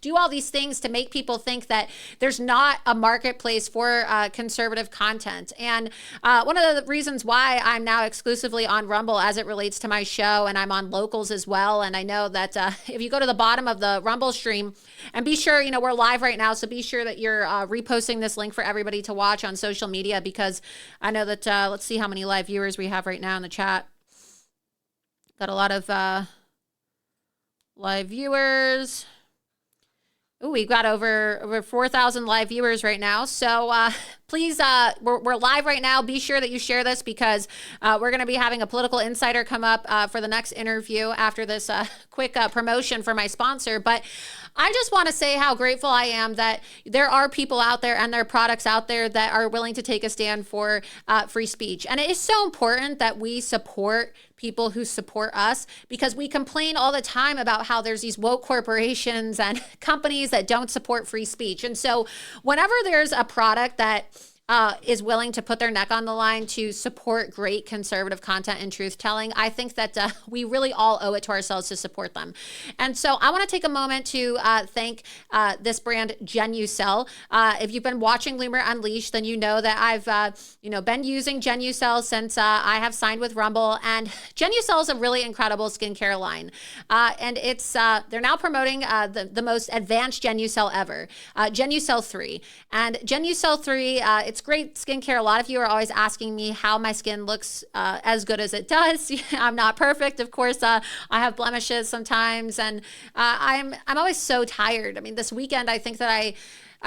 do all these things to make people think that there's not a marketplace for conservative content. And one of the reasons why I'm now exclusively on Rumble as it relates to my show, and I'm on Locals as well. And I know that if you go to the bottom of the Rumble stream, and be sure, we're live right now, so be sure that you're reposting this link for everybody to watch on social media, because I know that, let's see how many live viewers we have right now in the chat. Got a lot of live viewers. Ooh, we've got over 4,000 live viewers right now. So please, we're live right now. Be sure that you share this, because we're going to be having a political insider come up for the next interview after this quick promotion for my sponsor. But I just want to say how grateful I am that there are people out there and there are products out there that are willing to take a stand for free speech. And it is so important that we support people who support us, because we complain all the time about how there's these woke corporations and companies that don't support free speech. And so whenever there's a product that is willing to put their neck on the line to support great conservative content and truth telling, I think that we really all owe it to ourselves to support them. And so I want to take a moment to thank this brand, Genucell. If you've been watching Loomer Unleashed, then you know that I've been using Genucell since I have signed with Rumble. And Genucell is a really incredible skincare line, and it's they're now promoting the most advanced Genucell ever, Genucell 3. And Genucell 3, it's great skincare. A lot of you are always asking me how my skin looks as good as it does. I'm not perfect, of course. I have blemishes sometimes, and I'm always so tired. I mean, this weekend, I think that I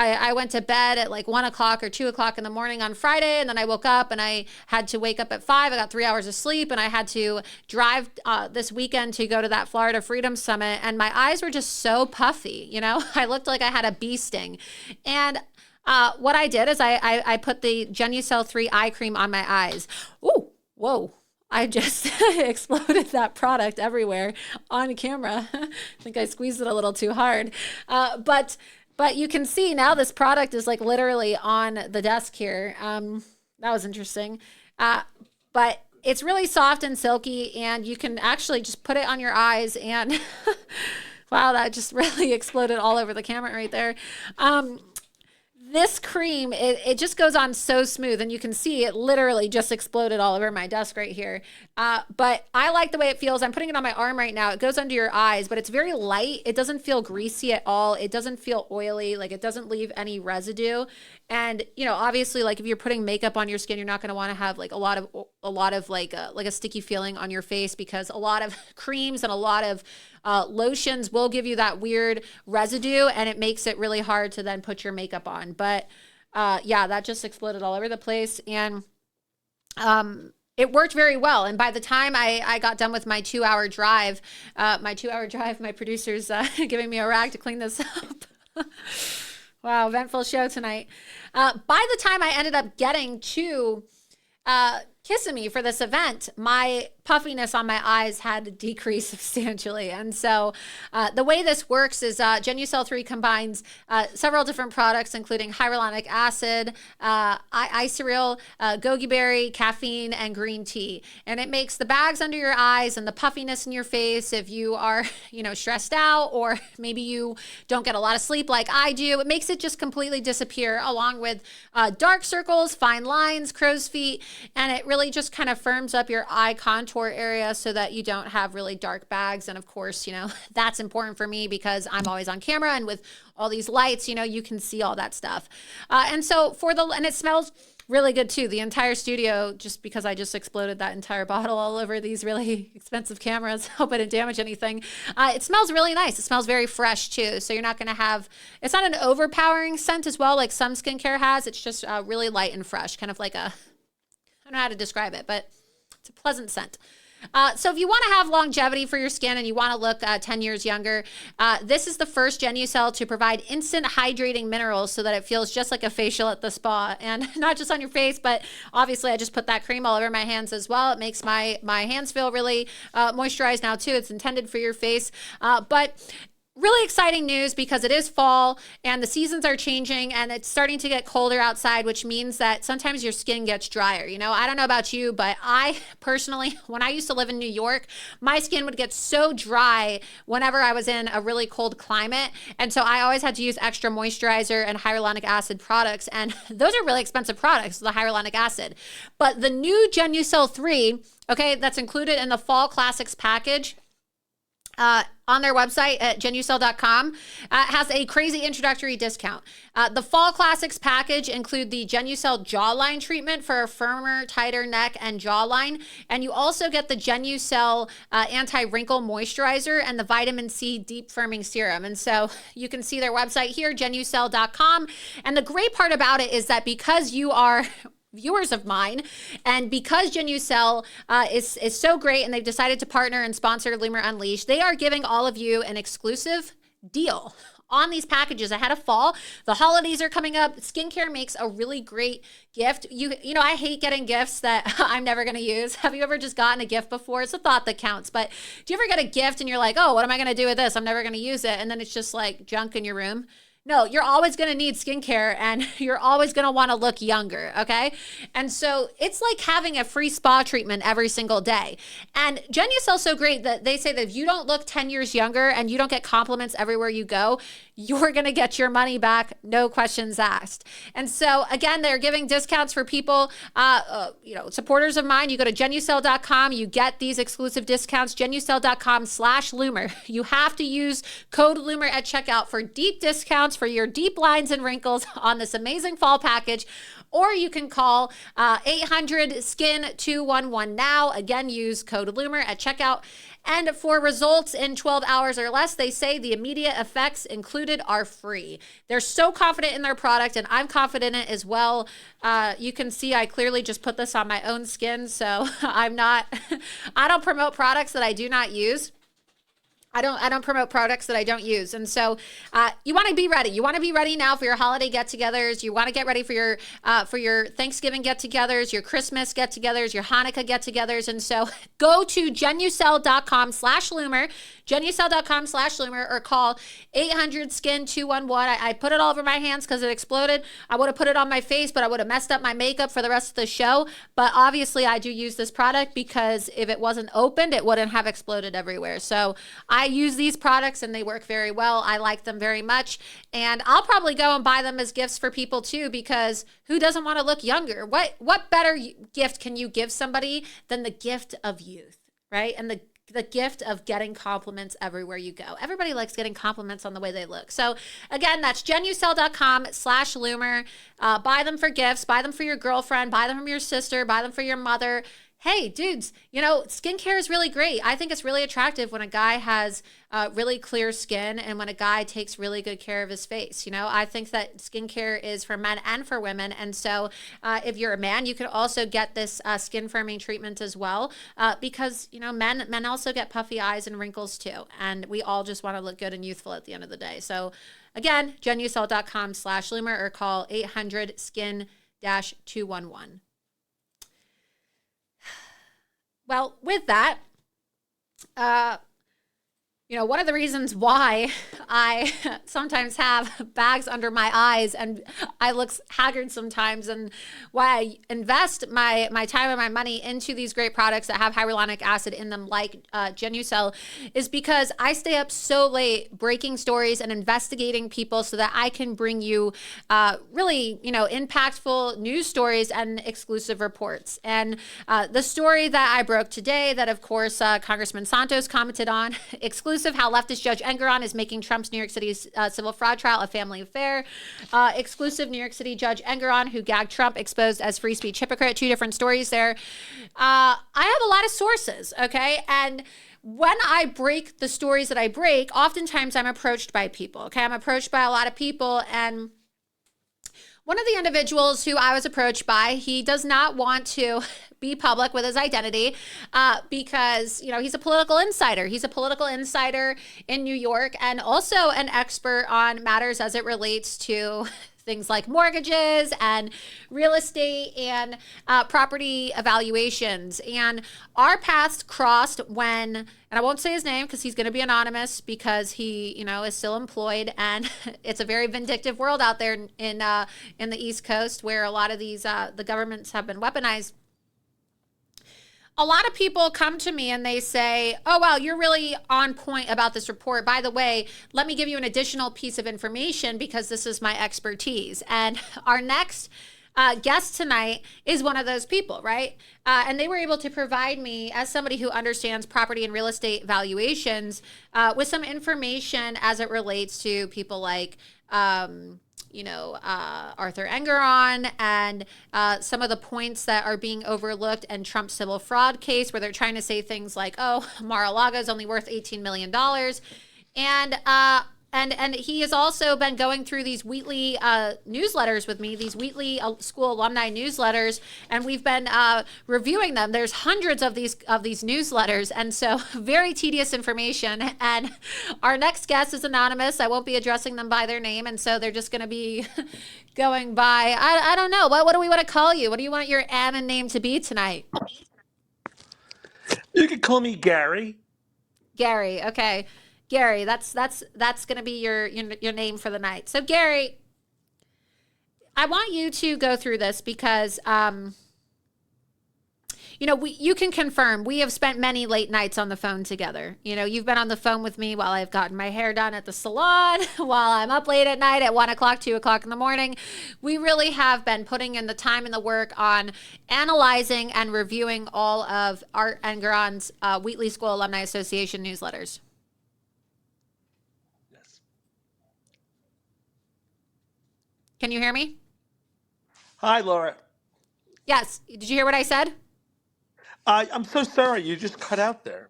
I went to bed at like 1 o'clock or 2 o'clock in the morning on Friday. And then I woke up and I had to wake up at 5. I got 3 hours of sleep and I had to drive this weekend to go to that Florida Freedom Summit. And my eyes were just so puffy. You know, I looked like I had a bee sting. And what I did is I put the Genucel 3 eye cream on my eyes. Ooh, whoa. I just exploded that product everywhere on camera. I think I squeezed it a little too hard. But you can see now this product is like literally on the desk here. That was interesting. But it's really soft and silky, and you can actually just put it on your eyes and wow, that just really exploded all over the camera right there. This cream, it just goes on so smooth, and you can see it literally just exploded all over my desk right here. But I like the way it feels. I'm putting it on my arm right now. It goes under your eyes, but it's very light. It doesn't feel greasy at all. It doesn't feel oily. Like, it doesn't leave any residue. And, you know, obviously, like if you're putting makeup on your skin, you're not going to want to have like a lot of like a sticky feeling on your face, because a lot of creams and a lot of lotions will give you that weird residue, and it makes it really hard to then put your makeup on. But yeah, that just exploded all over the place, and it worked very well. And by the time I got done with my 2-hour drive, my producer's giving me a rag to clean this up. Wow, eventful show tonight. By the time I ended up getting to Kissimmee for this event, my puffiness on my eyes had decreased substantially. And so the way this works is Genucel 3 combines several different products, including hyaluronic acid, icereal, goji berry, caffeine, and green tea. And it makes the bags under your eyes and the puffiness in your face, if you are, you know, stressed out, or maybe you don't get a lot of sleep like I do, it makes it just completely disappear, along with dark circles, fine lines, crow's feet, and it really just kind of firms up your eye contour area so that you don't have really dark bags. And of course, you know, that's important for me because I'm always on camera, and with all these lights, you know, you can see all that stuff. And so and it smells really good too. The entire studio, just because I just exploded that entire bottle all over these really expensive cameras, hope I didn't damage anything. It smells really nice. It smells very fresh too. So you're not going to have, it's not an overpowering scent as well, like some skincare has. It's just really light and fresh, kind of like I don't know how to describe it, but it's a pleasant scent. So if you want to have longevity for your skin and you want to look 10 years younger, this is the first Genucel to provide instant hydrating minerals so that it feels just like a facial at the spa, and not just on your face, but obviously I just put that cream all over my hands as well. It makes my hands feel really moisturized now too. It's intended for your face, but really exciting news, because it is fall and the seasons are changing and it's starting to get colder outside, which means that sometimes your skin gets drier. You know, I don't know about you, but I personally, when I used to live in New York, my skin would get so dry whenever I was in a really cold climate. And so I always had to use extra moisturizer and hyaluronic acid products. And those are really expensive products, the hyaluronic acid. But the new Genucel 3, okay, that's included in the Fall Classics package, on their website at genucel.com, has a crazy introductory discount. The Fall Classics package include the Genucel jawline treatment for a firmer, tighter neck and jawline. And you also get the Genucel anti-wrinkle moisturizer and the vitamin C deep firming serum. And so you can see their website here, genucel.com. And the great part about it is that because you are viewers of mine, and because Genucel is so great and they've decided to partner and sponsor Loomer Unleashed, they are giving all of you an exclusive deal on these packages ahead of fall. The holidays are coming up. Skincare makes a really great gift. You know, I hate getting gifts that I'm never going to use. Have you ever just gotten a gift before? It's a thought that counts. But do you ever get a gift and you're like, oh, what am I going to do with this? I'm never going to use it. And then it's just like junk in your room. No, you're always going to need skincare, and you're always going to want to look younger, okay? And so it's like having a free spa treatment every single day. And Genucel's so great that they say that if you don't look 10 years younger and you don't get compliments everywhere you go, you're going to get your money back, no questions asked. And so again, they're giving discounts for people, supporters of mine. You go to genucel.com, you get these exclusive discounts, genucel.com/Loomer. You have to use code Loomer at checkout for deep discounts for your deep lines and wrinkles on this amazing fall package. or you can call 800-SKIN-211 now. Again, use code LUMER at checkout. And for results in 12 hours or less, they say the immediate effects included are free. They're so confident in their product, and I'm confident in it as well. You can see I clearly just put this on my own skin, so I don't promote products that I do not use. I don't promote products that I don't use. And so you want to be ready. You want to be ready now for your holiday get-togethers. You want to get ready for your Thanksgiving get-togethers, your Christmas get-togethers, your Hanukkah get-togethers. And so go to genucel.com/Loomer, genucel.com/Loomer, or call 800-SKIN-211. I put it all over my hands because it exploded. I would have put it on my face, but I would have messed up my makeup for the rest of the show. But obviously I do use this product because if it wasn't opened, it wouldn't have exploded everywhere. So I use these products and they work very well. I like them very much. And I'll probably go and buy them as gifts for people too, because who doesn't want to look younger? What better gift can you give somebody than the gift of youth, right? And the gift of getting compliments everywhere you go. Everybody likes getting compliments on the way they look. So again, that's genucel.com/Loomer. Buy them for gifts, buy them for your girlfriend, buy them from your sister, buy them for your mother. Hey, dudes, skincare is really great. I think it's really attractive when a guy has really clear skin and when a guy takes really good care of his face. I think that skincare is for men and for women. And so if you're a man, you could also get this skin firming treatment as well because, men also get puffy eyes and wrinkles too. And we all just want to look good and youthful at the end of the day. So again, genucel.com/Loomer or call 800-SKIN-211. Well, with that, one of the reasons why I sometimes have bags under my eyes and I look haggard sometimes, and why I invest my time and my money into these great products that have hyaluronic acid in them, like Genucel, is because I stay up so late breaking stories and investigating people so that I can bring you really, impactful news stories and exclusive reports. And the story that I broke today, that of course Congressman Santos commented on, exclusive how leftist Judge Engoron is making Trump's New York City's civil fraud trial a family affair. Exclusive New York City Judge Engoron, who gagged Trump, exposed as free speech hypocrite. Two different stories there. I have a lot of sources, okay? And when I break the stories that I break, oftentimes I'm approached by people, okay? I'm approached by a lot of people, and one of the individuals who I was approached by, he does not want to be public with his identity because, he's a political insider. He's a political insider in New York and also an expert on matters as it relates to things like mortgages and real estate and property evaluations. And our paths crossed when, and I won't say his name because he's going to be anonymous because he, is still employed, and it's a very vindictive world out there in the East Coast where a lot of these the governments have been weaponized. A lot of people come to me and they say, oh, wow, you're really on point about this report. By the way, let me give you an additional piece of information because this is my expertise. And our next guest tonight is one of those people, right? And they were able to provide me, as somebody who understands property and real estate valuations, with some information as it relates to people like Arthur Engoron and some of the points that are being overlooked in Trump's civil fraud case, where they're trying to say things like, oh, Mar-a-Lago is only worth $18 million. And he has also been going through these Wheatley newsletters with me, these Wheatley School alumni newsletters, and we've been reviewing them. There's hundreds of these newsletters, and so very tedious information. And our next guest is anonymous. I won't be addressing them by their name, and so they're just going to be going by, I don't know, what do we want to call you? What do you want your admin name to be tonight? You can call me Gary. Gary, okay. Gary, that's going to be your name for the night. So Gary, I want you to go through this because, you can confirm we have spent many late nights on the phone together. You've been on the phone with me while I've gotten my hair done at the salon, while I'm up late at night at 1 o'clock, 2 o'clock in the morning. We really have been putting in the time and the work on analyzing and reviewing all of Art Engoron's Wheatley School Alumni Association newsletters. Can you hear me? Hi, Laura. Yes. Did you hear what I said? I'm so sorry. You just cut out there.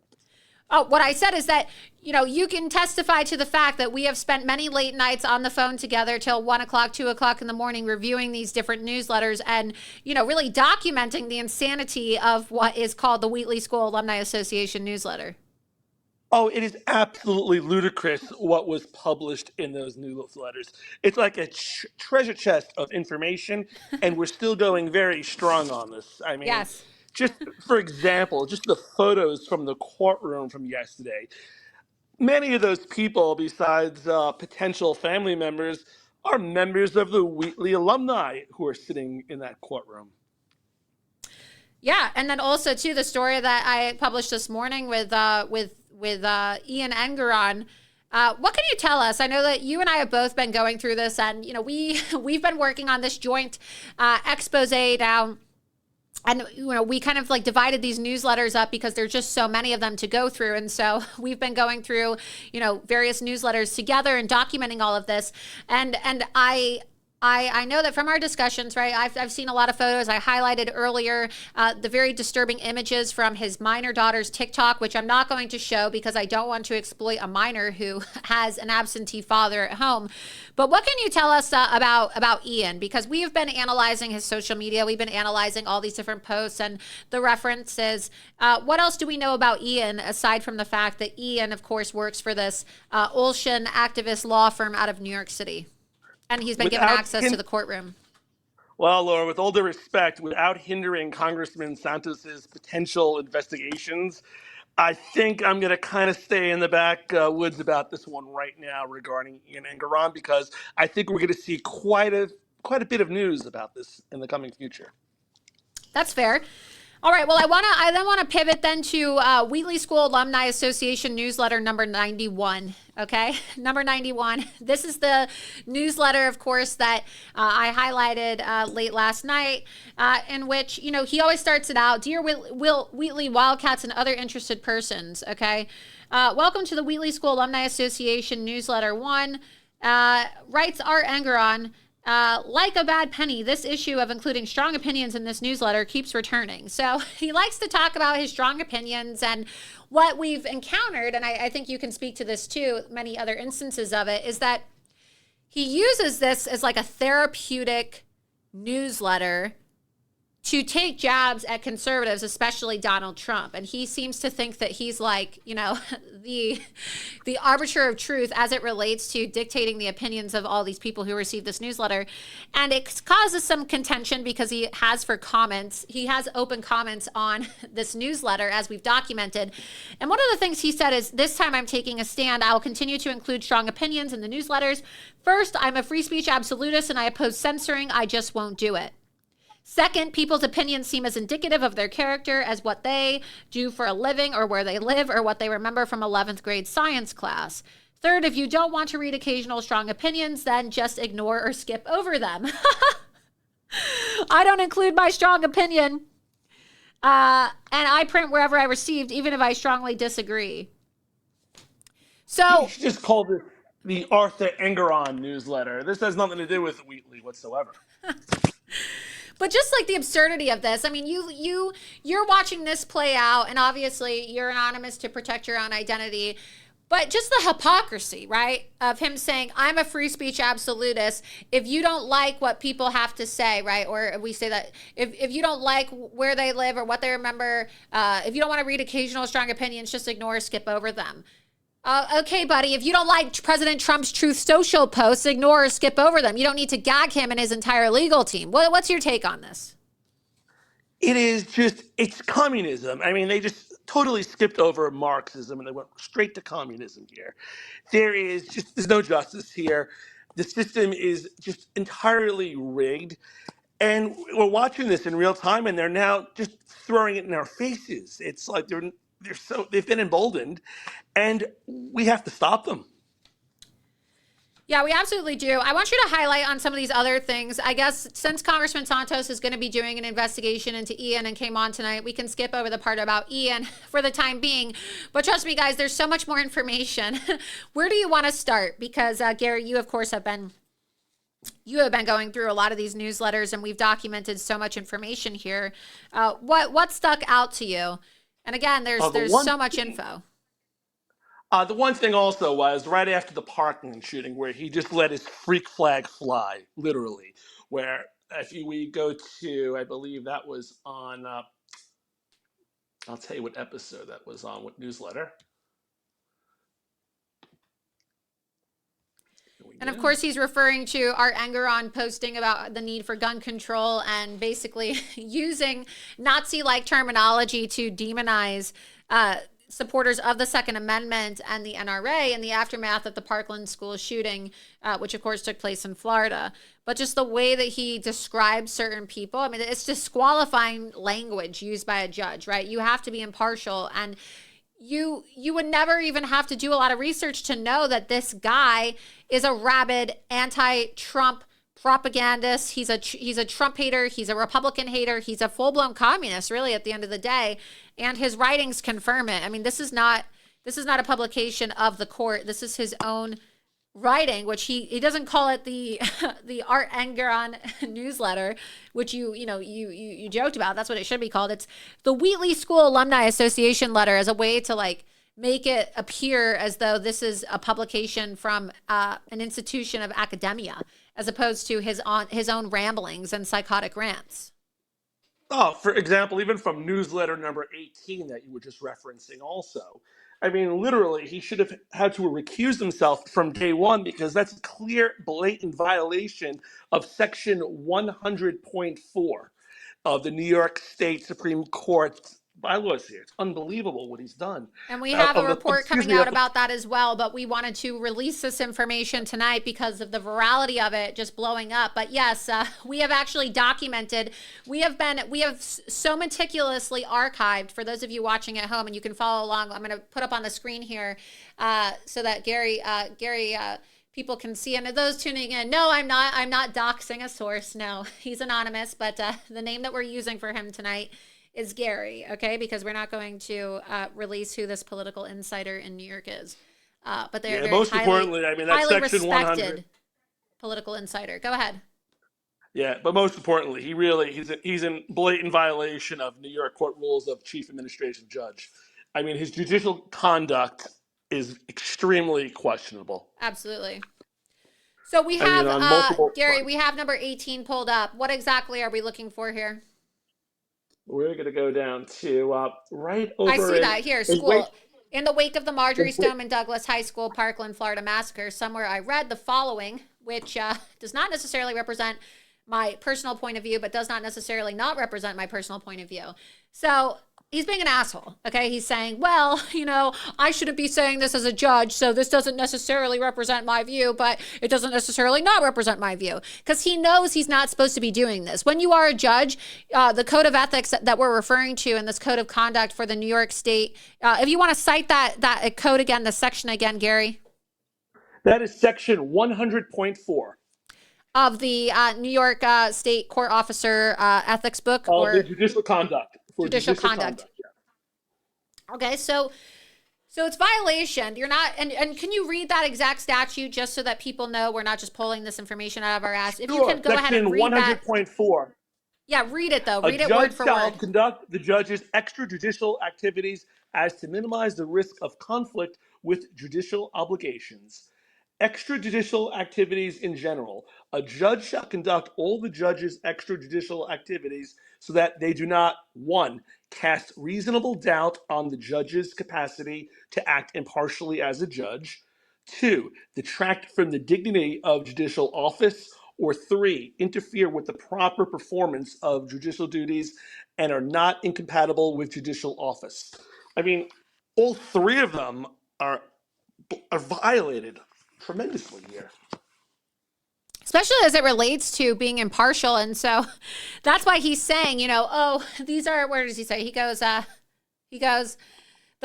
Oh, what I said is that, you can testify to the fact that we have spent many late nights on the phone together till 1 o'clock, 2 o'clock in the morning, reviewing these different newsletters and, really documenting the insanity of what is called the Wheatley School Alumni Association newsletter. Oh, it is absolutely ludicrous what was published in those newsletters. It's like a treasure chest of information, and we're still going very strong on this. I mean, yes. Just for example, just the photos from the courtroom from yesterday. Many of those people, besides potential family members, are members of the Wheatley alumni who are sitting in that courtroom. Yeah, and then also too the story that I published this morning with Ian Engeron. What can you tell us? I know that you and I have both been going through this, and we've been working on this joint expose now. And, we kind of like divided these newsletters up because there's just so many of them to go through. And so we've been going through, various newsletters together and documenting all of this. And I know that from our discussions, right, I've seen a lot of photos. I highlighted earlier the very disturbing images from his minor daughter's TikTok, which I'm not going to show because I don't want to exploit a minor who has an absentee father at home. But what can you tell us about Ian? Because we have been analyzing his social media. We've been analyzing all these different posts and the references. What else do we know about Ian, aside from the fact that Ian, of course, works for this Olshan activist law firm out of New York City? And he's been given access to the courtroom. Well, Laura, with all due respect, without hindering Congressman Santos's potential investigations, I think I'm going to kind of stay in the backwoods about this one right now regarding Ian Engeron, because I think we're going to see quite a bit of news about this in the coming future. That's fair. All right. Well, I then want to pivot then to Wheatley School Alumni Association newsletter number 91. Okay, number 91. This is the newsletter, of course, that I highlighted late last night, in which he always starts it out, "Dear Wheatley Wildcats and other interested persons." Okay, welcome to the Wheatley School Alumni Association newsletter 1. Writes R. Engeron. Like a bad penny, this issue of including strong opinions in this newsletter keeps returning. So he likes to talk about his strong opinions, and what we've encountered, and I think you can speak to this too, many other instances of it, is that he uses this as like a therapeutic newsletter to take jabs at conservatives, especially Donald Trump. And he seems to think that he's like, the arbiter of truth as it relates to dictating the opinions of all these people who receive this newsletter. And it causes some contention because he has open comments on this newsletter, as we've documented. And one of the things he said is, "This time I'm taking a stand. I will continue to include strong opinions in the newsletters. First, I'm a free speech absolutist and I oppose censoring. I just won't do it. Second, people's opinions seem as indicative of their character as what they do for a living or where they live or what they remember from 11th grade science class. Third, if you don't want to read occasional strong opinions, then just ignore or skip over them." I don't include my strong opinion. And I print wherever I received, even if I strongly disagree. So You should just call this the Arthur Engeron newsletter. This has nothing to do with Wheatley whatsoever. But just like the absurdity of this, I mean, you're watching this play out, and obviously you're anonymous to protect your own identity. But just the hypocrisy, right, of him saying, "I'm a free speech absolutist. If you don't like what people have to say," right, or we say that if you don't like where they live or what they remember, if you don't want to read occasional strong opinions, just ignore or skip over them. Okay, buddy, if you don't like President Trump's Truth Social posts, ignore or skip over them. You don't need to gag him and his entire legal team. What's your take on this? It's communism. I mean, they just totally skipped over Marxism and they went straight to communism here. There's no justice here. The system is just entirely rigged. And we're watching this in real time, and they're now just throwing it in our faces. It's like they've been emboldened, and we have to stop them. Yeah, we absolutely do. I want you to highlight on some of these other things. I guess since Congressman Santos is going to be doing an investigation into Ian and came on tonight, we can skip over the part about Ian for the time being. But trust me, guys, there's so much more information. Where do you want to start? Because, Gary, you, of course, have been you have been going through a lot of these newsletters, and we've documented so much information here. What stuck out to you? And again, there's so much info. The one thing also was right after the Parkland shooting, where he just let his freak flag fly, literally. Where if we go to, I believe that was on. I'll tell you what episode that was on. What newsletter? And of course, he's referring to Art Engeron posting about the need for gun control and basically using Nazi-like terminology to demonize supporters of the Second Amendment and the NRA in the aftermath of the Parkland school shooting, which of course took place in Florida. But just the way that he describes certain people, I mean, it's disqualifying language used by a judge, right? You have to be impartial, and you would never even have to do a lot of research to know that this guy is a rabid anti-Trump propagandist. He's a Trump hater. He's a Republican hater. He's a full-blown communist, really, at the end of the day. And his writings confirm it. I mean, this is not a publication of the court. This is his own writing, which he doesn't call it the the Art Engeron newsletter, which you joked about. That's what it should be called. It's the Wheatley School Alumni Association letter, as a way to like make it appear as though this is a publication from an institution of academia, as opposed to his own ramblings and psychotic rants. Oh, for example, even from newsletter number 18 that you were just referencing also. I mean, literally, he should have had to recuse himself from day one, because that's a clear, blatant violation of Section 100.4 of the New York State Supreme Court bylaws here. It's unbelievable what he's done. And we have a report coming out about that as well, but we wanted to release this information tonight because of the virality of it just blowing up. But yes, we have actually documented, we have so meticulously archived, for those of you watching at home, and you can follow along. I'm going to put up on the screen here so that Gary, people can see. And those tuning in, no, I'm not doxing a source. No, he's anonymous, but the name that we're using for him tonight is Gary, okay? Because we're not going to release who this political insider in New York is. But they're very most importantly, I mean, that's highly Section 100. respected political insider. Go ahead. Yeah, but most importantly, he's in blatant violation of New York court rules of chief administrative judge. I mean, his judicial conduct is extremely questionable. Absolutely. So we have, Gary, we have number 18 pulled up. What exactly are we looking for here? We're going to go down to right over. I see that here. School. In the wake of the Marjorie Stoneman Douglas High School, Parkland, Florida massacre, somewhere I read the following, which does not necessarily represent my personal point of view, but does not necessarily not represent my personal point of view. So he's being an asshole, okay? He's saying, well, I shouldn't be saying this as a judge, so this doesn't necessarily represent my view, but it doesn't necessarily not represent my view, because he knows he's not supposed to be doing this. When you are a judge, the code of ethics that we're referring to in this code of conduct for the New York State, if you want to cite that code again, the section again, Gary. That is Section 100.4. Of the New York State Court Officer Ethics Book? Or the judicial conduct. Judicial conduct. Yeah. Okay, so it's violation. You're not, and can you read that exact statute just so that people know we're not just pulling this information out of our ass? If you can go ahead and read that. Section 100.4. Yeah, read it though. Read it word for word. A judge shall conduct the judge's extrajudicial activities as to minimize the risk of conflict with judicial obligations. Extrajudicial activities in general. A judge shall conduct all the judge's extrajudicial activities so that they do not, 1, cast reasonable doubt on the judge's capacity to act impartially as a judge, 2, detract from the dignity of judicial office, or 3, interfere with the proper performance of judicial duties and are not incompatible with judicial office. I mean, all three of them are violated tremendously here. Especially as it relates to being impartial. And so that's why he's saying, these are, where does he say? He goes, the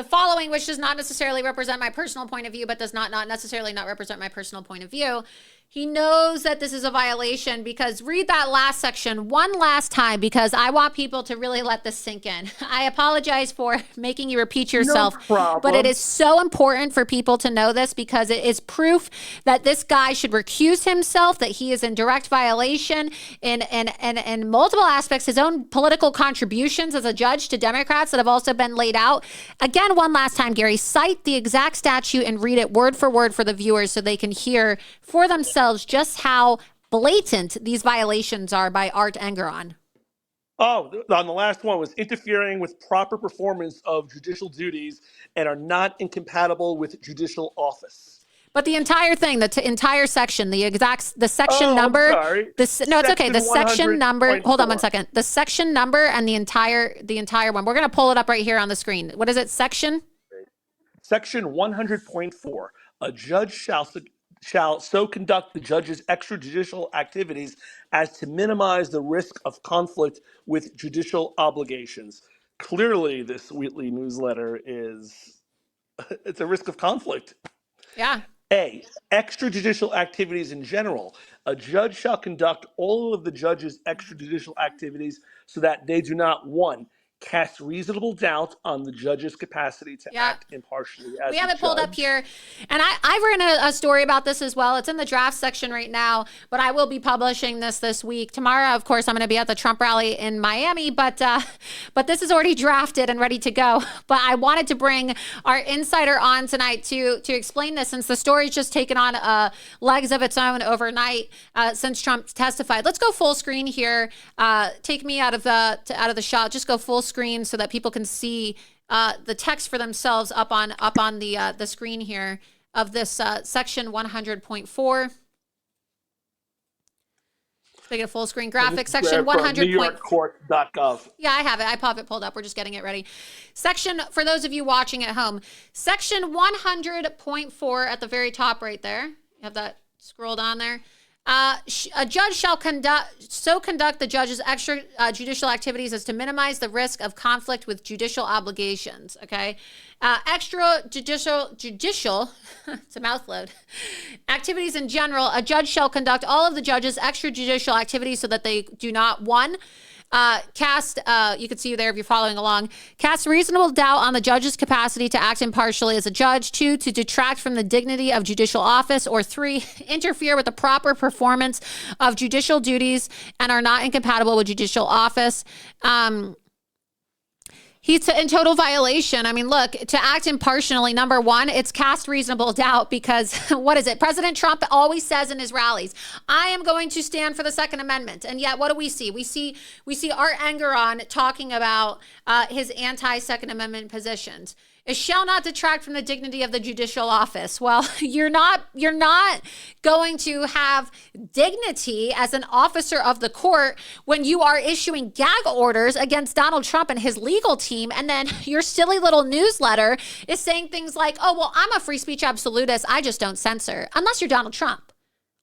following, which does not necessarily represent my personal point of view, but does not necessarily not represent my personal point of view. He knows that this is a violation, because read that last section one last time, because I want people to really let this sink in. I apologize for making you repeat yourself, but it is so important for people to know this, because it is proof that this guy should recuse himself, that he is in direct violation in multiple aspects, his own political contributions as a judge to Democrats that have also been laid out. Again, one last time, Gary, cite the exact statute and read it word for word for the viewers so they can hear for themselves just how blatant these violations are by Art Engeron. Oh, on the last one was interfering with proper performance of judicial duties and are not incompatible with judicial office. But the entire thing, the entire section, the section number. I'm sorry. No, it's okay. The section number. Hold on one second. The section number and the entire one. We're going to pull it up right here on the screen. What is it? Section 100.4. A judge shall so conduct the judge's extrajudicial activities as to minimize the risk of conflict with judicial obligations. Clearly, this Wheatley newsletter it's a risk of conflict. Yeah. A, extrajudicial activities in general. A judge shall conduct all of the judge's extrajudicial activities so that they do not, 1, cast reasonable doubt on the judge's capacity to act impartially as we have it pulled judge. up here, and I've written a story about this as well. It's in the draft section right now, but I will be publishing this week. Tomorrow, of course, I'm going to be at the Trump rally in Miami, but this is already drafted and ready to go. But I wanted to bring our insider on tonight to explain this, since the story's just taken on legs of its own overnight since Trump testified. Let's go full screen here. Take me out of the shot. Just go full screen so that people can see the text for themselves up on the screen here of this section 100.4. Make it a full screen graphic. Section 100. NewYorkCourt.gov. Yeah, I have it. I have it pulled up. We're just getting it ready. Section, for those of you watching at home, section 100.4 at the very top right there. You have that scrolled on there. A judge shall conduct the judge's extrajudicial activities as to minimize the risk of conflict with judicial obligations. Okay, extrajudicial it's a mouthload. Activities in general. A judge shall conduct all of the judge's extrajudicial activities so that they do not, 1, cast, you can see there if you're following along, cast reasonable doubt on the judge's capacity to act impartially as a judge, 2, to detract from the dignity of judicial office, or 3, interfere with the proper performance of judicial duties and are not incompatible with judicial office. He's in total violation. I mean, look, to act impartially, number 1, it's cast reasonable doubt, because what is it? President Trump always says in his rallies, I am going to stand for the Second Amendment. And yet, what do we see? We see Art Engeron talking about his anti-Second Amendment positions. It shall not detract from the dignity of the judicial office. Well, you're not going to have dignity as an officer of the court when you are issuing gag orders against Donald Trump and his legal team, and then your silly little newsletter is saying things like, oh, well, I'm a free speech absolutist, I just don't censor, unless you're Donald Trump.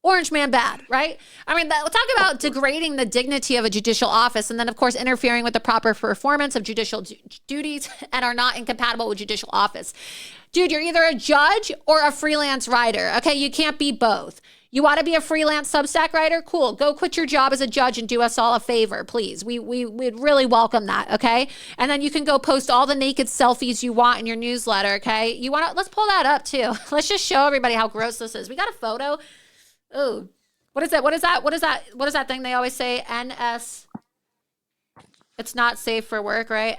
Orange man bad, right? I mean, talk about degrading the dignity of a judicial office, and then, of course, interfering with the proper performance of judicial duties and are not incompatible with judicial office. Dude, you're either a judge or a freelance writer, okay? You can't be both. You want to be a freelance Substack writer? Cool. Go quit your job as a judge and do us all a favor, please. We'd really welcome that, okay? And then you can go post all the naked selfies you want in your newsletter, okay? Let's pull that up, too. Let's just show everybody how gross this is. We got a photo. Oh, what is that? What is that thing they always say? NS. It's not safe for work, right?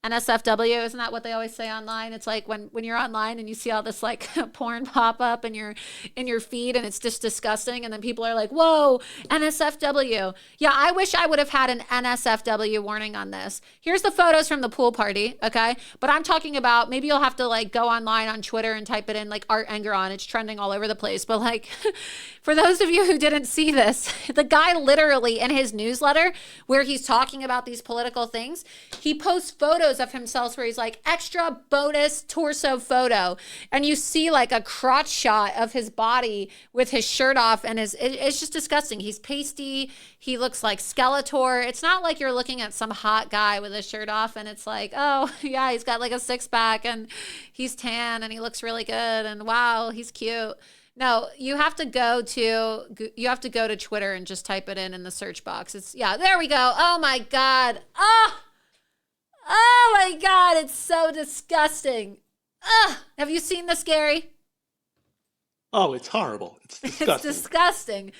NSFW, isn't that what they always say online? It's like when you're online and you see all this like porn pop up in your feed, and it's just disgusting, and then people are like, whoa, NSFW. Yeah, I wish I would have had an NSFW warning on this. Here's the photos from the pool party, okay? But I'm talking about, maybe you'll have to like go online on Twitter and type it in like Art Engeron. It's trending all over the place. But like, for those of you who didn't see this, the guy literally in his newsletter where he's talking about these political things, he posts photos photos of himself where he's like extra bonus torso photo, and you see like a crotch shot of his body with his shirt off, and it's just disgusting. He's pasty. He looks like Skeletor. It's not like you're looking at some hot guy with his shirt off and it's like, oh yeah, he's got like a six pack and he's tan and he looks really good and wow, he's cute. No, you have to go to Twitter and just type it in the search box. There we go. Oh my God. Oh my God. It's so disgusting. Have you seen this, Gary? Oh, it's horrible. It's disgusting. It's disgusting.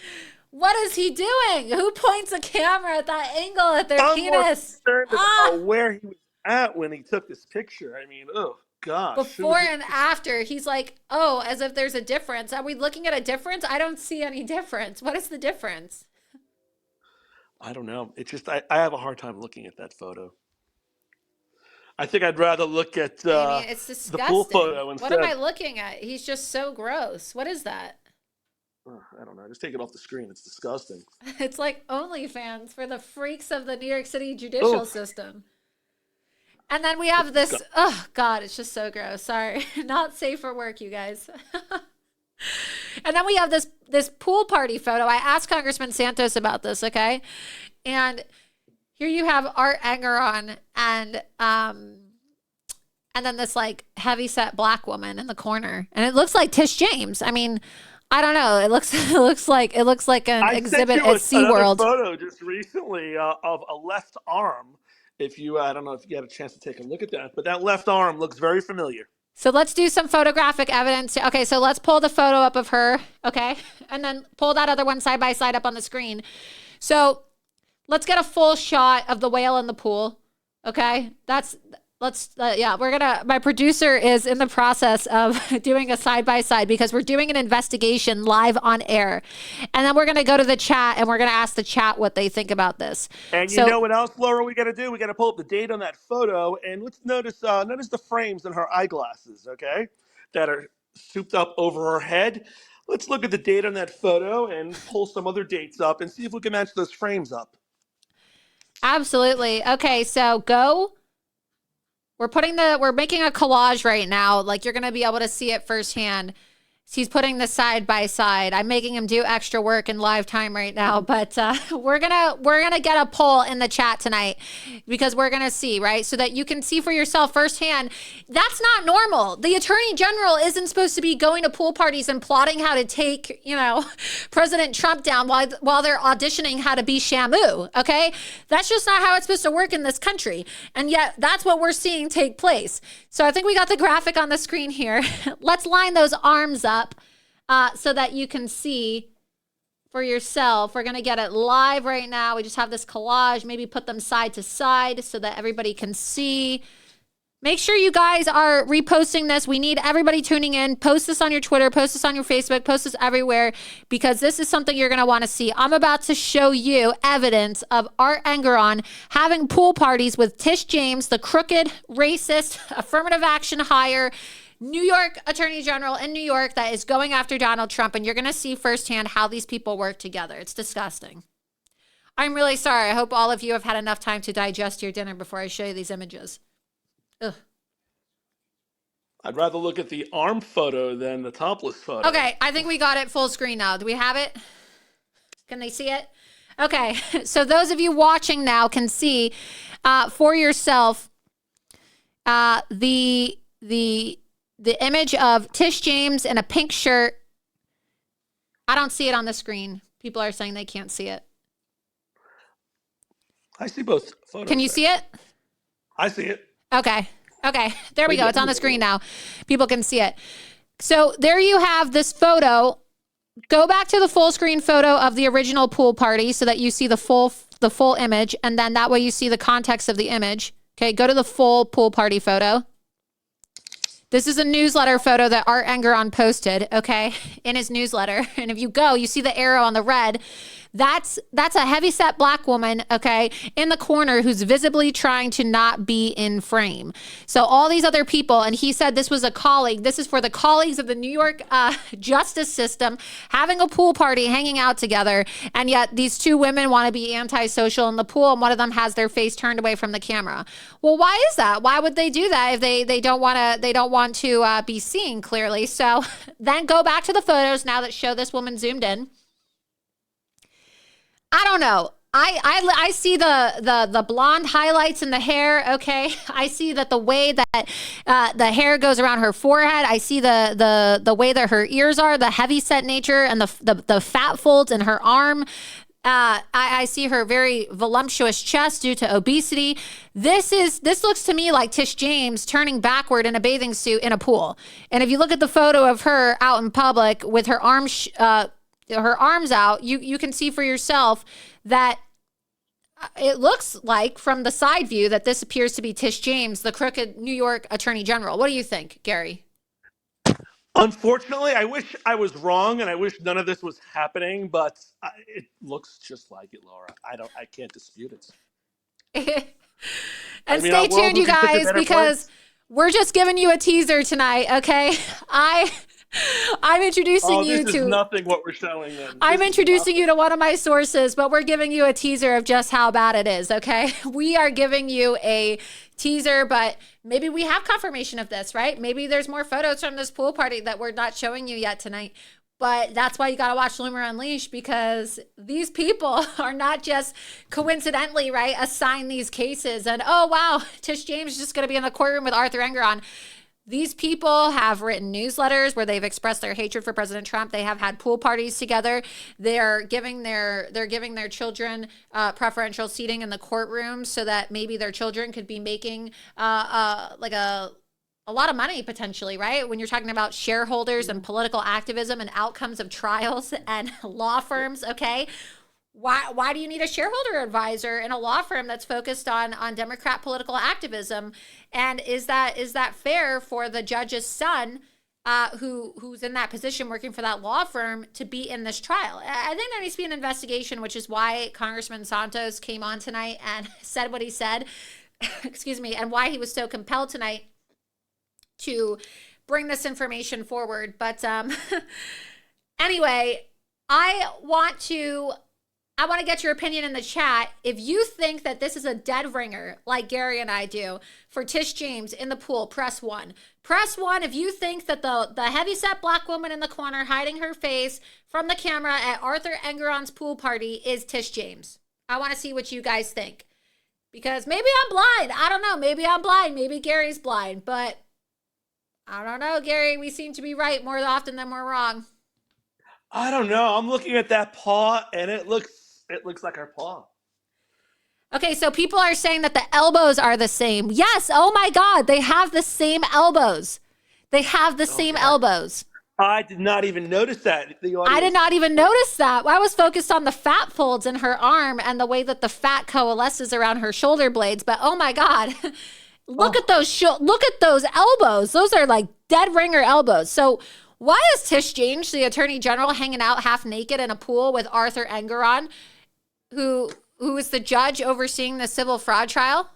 What is he doing? Who points a camera at that angle at their I'm penis? more concerned about where he was at when he took this picture. I mean, oh gosh. Before and after, he's like, oh, as if there's a difference. Are we looking at a difference? I don't see any difference. What is the difference? I don't know. It's just I have a hard time looking at that photo. I think I'd rather look at it's the disgusting. pool photo instead. What am I looking at? He's just so gross. What is that? I don't know. Just take it off the screen. It's disgusting. It's like OnlyFans for the freaks of the New York City judicial system. And then we have this, oh God, it's just so gross. Sorry. Not safe for work, you guys. And then we have this pool party photo. I asked Congressman Santos about this, okay? And here you have Art Engeron and then this like heavyset black woman in the corner. And it looks like Tish James. I mean, I don't know. It looks like an exhibit at SeaWorld. I photo just recently of a left arm. I don't know if you had a chance to take a look at that, but that left arm looks very familiar. So let's do some photographic evidence. Okay, so let's pull the photo up of her, okay? And then pull that other one side by side up on the screen. So let's get a full shot of the whale in the pool, okay? My producer is in the process of doing a side-by-side because we're doing an investigation live on air. And then we're going to go to the chat and we're going to ask the chat what they think about this. And you know what else, Laura, we got to do? We got to pull up the date on that photo, and let's notice the frames in her eyeglasses, okay, that are souped up over her head. Let's look at the date on that photo and pull some other dates up and see if we can match those frames up. Absolutely. Okay, so go. We're making a collage right now. Like you're going to be able to see it firsthand. He's putting the side by side. I'm making him do extra work in live time right now, but we're gonna get a poll in the chat tonight because we're gonna see, right, so that you can see for yourself firsthand. That's not normal. The Attorney General isn't supposed to be going to pool parties and plotting how to take, President Trump down while they're auditioning how to be Shamu. Okay, that's just not how it's supposed to work in this country, and yet that's what we're seeing take place. So I think we got the graphic on the screen here. Let's line those arms up. So that you can see for yourself. We're going to get it live right now. We just have this collage. Maybe put them side to side so that everybody can see. Make sure you guys are reposting this. We need everybody tuning in. Post this on your Twitter. Post this on your Facebook. Post this everywhere because this is something you're going to want to see. I'm about to show you evidence of Art Engeron having pool parties with Tish James, the crooked, racist, affirmative action hire New York Attorney General in New York that is going after Donald Trump, and you're going to see firsthand how these people work together. It's disgusting. I'm really sorry. I hope all of you have had enough time to digest your dinner before I show you these images. Ugh. I'd rather look at the arm photo than the topless photo. Okay, I think we got it full screen now. Do we have it? Can they see it? Okay, so those of you watching now can see for yourself the image of Tish James in a pink shirt. I don't see it on the screen. People are saying they can't see it. I see both photos. Can you see it? I see it. Okay. There we go. It's on the screen now. People can see it. So there you have this photo. Go back to the full screen photo of the original pool party so that you see the full image, and then that way you see the context of the image. Okay, go to the full pool party photo. This is a newsletter photo that Art Engeron posted, okay, in his newsletter. And if you go, you see the arrow on the red. That's a heavyset black woman, okay, in the corner who's visibly trying to not be in frame. So all these other people, and he said this was a colleague. This is for the colleagues of the New York justice system having a pool party, hanging out together, and yet these two women want to be antisocial in the pool, and one of them has their face turned away from the camera. Well, why is that? Why would they do that if they don't want to be seen clearly? So then go back to the photos now that show this woman zoomed in. I don't know. I see the blonde highlights in the hair. Okay, I see that the way that the hair goes around her forehead. I see the way that her ears are, the heavy set nature, and the fat folds in her arm. I see her very voluptuous chest due to obesity. This looks to me like Tish James turning backward in a bathing suit in a pool. And if you look at the photo of her out in public with her arms out, you can see for yourself that it looks like from the side view that this appears to be Tish James, the crooked New York Attorney General. What do you think, Gary? Unfortunately, I wish I was wrong, and I wish none of this was happening. But it looks just like it, Laura. I can't dispute it. And stay tuned, you guys, because we're just giving you a teaser tonight. Okay, I'm introducing you to. This is nothing what we're showing them. I'm introducing you to one of my sources, but we're giving you a teaser of just how bad it is. Okay, we are giving you a teaser, but maybe we have confirmation of this, right? Maybe there's more photos from this pool party that we're not showing you yet tonight. But that's why you got to watch Loomer Unleashed, because these people are not just coincidentally, right, assigned these cases and, oh, wow, Tish James is just going to be in the courtroom with Arthur Engeron. These people have written newsletters where they've expressed their hatred for President Trump. They have had pool parties together. They're giving their children preferential seating in the courtroom so that maybe their children could be making like a lot of money potentially, right? When you're talking about shareholders and political activism and outcomes of trials and law firms, okay? Why do you need a shareholder advisor in a law firm that's focused on Democrat political activism? And is that fair for the judge's son, who's in that position working for that law firm, to be in this trial? I think there needs to be an investigation, which is why Congressman Santos came on tonight and said what he said, excuse me, and why he was so compelled tonight to bring this information forward. But anyway, I want to get your opinion in the chat. If you think that this is a dead ringer, like Gary and I do, for Tish James in the pool, press 1. Press 1 if you think that the heavyset black woman in the corner hiding her face from the camera at Arthur Engeron's pool party is Tish James. I want to see what you guys think. Because maybe I'm blind. I don't know. Maybe I'm blind. Maybe Gary's blind. But I don't know, Gary. We seem to be right more often than we're wrong. I don't know. I'm looking at that paw, and it looks like her paw. Okay, so people are saying that the elbows are the same. Yes, oh my God, they have the same elbows. They have the same elbows. I did not even notice that. I did not even notice that. I was focused on the fat folds in her arm and the way that the fat coalesces around her shoulder blades. But oh my God, look at those elbows. Those are like dead ringer elbows. So why is Tish James, the Attorney General, hanging out half naked in a pool with Arthur Engeron, who is the judge overseeing the civil fraud trial?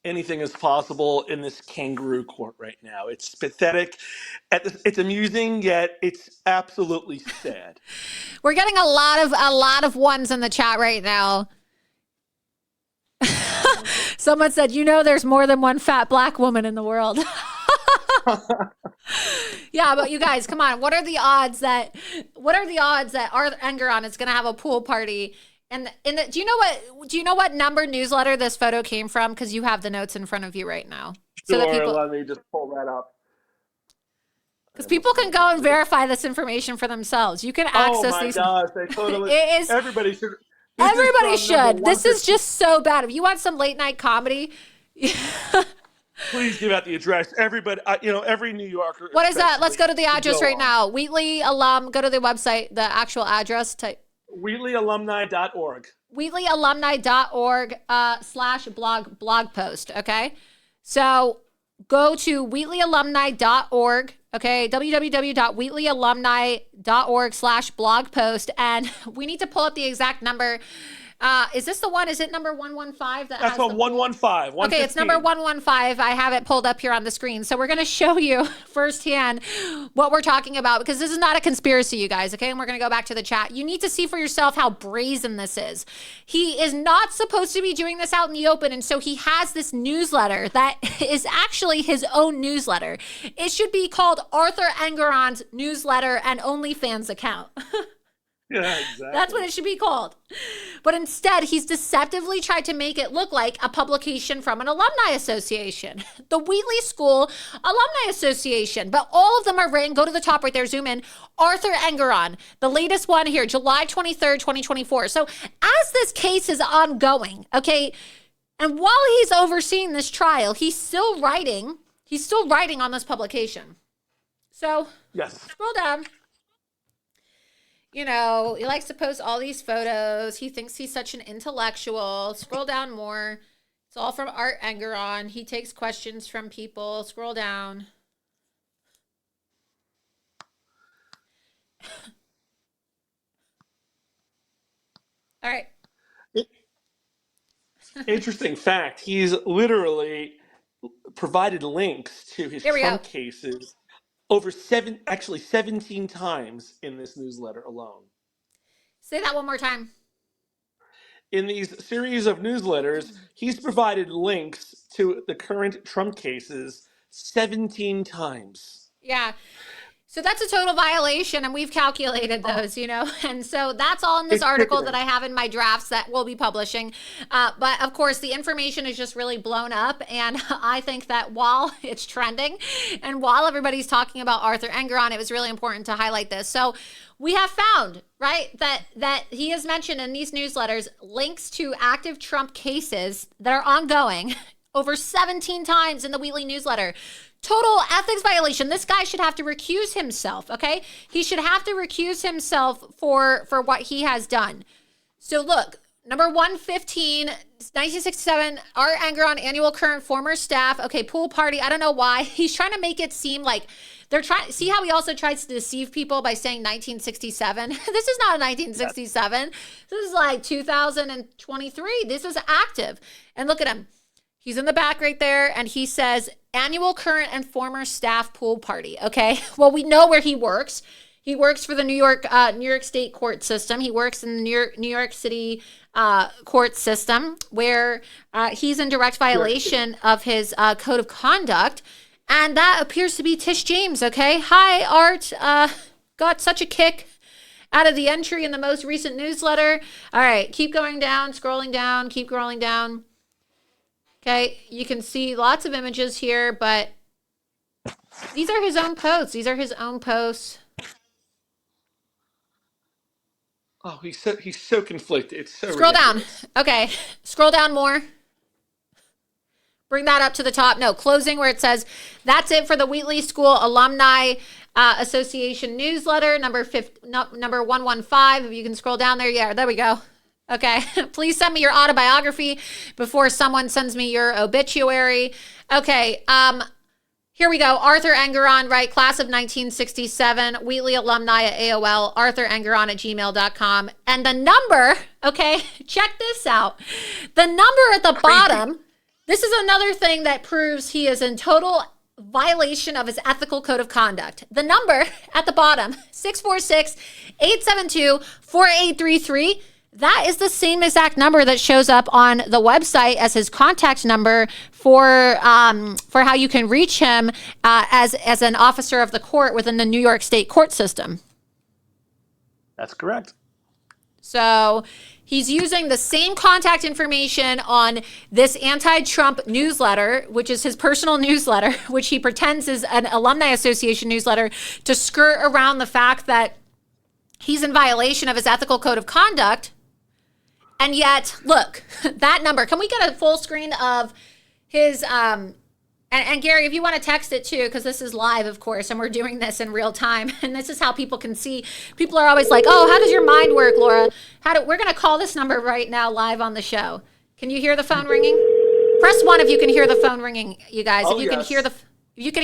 Anything is possible in this kangaroo court right now. It's pathetic. It's amusing, yet it's absolutely sad. We're getting a lot of ones in the chat right now. Someone said, there's more than one fat black woman in the world. Yeah, but you guys, come on. What are the odds that Arthur Engeron is going to have a pool party? And do you know what number newsletter this photo came from? Because you have the notes in front of you right now. Sure, let me just pull that up. Because people can go and verify this information for themselves. You can access these. Oh my gosh, they totally. Everybody should. Everybody should. This is just so bad. If you want some late night comedy. Please give out the address. Everybody, every New Yorker. What is that? Let's go to the address right now. Wheatley alum. Go to the website. The actual address. Type. WheatleyAlumni.org. WheatleyAlumni.org /blog post. Okay. So go to WheatleyAlumni.org Okay, www.wheatleyalumni.org/blog post. And we need to pull up the exact number. Is this the one? Is it number 115? That's what 115. Okay, it's number 115. I have it pulled up here on the screen. So we're going to show you firsthand what we're talking about, because this is not a conspiracy, you guys. Okay, and we're going to go back to the chat. You need to see for yourself how brazen this is. He is not supposed to be doing this out in the open. And so he has this newsletter that is actually his own newsletter. It should be called Arthur Engeron's Newsletter and OnlyFans account. Yeah, exactly. That's what it should be called. But instead, he's deceptively tried to make it look like a publication from an alumni association, the Wheatley School Alumni Association. But all of them are written, go to the top right there, zoom in, Arthur Engeron, the latest one here, July 23rd, 2024. So as this case is ongoing, okay, and while he's overseeing this trial, he's still writing on this publication. So yes, scroll down. You know, he likes to post all these photos. He thinks he's such an intellectual. Scroll down more. It's all from Art Engeron. He takes questions from people. Scroll down. All right. Interesting fact. He's literally provided links to his Trump cases over 17 times in this newsletter alone. Say that one more time. In these series of newsletters, he's provided links to the current Trump cases 17 times. Yeah. So that's a total violation, and we've calculated those, you know, and so that's all in this article that I have in my drafts that we'll be publishing. But of course, the information is just really blown up, and I think that while it's trending and while everybody's talking about Arthur Engeron, it was really important to highlight this. So we have found, right, that he has mentioned in these newsletters links to active Trump cases that are ongoing over 17 times in the Wheatley newsletter. Total ethics violation. This guy should have to recuse himself, okay? He should have to recuse himself for what he has done. So look, number 115, 1967, Art Engeron, annual current former staff. Okay, pool party. I don't know why. He's trying to make it seem like they're trying. See how he also tries to deceive people by saying 1967? This is not 1967. This is like 2023. This is active. And look at him. He's in the back right there, and he says, annual current and former staff pool party. Okay, well, we know where he works. He works for the New York State court system. He works in the New York City court system, where he's in direct violation of his code of conduct. And that appears to be Tish James, okay? Hi, Art. Got such a kick out of the entry in the most recent newsletter. All right, keep going down, scrolling down, keep scrolling down. Okay, you can see lots of images here, but these are his own posts. These are his own posts. Oh, he's so conflicted. It's so Scroll ridiculous. down. Okay, scroll down more. Bring that up to the top. No, closing where it says, that's it for the Wheatley School Alumni Association newsletter, number 115. If you can scroll down there. Yeah, there we go. Okay, please send me your autobiography before someone sends me your obituary. Okay, here we go. Arthur Engeron, right? Class of 1967, Wheatley alumni at AOL, arthur.engeron@gmail.com. And the number, okay, check this out. The number at the bottom, this is another thing that proves he is in total violation of his ethical code of conduct. The number at the bottom, 646-872-4833. That is the same exact number that shows up on the website as his contact number for how you can reach him as an officer of the court within the New York State court system. That's correct. So he's using the same contact information on this anti-Trump newsletter, which is his personal newsletter, which he pretends is an alumni association newsletter, to skirt around the fact that he's in violation of his ethical code of conduct. And yet, look, that number, can we get a full screen of his, and Gary, if you want to text it too, because this is live, of course, and we're doing this in real time. And this is how people can see. People are always like, oh, how does your mind work, Laura? We're going to call this number right now live on the show. Can you hear the phone ringing? Press 1 if you can hear the phone ringing, you guys. Oh, if you can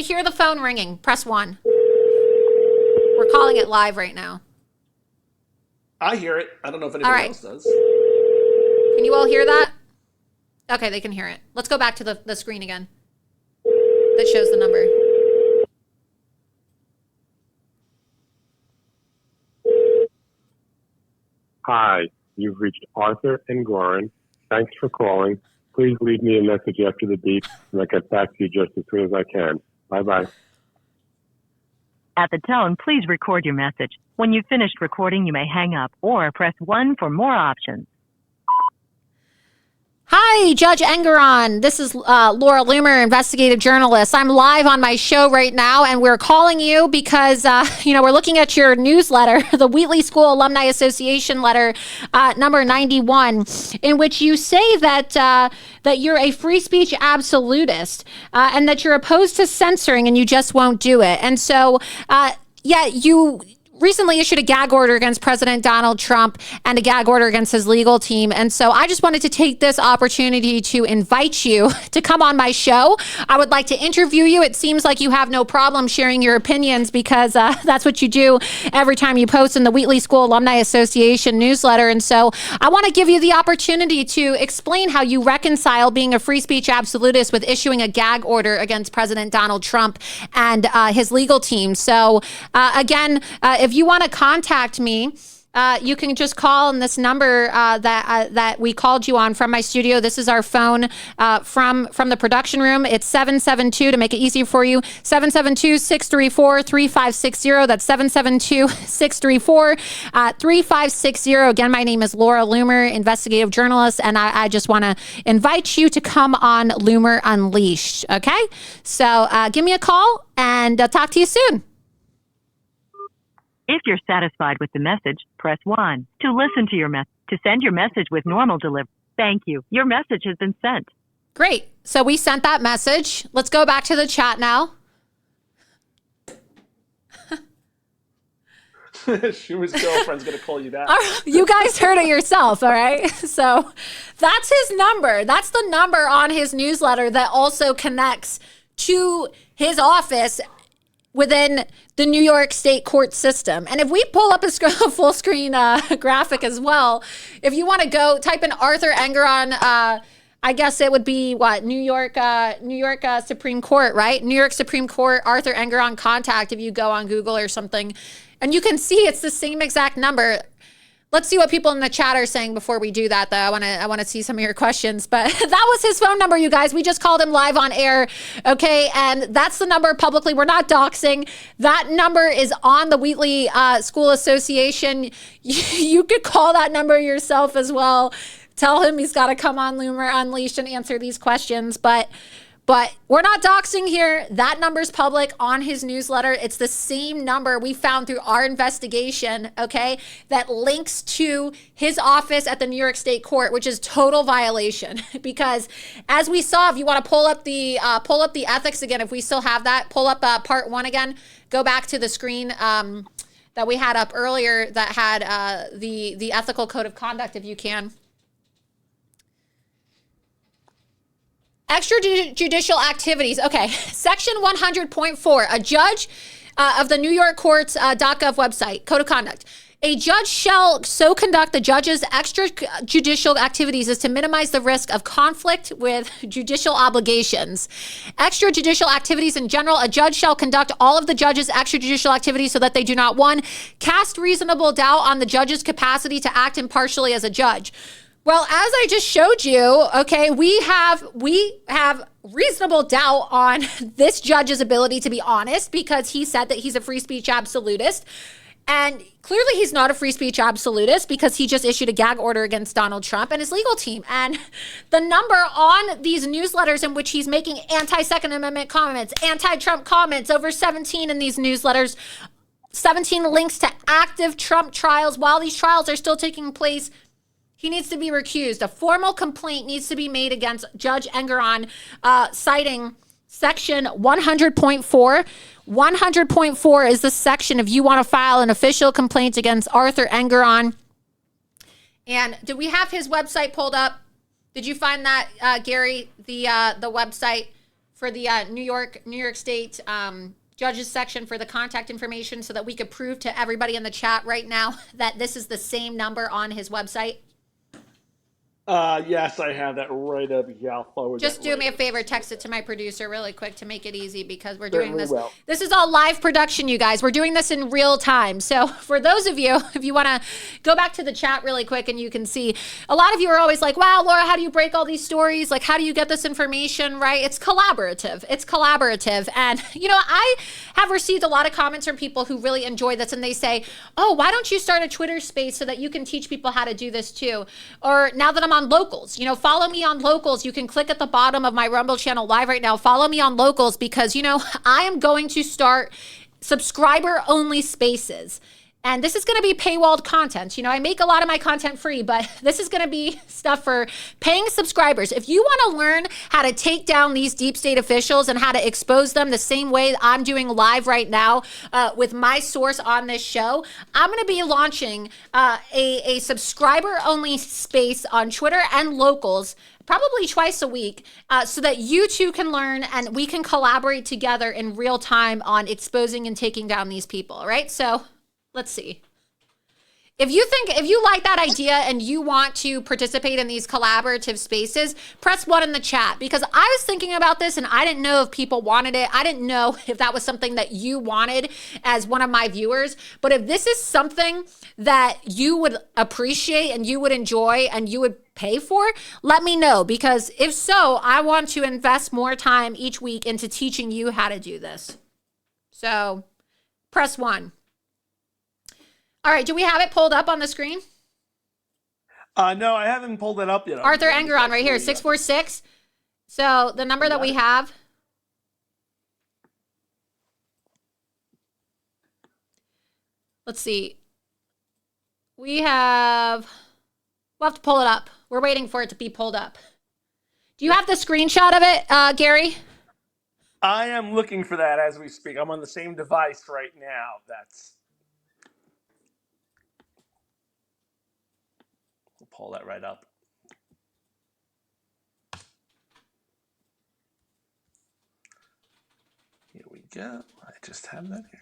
hear the phone ringing, press 1. We're calling it live right now. I hear it. I don't know if anybody else does. Can you all hear that? Okay, they can hear it. Let's go back to the screen again. That shows the number. Hi, you've reached Arthur and Goran. Thanks for calling. Please leave me a message after the beep, and I'll get back to you just as soon as I can. Bye-bye. At the tone, please record your message. When you've finished recording, you may hang up or press 1 for more options. Hi, Judge Engeron. This is Laura Loomer, investigative journalist. I'm live on my show right now, and we're calling you because, we're looking at your newsletter, the Wheatley School Alumni Association letter, number 91, in which you say that you're a free speech absolutist and that you're opposed to censoring and you just won't do it. And so, you recently issued a gag order against President Donald Trump and a gag order against his legal team. And so I just wanted to take this opportunity to invite you to come on my show. I would like to interview you. It seems like you have no problem sharing your opinions because that's what you do every time you post in the Wheatley School Alumni Association newsletter. And so I want to give you the opportunity to explain how you reconcile being a free speech absolutist with issuing a gag order against President Donald Trump and his legal team. So again, if you want to contact me, you can just call on this number that we called you on from my studio. This is our phone from the production room. It's 772, to make it easier for you, 772-634-3560. That's 772-634-3560. Again, my name is Laura Loomer, investigative journalist, and I just want to invite you to come on Loomer Unleashed, okay? So give me a call, and I'll talk to you soon. If you're satisfied with the message, press 1. To listen to your message, to send your message with normal delivery. Thank you. Your message has been sent. Great. So we sent that message. Let's go back to the chat now. Schumer's girlfriend's going to call you back. You guys heard it yourself, all right? So that's his number. That's the number on his newsletter that also connects to his office within the New York State court system. And if we pull up a full screen graphic as well, if you want to go type in Arthur Engeron, I guess it would be what? New York Supreme Court, right? New York Supreme Court, Arthur Engeron contact, if you go on Google or something. And you can see it's the same exact number. Let's see what people in the chat are saying before we do that, though. I want to see some of your questions. But that was his phone number, you guys. We just called him live on air, okay? And that's the number publicly. We're not doxing. That number is on the Wheatley School Association. You could call that number yourself as well. Tell him he's got to come on Loomer Unleashed and answer these questions. But we're not doxing here. That number's public on his newsletter. It's the same number we found through our investigation, okay, that links to his office at the New York State Court, which is total violation. Because as we saw, if you want to pull up the ethics again, if we still have that, pull up part 1 again. Go back to the screen that we had up earlier that had the ethical code of conduct, if you can. Extrajudicial activities. Okay, section 100.4, a judge of the New York Courts .gov website, code of conduct. A judge shall so conduct the judge's extrajudicial activities as to minimize the risk of conflict with judicial obligations. Extrajudicial activities in general, a judge shall conduct all of the judge's extrajudicial activities so that they do not, 1, cast reasonable doubt on the judge's capacity to act impartially as a judge. Well, as I just showed you, okay, we have reasonable doubt on this judge's ability to be honest because he said that he's a free speech absolutist. And clearly he's not a free speech absolutist because he just issued a gag order against Donald Trump and his legal team. And the number on these newsletters in which he's making anti-Second Amendment comments, anti-Trump comments, over 17 in these newsletters, 17 links to active Trump trials while these trials are still taking place. He needs to be recused. A formal complaint needs to be made against Judge Engeron, citing section 100.4. 100.4 is the section if you want to file an official complaint against Arthur Engeron. And do we have his website pulled up? Did you find that, Gary, the website for the New York State judges section for the contact information so that we could prove to everybody in the chat right now that this is the same number on his website? Yes, I have that right up here. I'll forward Just that do right me a up. favor, text it to my producer really quick to make it easy because we're doing Certainly this. will. This is all live production, you guys. We're doing this in real time. So for those of you, if you want to go back to the chat really quick and you can see, a lot of you are always like, wow, Laura, how do you break all these stories? Like, how do you get this information, right? It's collaborative. It's collaborative. And, you know, I have received a lot of comments from people who really enjoy this and they say, oh, why don't you start a Twitter space so that you can teach people how to do this too? Or now that I'm on Locals, you know, follow me on Locals. You can click at the bottom of my Rumble channel live right now. Follow me on Locals because, you know, I am going to start subscriber only spaces. And this is going to be paywalled content. You know, I make a lot of my content free, but this is going to be stuff for paying subscribers. If you want to learn how to take down these deep state officials and how to expose them the same way I'm doing live right now with my source on this show, I'm going to be launching a subscriber only space on Twitter and Locals probably twice a week, so that you too can learn and we can collaborate together in real time on exposing and taking down these people, right? So let's see. If you like that idea and you want to participate in these collaborative spaces, press 1 in the chat because I was thinking about this and I didn't know if people wanted it. I didn't know if that was something that you wanted as one of my viewers. But if this is something that you would appreciate and you would enjoy and you would pay for, let me know, because if so, I want to invest more time each week into teaching you how to do this. So press 1. All right, do we have it pulled up on the screen? No, I haven't pulled it up yet. Arthur Engeron right here, 646. So the number that we have. Let's see. We'll have to pull it up. We're waiting for it to be pulled up. Do you have the screenshot of it, Gary? I am looking for that as we speak. I'm on the same device right now. We'll pull that right up. Here we go. I just have that here.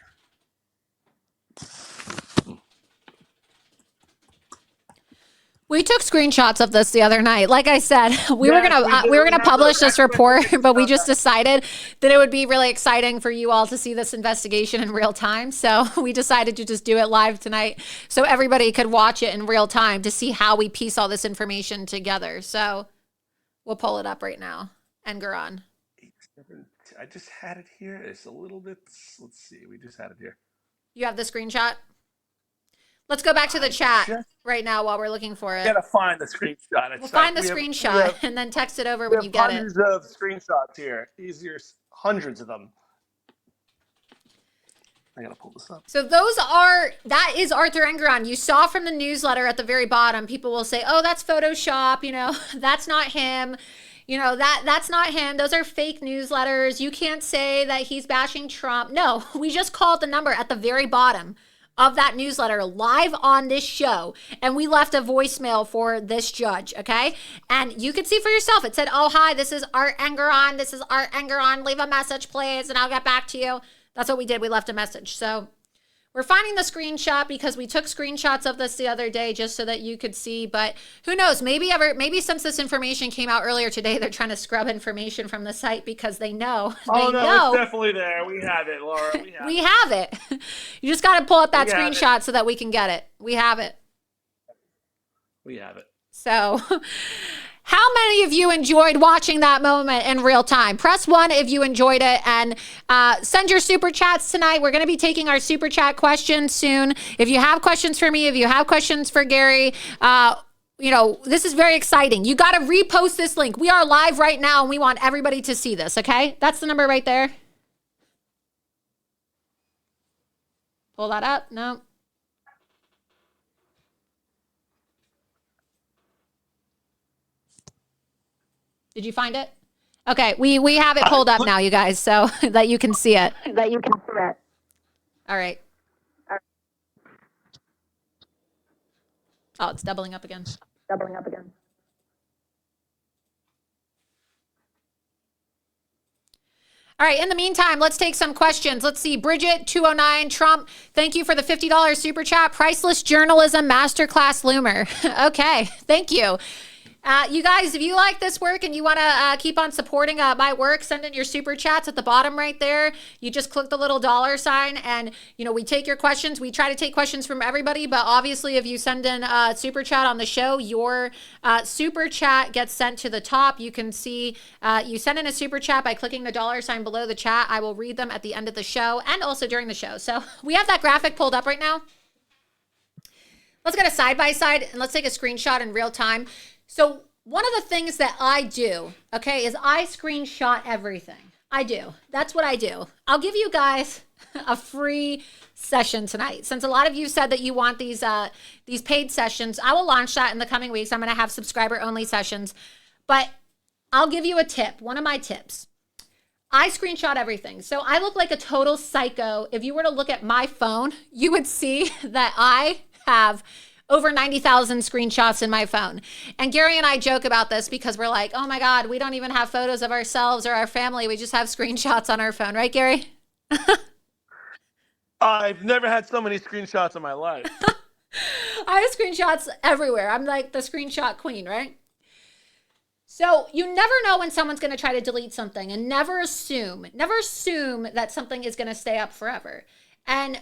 We took screenshots of this the other night. Like I said, we were gonna publish this report, but we just decided that it would be really exciting for you all to see this investigation in real time. So we decided to just do it live tonight, so everybody could watch it in real time to see how we piece all this information together. So we'll pull it up right now. Engeron. I just had it here. It's a little bit. Let's see. We just had it here. You have the screenshot? Let's go back to the chat right now while we're looking for it. I gotta find the screenshot. We'll find the screenshot and then text it over when you get it. Hundreds of screenshots here. Hundreds of them. I gotta pull this up. So that is Arthur Engeron. You saw from the newsletter at the very bottom, people will say, oh, that's Photoshop, you know, that's not him. You know, that's not him. Those are fake newsletters. You can't say that he's bashing Trump. No, we just called the number at the very bottom of that newsletter live on this show, and we left a voicemail for this judge, okay? And you can see for yourself, it said, oh, hi, this is Art Engeron. This is Art Engeron. Leave a message, please, and I'll get back to you. That's what we did. We left a message. So we're finding the screenshot because we took screenshots of this the other day just so that you could see, but who knows, maybe since this information came out earlier today, they're trying to scrub information from the site because they know. It's definitely there. We have it, Laura. We have it. You just got to pull up that screenshot so that we can get it. We have it. We have it. So how many of you enjoyed watching that moment in real time? Press 1 if you enjoyed it, and send your super chats tonight. We're going to be taking our super chat questions soon. If you have questions for me, if you have questions for Gary, you know, this is very exciting. You got to repost this link. We are live right now and we want everybody to see this, okay? That's the number right there. Pull that up. No. Did you find it? Okay, we have it pulled up now, you guys, so that you can see it. All right. Oh, it's doubling up again. All right, in the meantime, let's take some questions. Let's see. Bridget, 209, Trump, thank you for the $50 super chat. Priceless journalism masterclass Loomer. Okay, thank you. You guys, if you like this work and you want to keep on supporting my work, send in your super chats at the bottom right there. You just click the little dollar sign and, we take your questions. We try to take questions from everybody, but obviously if you send in a super chat on the show, your super chat gets sent to the top. You can see you send in a super chat by clicking the dollar sign below the chat. I will read them at the end of the show and also during the show. So we have that graphic pulled up right now. Let's get a side by side and let's take a screenshot in real time. So one of the things that I do, okay, is I screenshot everything. I do. That's what I do. I'll give you guys a free session tonight. Since a lot of you said that you want these paid sessions, I will launch that in the coming weeks. I'm going to have subscriber-only sessions. But I'll give you a tip, one of my tips. I screenshot everything. So I look like a total psycho. If you were to look at my phone, you would see that I have over 90,000 screenshots in my phone. And Gary and I joke about this because we're like, oh my God, we don't even have photos of ourselves or our family. We just have screenshots on our phone. Right, Gary? I've never had so many screenshots in my life. I have screenshots everywhere. I'm like the screenshot queen, right? So you never know when someone's going to try to delete something, and never assume that something is going to stay up forever. And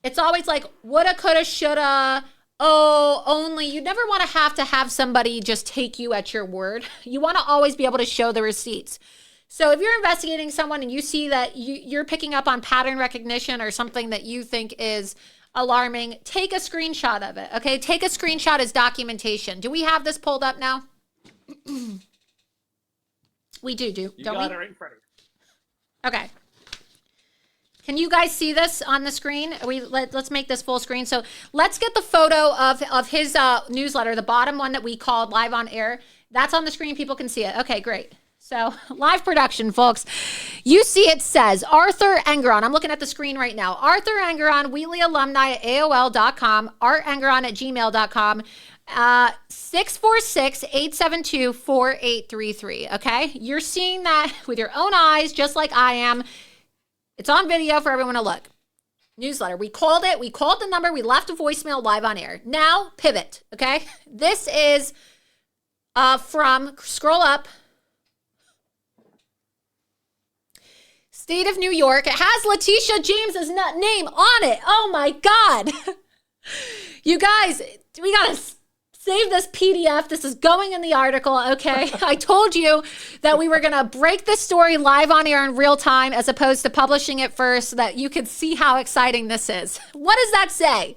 it's always like, woulda, coulda, shoulda. Oh, only. You never want to have somebody just take you at your word. You want to always be able to show the receipts. So if you're investigating someone and you see that you're picking up on pattern recognition or something that you think is alarming, take a screenshot of it, okay? Take a screenshot as documentation. Do we have this pulled up now? We do, don't we? You got it right in front of you. Okay. Can you guys see this on the screen? Let's make this full screen. So let's get the photo of his newsletter, the bottom one that we called Live on Air. That's on the screen. People can see it. Okay, great. So live production, folks. You see it says Arthur Engeron. I'm looking at the screen right now. Arthur Engeron, Wheatley alumni at AOL.com, artengeron@gmail.com, 646-872-4833. Okay? You're seeing that with your own eyes, just like I am. It's on video for everyone to look. Newsletter. We called it. We called the number. We left a voicemail live on air. Now, pivot. Okay? This is from, scroll up, State of New York. It has Letitia James's name on it. Oh my God. You guys, we got to save this PDF. This is going in the article, okay? I told you that we were going to break this story live on air in real time as opposed to publishing it first so that you could see how exciting this is. What does that say?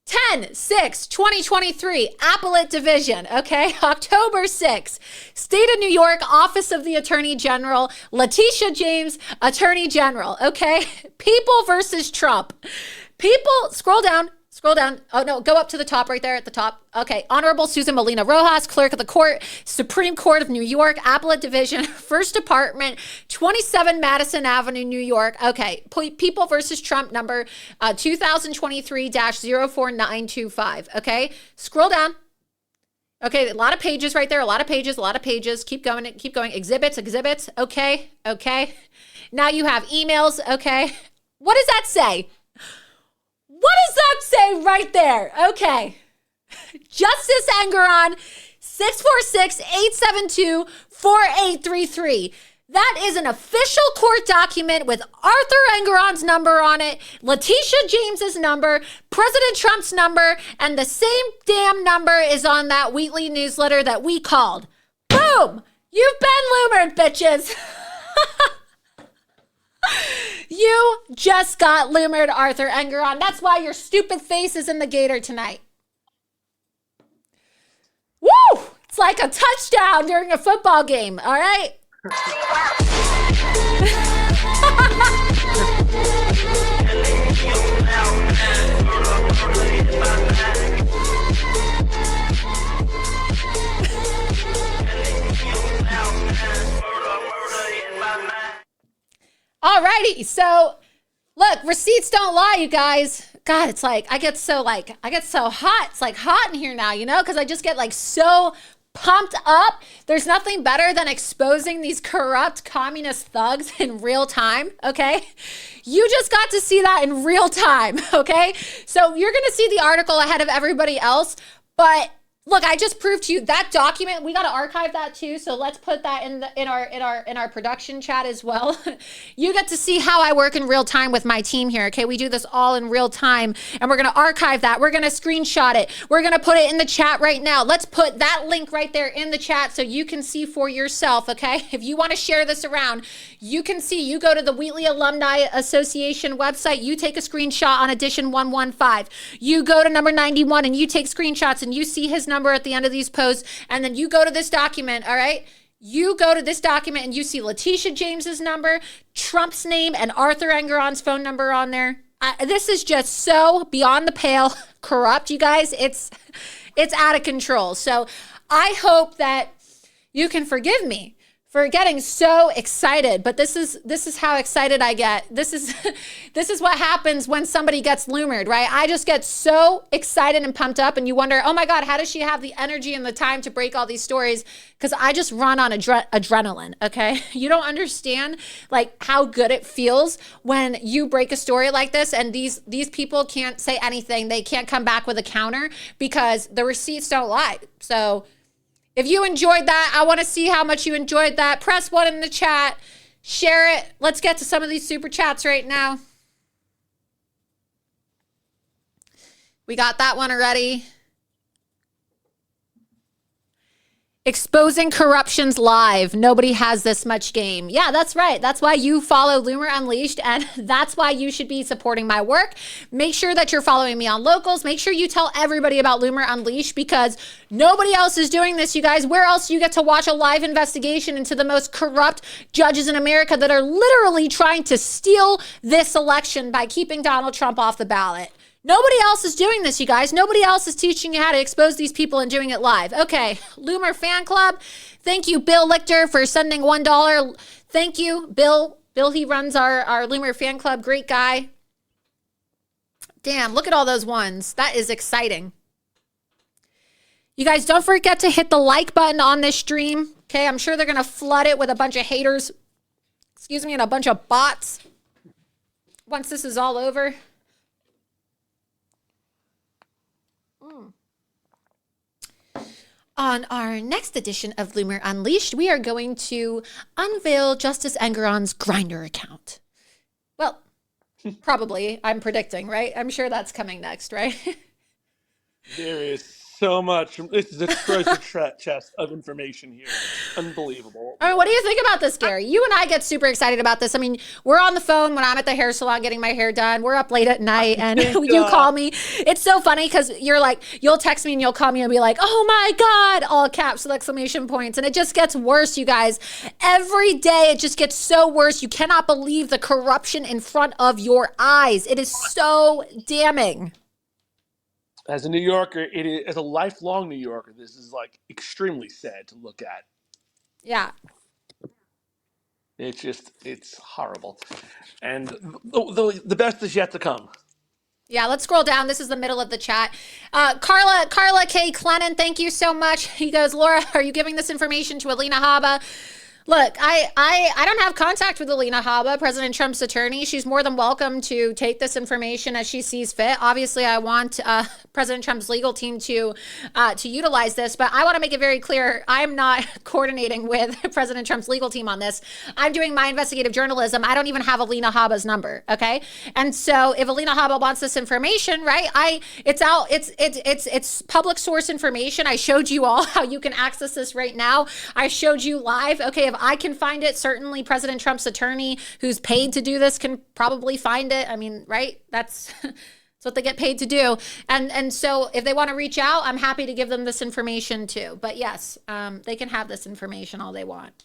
10/6/2023, Appellate Division, okay? October 6th, State of New York, Office of the Attorney General, Letitia James, Attorney General, okay? People versus Trump. People, scroll down. Oh, no, go up to the top right there at the top. Okay. Honorable Susan Molina Rojas, Clerk of the Court, Supreme Court of New York, Appellate Division, First Department, 27 Madison Avenue, New York. Okay. People versus Trump number 2023-04925. Okay. Scroll down. Okay. A lot of pages right there. A lot of pages. Keep going. Exhibits. Okay. Now you have emails. Okay. What does that say? What does that say right there? Okay. Justice Engeron, 646-872-4833. That is an official court document with Arthur Engeron's number on it, Letitia James's number, President Trump's number, and the same damn number is on that Wheatley newsletter that we called. Boom! You've been lumered, bitches. You just got lumered, Arthur Engeron. That's why your stupid face is in the Gator tonight. Woo! It's like a touchdown during a football game, all right? Alrighty, so look, receipts don't lie, you guys. God, it's like I get so hot. It's like hot in here now, you know, because I just get like so pumped up. There's nothing better than exposing these corrupt communist thugs in real time, okay? You just got to see that in real time, okay? So you're going to see the article ahead of everybody else, but look, I just proved to you that document. We got to archive that too. So let's put that in our production chat as well. You get to see how I work in real time with my team here. Okay, we do this all in real time, and we're gonna archive that. We're gonna screenshot it. We're gonna put it in the chat right now. Let's put that link right there in the chat so you can see for yourself. Okay, if you want to share this around, you can see. You go to the Wheatley Alumni Association website. You take a screenshot on edition 115. You go to number 91 and you take screenshots and you see his number at the end of these posts, and then you go to this document. All right, you go to this document and you see Letitia James's number, Trump's name, and Arthur Engeron's phone number on there. This is just so beyond the pale corrupt, you guys. It's out of control. So I hope that you can forgive me for getting so excited, but this is how excited I get. This is what happens when somebody gets Loomered, right? I just get so excited and pumped up, and you wonder, oh my God, how does she have the energy and the time to break all these stories? Because I just run on adrenaline, okay? You don't understand like how good it feels when you break a story like this, and these people can't say anything. They can't come back with a counter because the receipts don't lie. So if you enjoyed that, I want to see how much you enjoyed that. Press 1 in the chat. Share it. Let's get to some of these super chats right now. We got that one already. Exposing corruptions live. Nobody has this much game. Yeah, that's right. That's why you follow Loomer Unleashed, and that's why you should be supporting my work. Make sure that you're following me on Locals. Make sure you tell everybody about Loomer Unleashed, because nobody else is doing this, you guys. Where else do you get to watch a live investigation into the most corrupt judges in America that are literally trying to steal this election by keeping Donald Trump off the ballot? Nobody else is doing this, you guys. Nobody else is teaching you how to expose these people and doing it live. Okay, Loomer Fan Club. Thank you, Bill Lichter, for sending $1. Thank you, Bill. Bill, he runs our Loomer Fan Club. Great guy. Damn, look at all those ones. That is exciting. You guys, don't forget to hit the like button on this stream. Okay, I'm sure they're going to flood it with a bunch of haters. Excuse me, and a bunch of bots. Once this is all over. On our next edition of Loomer Unleashed, we are going to unveil Justice Engeron's Grindr account. Well, probably, I'm predicting, right? I'm sure that's coming next, right? There is so much. This is a treasure chest of information here. It's unbelievable. I mean, what do you think about this, Gary? You and I get super excited about this. I mean, we're on the phone when I'm at the hair salon getting my hair done. We're up late at night, and you call me. It's so funny because you're like, you'll text me and you'll call me and be like, oh my God, all caps with exclamation points. And it just gets worse, you guys. Every day it just gets so worse. You cannot believe the corruption in front of your eyes. It is so damning. As a New Yorker, as a lifelong New Yorker, this is like extremely sad to look at. Yeah. It's horrible. And the best is yet to come. Yeah, let's scroll down. This is the middle of the chat. Carla K. Clennon, thank you so much. He goes, Laura, are you giving this information to Alina Habba? Look, I don't have contact with Alina Habba, President Trump's attorney. She's more than welcome to take this information as she sees fit. Obviously, I want President Trump's legal team to utilize this, but I want to make it very clear, I'm not coordinating with President Trump's legal team on this. I'm doing my investigative journalism. I don't even have Alina Habba's number, okay? And so if Alina Habba wants this information, right, it's public source information. I showed you all how you can access this right now. I showed you live. Okay, if I can find it, certainly President Trump's attorney, who's paid to do this, can probably find it. I mean, right? That's what they get paid to do. And so if they want to reach out, I'm happy to give them this information too. But yes, they can have this information all they want.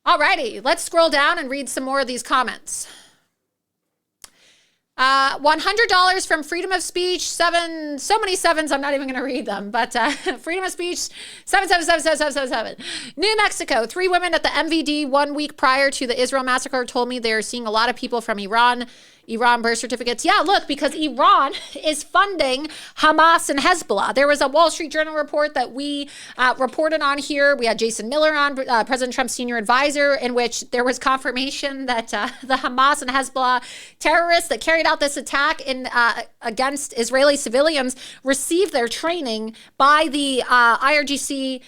Alrighty, let's scroll down and read some more of these comments. $100 from Freedom of Speech, so many sevens, I'm not even going to read them, but Freedom of Speech, 7777777. New Mexico, 3 women at the MVD 1 week prior to the Israel massacre told me they're seeing a lot of people from Iran. Iran birth certificates. Yeah, look, because Iran is funding Hamas and Hezbollah. There was a Wall Street Journal report that we reported on here. We had Jason Miller on, President Trump's senior advisor, in which there was confirmation that the Hamas and Hezbollah terrorists that carried out this attack against Israeli civilians received their training by the IRGC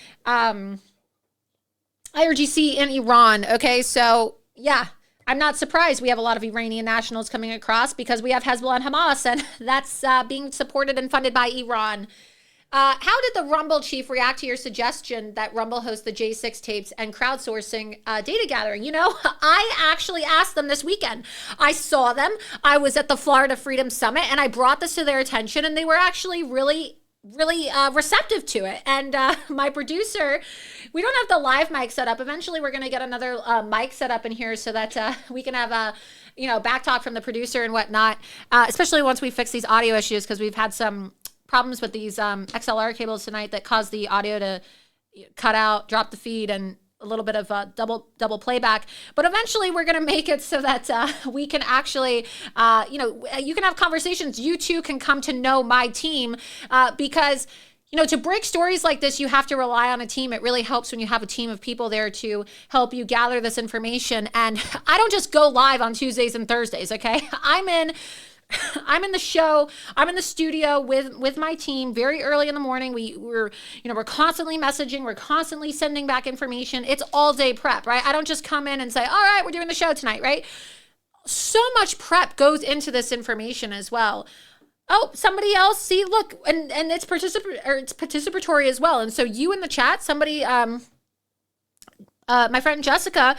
in Iran. Okay, so yeah. I'm not surprised we have a lot of Iranian nationals coming across because we have Hezbollah and Hamas, and that's being supported and funded by Iran. How did the Rumble chief react to your suggestion that Rumble host the J6 tapes and crowdsourcing data gathering? You know, I actually asked them this weekend. I saw them. I was at the Florida Freedom Summit, and I brought this to their attention, and they were actually really receptive to it. And my producer, we don't have the live mic set up. Eventually we're going to get another mic set up in here so that we can have back talk from the producer and whatnot, especially once we fix these audio issues, because we've had some problems with these XLR cables tonight that caused the audio to cut out, drop the feed, and a little bit of double playback. But eventually we're going to make it so that we can actually, you can have conversations. You too can come to know my team because, to break stories like this, you have to rely on a team. It really helps when you have a team of people there to help you gather this information. And I don't just go live on Tuesdays and Thursdays, okay? I'm in the show. I'm in the studio with my team very early in the morning. We're constantly messaging. We're constantly sending back information. It's all day prep, right? I don't just come in and say, all right, we're doing the show tonight, right? So much prep goes into this information as well. Oh, somebody else, see, look, and it's participatory as well. And so you in the chat, somebody, my friend Jessica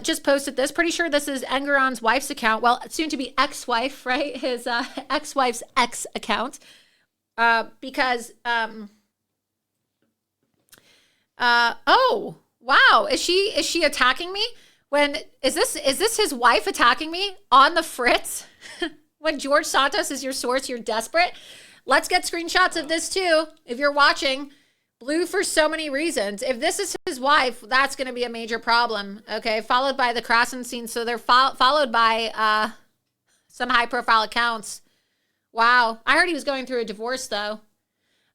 just posted this. Pretty sure this is Engeron's wife's account. Well, soon to be ex-wife, right? His ex-wife's ex account. Because, oh, wow. Is she attacking me? Is this his wife attacking me on the fritz? When George Santos is your source, you're desperate. Let's get screenshots of this too. If you're watching. Blue for so many reasons. If this is his wife, that's going to be a major problem. Okay, followed by the Krasenstein. So they're followed by some high-profile accounts. Wow. I heard he was going through a divorce, though.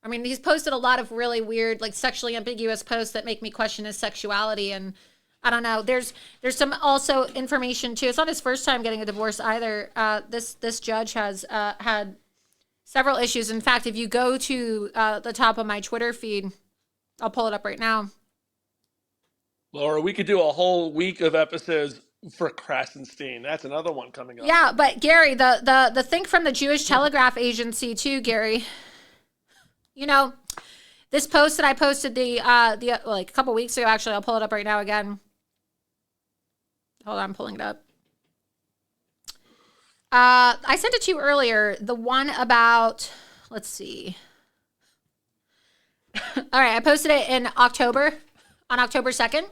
I mean, he's posted a lot of really weird, like sexually ambiguous posts that make me question his sexuality. And I don't know. There's some also information, too. It's not his first time getting a divorce either. This judge has had several issues. In fact, if you go to the top of my Twitter feed, I'll pull it up right now. Laura, we could do a whole week of episodes for Krasenstein. That's another one coming up. Yeah, but Gary, the thing from the Jewish Telegraph Agency too, Gary. This post that I posted a couple weeks ago. Actually, I'll pull it up right now again. Hold on, I'm pulling it up. I sent it to you earlier. The one about, let's see. All right, I posted it on October 2nd.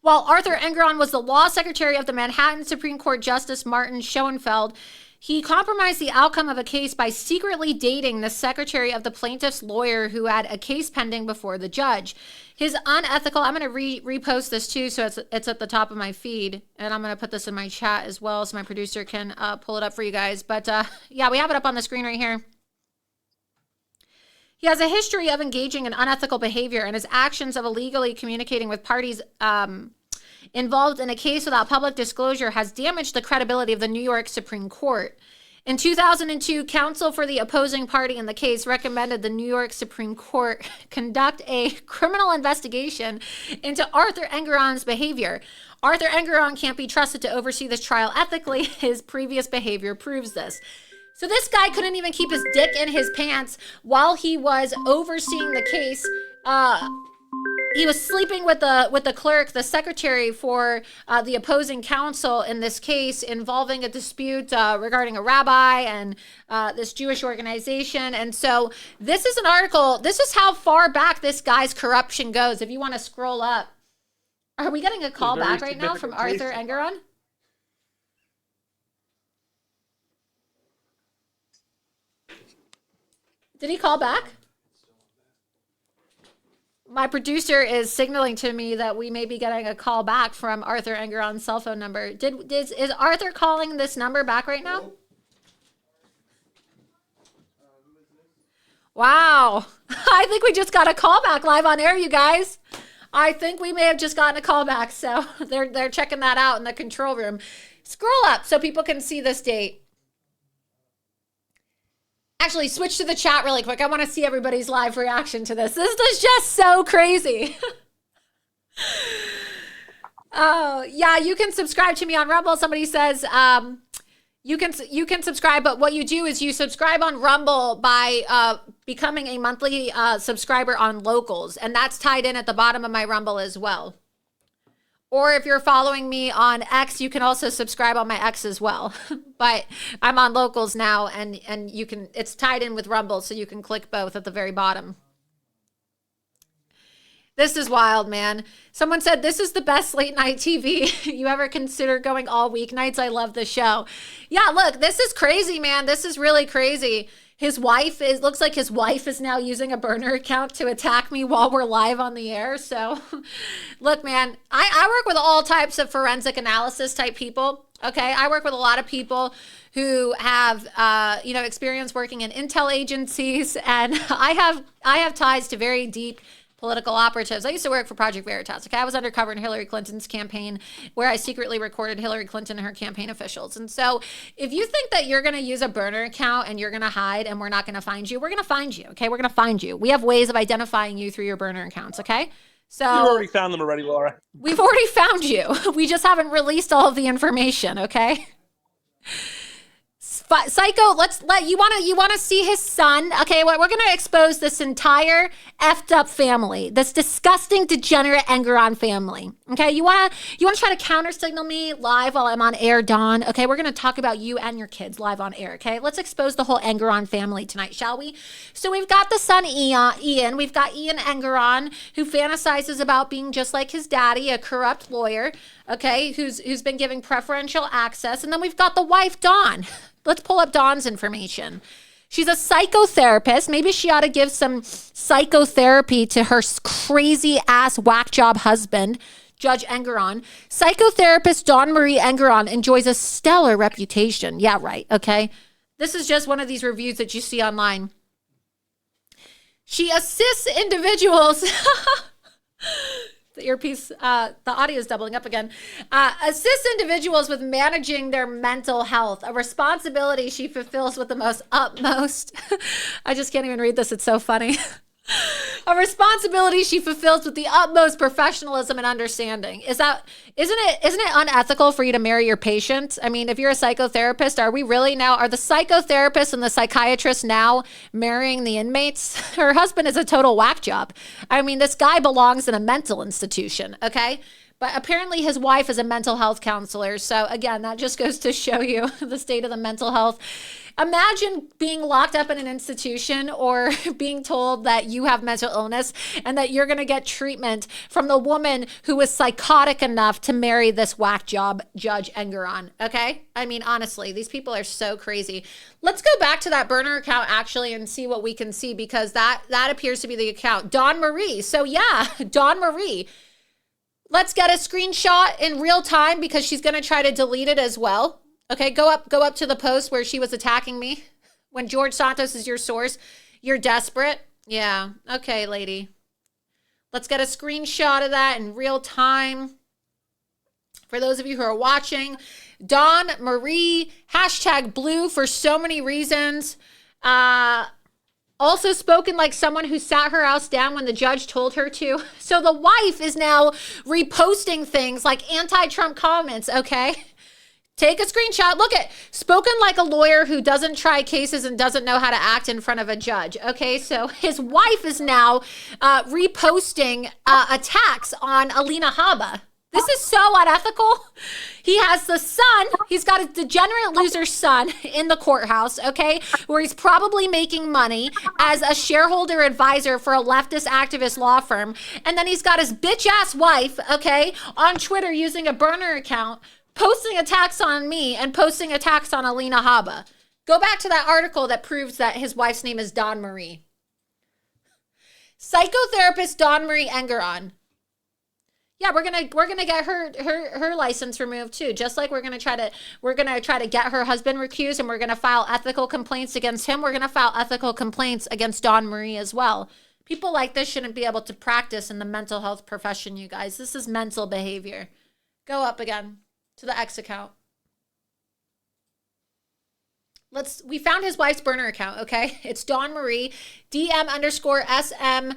While Arthur Engeron was the law secretary of the Manhattan Supreme Court Justice Martin Schoenfeld, he compromised the outcome of a case by secretly dating the secretary of the plaintiff's lawyer who had a case pending before the judge. His unethical, I'm going to repost this too, so it's at the top of my feed, and I'm going to put this in my chat as well so my producer can pull it up for you guys. But yeah, we have it up on the screen right here. He has a history of engaging in unethical behavior, and his actions of illegally communicating with parties involved in a case without public disclosure has damaged the credibility of the New York Supreme Court. In 2002, counsel for the opposing party in the case recommended the New York Supreme Court conduct a criminal investigation into Arthur Engeron's behavior. Arthur Engeron can't be trusted to oversee this trial ethically. His previous behavior proves this. So this guy couldn't even keep his dick in his pants while he was overseeing the case. He was sleeping with the clerk, the secretary for the opposing counsel in this case involving a dispute regarding a rabbi and this Jewish organization. And so this is an article. This is how far back this guy's corruption goes. If you want to scroll up. Are we getting a call back right now from Arthur Engeron? Did he call back? My producer is signaling to me that we may be getting a call back from Arthur Engeron's cell phone number. Is Arthur calling this number back right now? Wow. I think we just got a call back live on air, you guys. I think we may have just gotten a call back. So they're checking that out in the control room. Scroll up so people can see this date. Actually, switch to the chat really quick. I want to see everybody's live reaction to this. This is just so crazy. Oh, yeah, you can subscribe to me on Rumble. Somebody says you can subscribe, but what you do is you subscribe on Rumble by becoming a monthly subscriber on Locals, and that's tied in at the bottom of my Rumble as well. Or if you're following me on X, you can also subscribe on my X as well. But I'm on Locals now, and you can, it's tied in with Rumble, so you can click both at the very bottom. This is wild, man. Someone said, this is the best late night TV you ever consider going all weeknights. I love the show. Yeah, look, this is crazy, man. This is really crazy. Looks like his wife is now using a burner account to attack me while we're live on the air. So look, man, I work with all types of forensic analysis type people. Okay. I work with a lot of people who have, experience working in intel agencies, and I have ties to very deep political operatives. I used to work for Project Veritas. Okay, I was undercover in Hillary Clinton's campaign, where I secretly recorded Hillary Clinton and her campaign officials. And so if you think that you're going to use a burner account and you're going to hide and we're not going to find you, we're going to find you. Okay, we're going to find you. We have ways of identifying you through your burner accounts. Okay, so you've already found them already, Laura. We've already found you. We just haven't released all of the information. Okay. Psycho, you want to see his son. Okay, well, we're going to expose this entire effed up family, this disgusting, degenerate Engeron family. Okay, you want to try to counter signal me live while I'm on air, Dawn? Okay, we're going to talk about you and your kids live on air. Okay, let's expose the whole Engeron family tonight, shall we? So we've got the son Ian. We've got Ian Engeron, who fantasizes about being just like his daddy, a corrupt lawyer. Okay, who's been giving preferential access, and then we've got the wife Dawn. Let's pull up Dawn's information. She's a psychotherapist. Maybe she ought to give some psychotherapy to her crazy ass whack job husband, Judge Engeron. Psychotherapist Dawn Marie Engeron enjoys a stellar reputation. Yeah, right. Okay. This is just one of these reviews that you see online. She assists individuals. The earpiece, the audio is doubling up again. Assists individuals with managing their mental health, a responsibility she fulfills with the most utmost. I just can't even read this. It's so funny. A responsibility she fulfills with the utmost professionalism and understanding. Isn't it unethical for you to marry your patient? I mean, if you're a psychotherapist, are the psychotherapists and the psychiatrists now marrying the inmates? Her husband is a total whack job. I mean, this guy belongs in a mental institution, okay? But apparently his wife is a mental health counselor. So again, that just goes to show you the state of the mental health. Imagine being locked up in an institution or being told that you have mental illness and that you're going to get treatment from the woman who was psychotic enough to marry this whack job, Judge Engeron. Okay? I mean, honestly, these people are so crazy. Let's go back to that burner account actually and see what we can see, because that appears to be the account. Dawn Marie. So yeah, Dawn Marie. Let's get a screenshot in real time because she's going to try to delete it as well. Okay, go up to the post where she was attacking me. When George Santos is your source, you're desperate. Yeah, okay, lady. Let's get a screenshot of that in real time. For those of you who are watching, Dawn Marie, #blue for so many reasons. Also spoken like someone who sat her house down when the judge told her to. So the wife is now reposting things like anti-Trump comments, okay? Take a screenshot. Look at, spoken like a lawyer who doesn't try cases and doesn't know how to act in front of a judge. Okay, so his wife is now reposting attacks on Alina Habba. This is so unethical. He has the son. He's got a degenerate loser son in the courthouse, okay, where he's probably making money as a shareholder advisor for a leftist activist law firm. And then he's got his bitch ass wife, okay, on Twitter using a burner account, posting attacks on me and posting attacks on Alina Habba. Go back to that article that proves that his wife's name is Dawn Marie. Psychotherapist Dawn Marie Engeron. Yeah, we're gonna get her license removed too. Just like we're gonna try to get her husband recused, and we're gonna file ethical complaints against him. We're gonna file ethical complaints against Dawn Marie as well. People like this shouldn't be able to practice in the mental health profession, you guys. This is mental behavior. Go up again to the X account. We found his wife's burner account, okay? It's Dawn Marie, DM_SMINXS.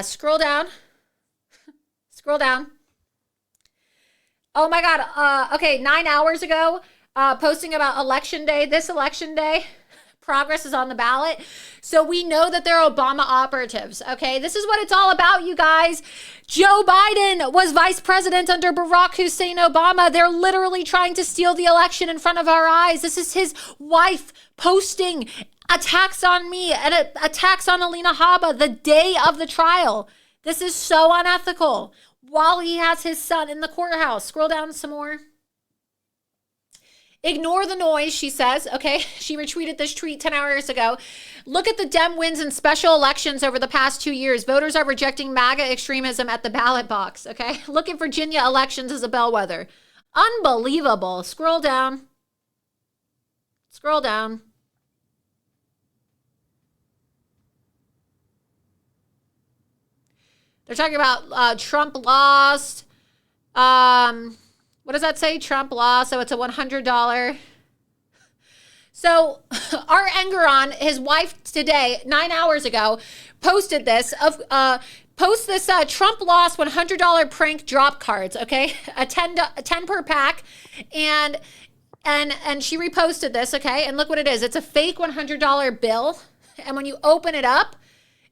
Scroll down. Scroll down. Oh my God. Okay, 9 hours ago, posting about election day. This election day, progress is on the ballot. So we know that they're Obama operatives, okay? This is what it's all about, you guys. Joe Biden was vice president under Barack Hussein Obama. They're literally trying to steal the election in front of our eyes. This is his wife posting attacks on me and attacks on Alina Habba the day of the trial. This is so unethical. While he has his son in the courthouse. Scroll down some more. Ignore the noise, she says. Okay, she retweeted this tweet 10 hours ago. Look at the Dem wins in special elections over the past 2 years. Voters are rejecting MAGA extremism at the ballot box. Okay, look at Virginia elections as a bellwether. Unbelievable. Scroll down. Scroll down. They're talking about Trump lost. What does that say? Trump lost. So it's a $100. So our Engeron, his wife today, 9 hours ago, posted this. Trump lost $100 prank drop cards. Okay, a 10 per pack, and she reposted this. Okay, and look what it is. It's a fake $100 bill, and when you open it up,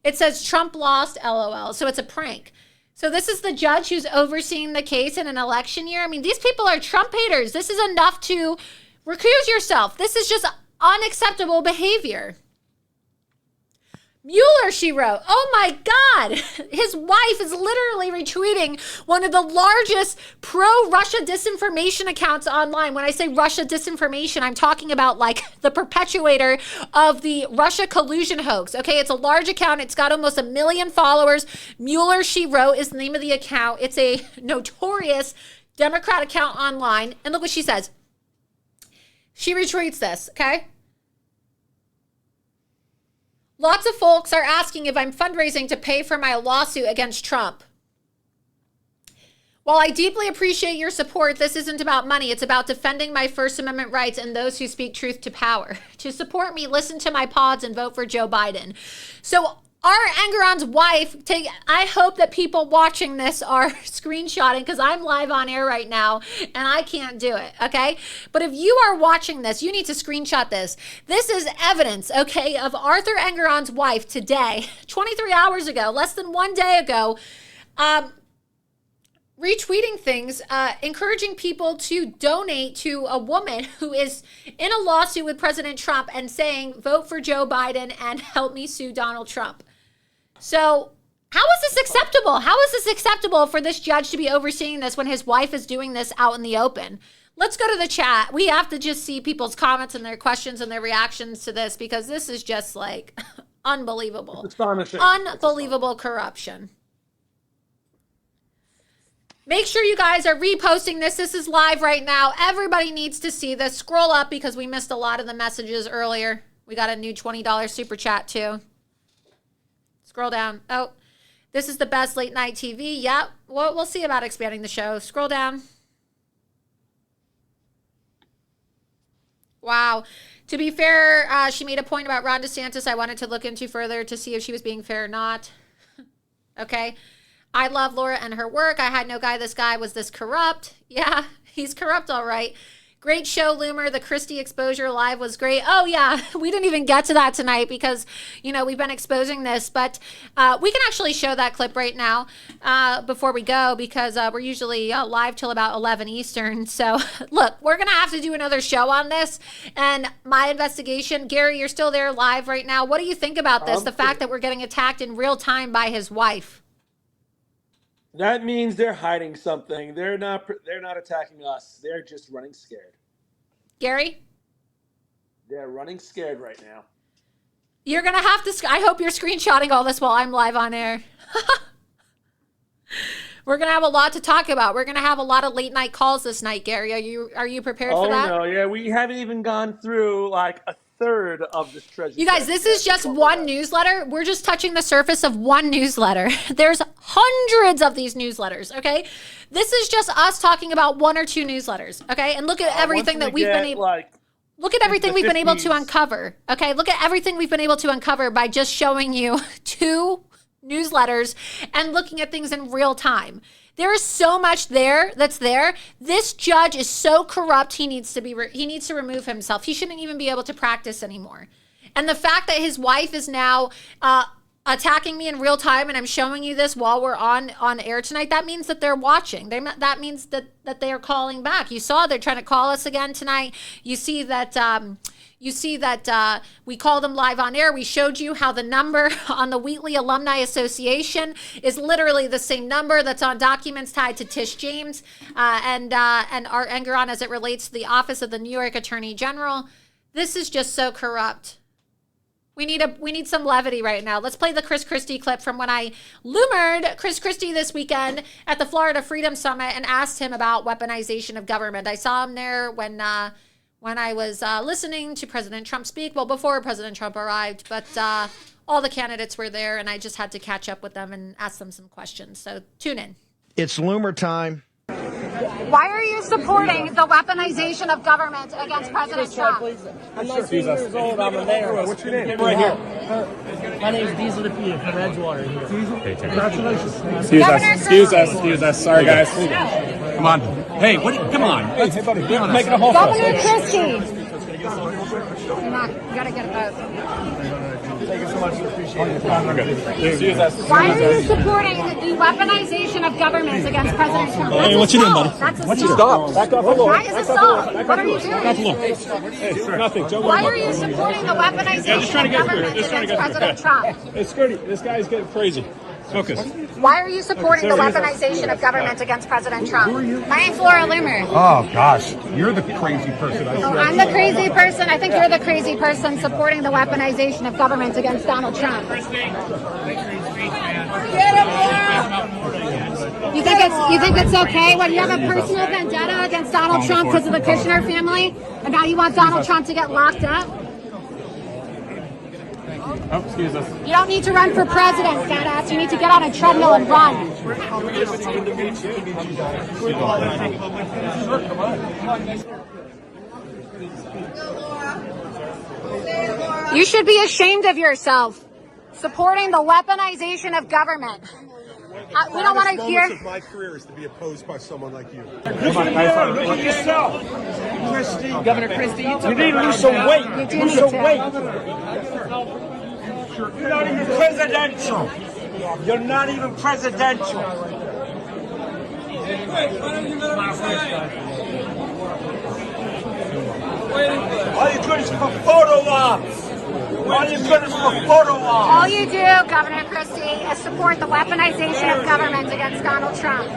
it says Trump lost, LOL. So it's a prank. So this is the judge who's overseeing the case in an election year. I mean, these people are Trump haters. This is enough to recuse yourself. This is just unacceptable behavior. Mueller, she wrote. Oh my God. His wife is literally retweeting one of the largest pro-Russia disinformation accounts online. When I say Russia disinformation, I'm talking about like the perpetuator of the Russia collusion hoax. Okay, it's a large account. It's got almost 1 million followers. Mueller, she wrote, is the name of the account. It's a notorious Democrat account online. And look what she says. She retweets this, okay? Lots of folks are asking if I'm fundraising to pay for my lawsuit against Trump. While I deeply appreciate your support, this isn't about money. It's about defending my First Amendment rights and those who speak truth to power. To support me, listen to my pods and vote for Joe Biden. So our Engeron's wife, I hope that people watching this are screenshotting because I'm live on air right now and I can't do it, okay? But if you are watching this, you need to screenshot this. This is evidence, okay, of Arthur Engeron's wife today, 23 hours ago, less than 1 day ago, retweeting things, encouraging people to donate to a woman who is in a lawsuit with President Trump and saying, vote for Joe Biden and help me sue Donald Trump. So how is this acceptable? How is this acceptable for this judge to be overseeing this when his wife is doing this out in the open? Let's go to the chat. We have to just see people's comments and their questions and their reactions to this because this is just like unbelievable. It's astonishing. Unbelievable corruption. Make sure you guys are reposting this. This is live right now. Everybody needs to see this. Scroll up because we missed a lot of the messages earlier. We got a new $20 super chat too. Scroll down. Oh, this is the best late night TV. Yep. Well, we'll see about expanding the show. Scroll down. Wow. To be fair, she made a point about Ron DeSantis I wanted to look into further to see if she was being fair or not. Okay. I love Laura and her work. I had no guy. This guy was this corrupt. Yeah, he's corrupt. All right. Great show, Loomer. The Christie exposure live was great. Oh, yeah. We didn't even get to that tonight because, you know, we've been exposing this. But we can actually show that clip right now before we go because we're usually live till about 11 Eastern. So, look, we're going to have to do another show on this. And my investigation, Gary, you're still there live right now. What do you think about this? The fact that we're getting attacked in real time by his wife. That means they're hiding something. They're not attacking us. They're just running scared. Gary? They're running scared right now. You're going to have to, I hope you're screenshotting all this while I'm live on air. We're going to have a lot to talk about. We're going to have a lot of late night calls this night, Gary. Are you prepared for that? Oh, no. Yeah, we haven't even gone through like a third of this treasure. You guys, this is just one newsletter. We're just touching the surface of one newsletter. There's hundreds of these newsletters, okay? This is just us talking about one or two newsletters, okay? And look at everything that we've been able... Look at everything we've been able to uncover, okay? Look at everything we've been able to uncover by just showing you two newsletters and looking at things in real time. There is so much that's there. This judge is so corrupt, he needs to remove himself. He shouldn't even be able to practice anymore. And the fact that his wife is now attacking me in real time, and I'm showing you this while we're on air tonight, that means that they're watching. That means that they are calling back. You saw they're trying to call us again tonight. You see that we called them live on air. We showed you how the number on the Wheatley Alumni Association is literally the same number that's on documents tied to Tish James and Art Engeron as it relates to the office of the New York Attorney General. This is just so corrupt. We need some levity right now. Let's play the Chris Christie clip from when I loomered Chris Christie this weekend at the Florida Freedom Summit and asked him about weaponization of government. I saw him there when I was listening to President Trump speak. Well, before President Trump arrived, but all the candidates were there, and I just had to catch up with them and ask them some questions. So tune in. It's loomer time. Why are you supporting the weaponization of government against President Trump? I'm 19 years old. I'm a mayor. What's your name? Right here. My name is Diesel DePia from Edgewater. Congratulations. Excuse us. Sorry, guys. Come on. Hey, come on. Hey, buddy. Make it a whole Governor Christie. Come on. You got to get a vote. Thank you so much. Appreciate it. Why are you supporting the weaponization of government against President Trump? Hey, what's your name, buddy? That's What's your stop? Back off a little. Why is assault? What are you doing? Back off a little. Hey, nothing. Why are you supporting the weaponization of government against President Trump? Hey, Scurdy, this guy's getting crazy. Focus. Why are you supporting the weaponization of government against President Trump? Who are you? My name's Laura Loomer. Oh, gosh. You're the crazy person. I'm the crazy person. I think you're the crazy person supporting the weaponization of government against Donald Trump. You think it's okay when you have a personal vendetta against Donald Trump because of the Kushner family, and now you want Donald Trump to get locked up? Oh, excuse us. You don't need to run for president, fat ass. You need to get on a treadmill and run. You should be ashamed of yourself, supporting the weaponization of government. We don't want to hear. My career is to be opposed by someone like you. Look at yourself, Christie. Governor Christie, you need to lose some weight. Lose some weight. You're not even presidential. You're not even presidential. All you good is for photo ops. All you good is for photo ops. All you do, Governor Christie, is support the weaponization of government against Donald Trump.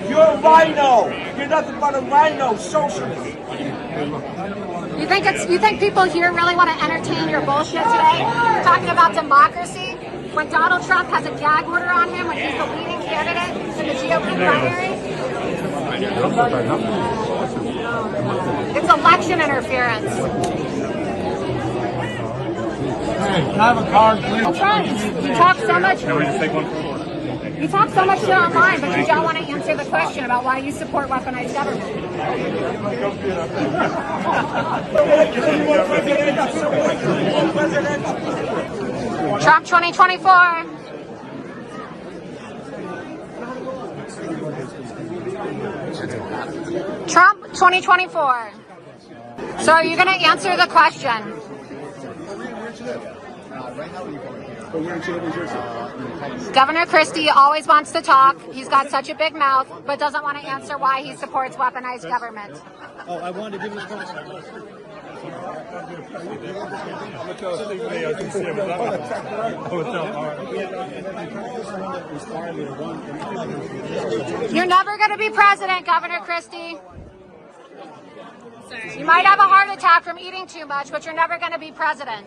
You're a rhino. You're nothing but a rhino, socialist. You think people here really want to entertain your bullshit today? Talking about democracy when Donald Trump has a gag order on him when he's the leading candidate in the GOP primary? It's election interference. Hey, can I have a card, please? I'm trying. You talk so much. You talk so much shit online, but you don't want to answer the question about why you support weaponized government. Trump 2024. Trump 2024. So are you going to answer the question? Governor Christie always wants to talk. He's got such a big mouth, but doesn't want to answer why he supports weaponized government. Oh, I wanted to give this one. You're never going to be president, Governor Christie. You might have a heart attack from eating too much, but you're never going to be president.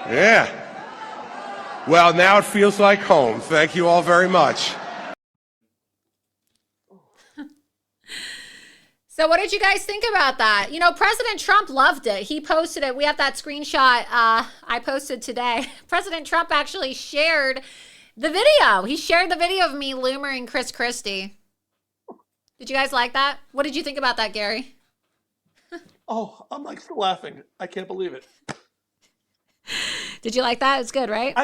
Yeah. Well, now it feels like home. Thank you all very much. So what did you guys think about that? You know, President Trump loved it. He posted it. We have that screenshot I posted today. President Trump actually shared the video. He shared the video of me, Loomer, and Chris Christie. Did you guys like that? What did you think about that, Gary? Oh, I'm like still laughing. I can't believe it. Did you like that? It's good, right? I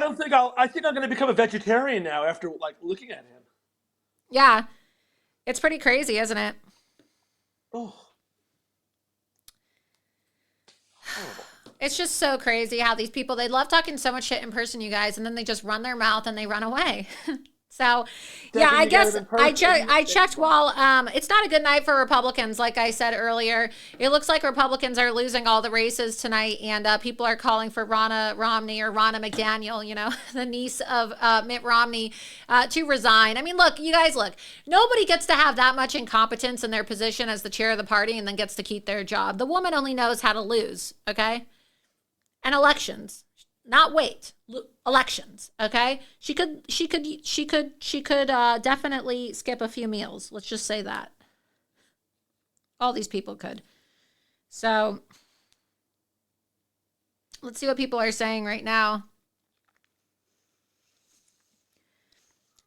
think I'm going to become a vegetarian now after like looking at him. Yeah. It's pretty crazy, isn't it? Oh. It's just so crazy how these people, they love talking so much shit in person, you guys, and then they just run their mouth and they run away. So, yeah, I guess I checked while it's not a good night for Republicans, like I said earlier. It looks like Republicans are losing all the races tonight, and people are calling for Ronna Romney or Ronna McDaniel, you know, the niece of Mitt Romney, to resign. I mean, look, you guys, look, nobody gets to have that much incompetence in their position as the chair of the party and then gets to keep their job. The woman only knows how to lose, okay? And elections. Not wait, elections. Okay, she could definitely skip a few meals. Let's just say that. All these people could. So let's see what people are saying right now.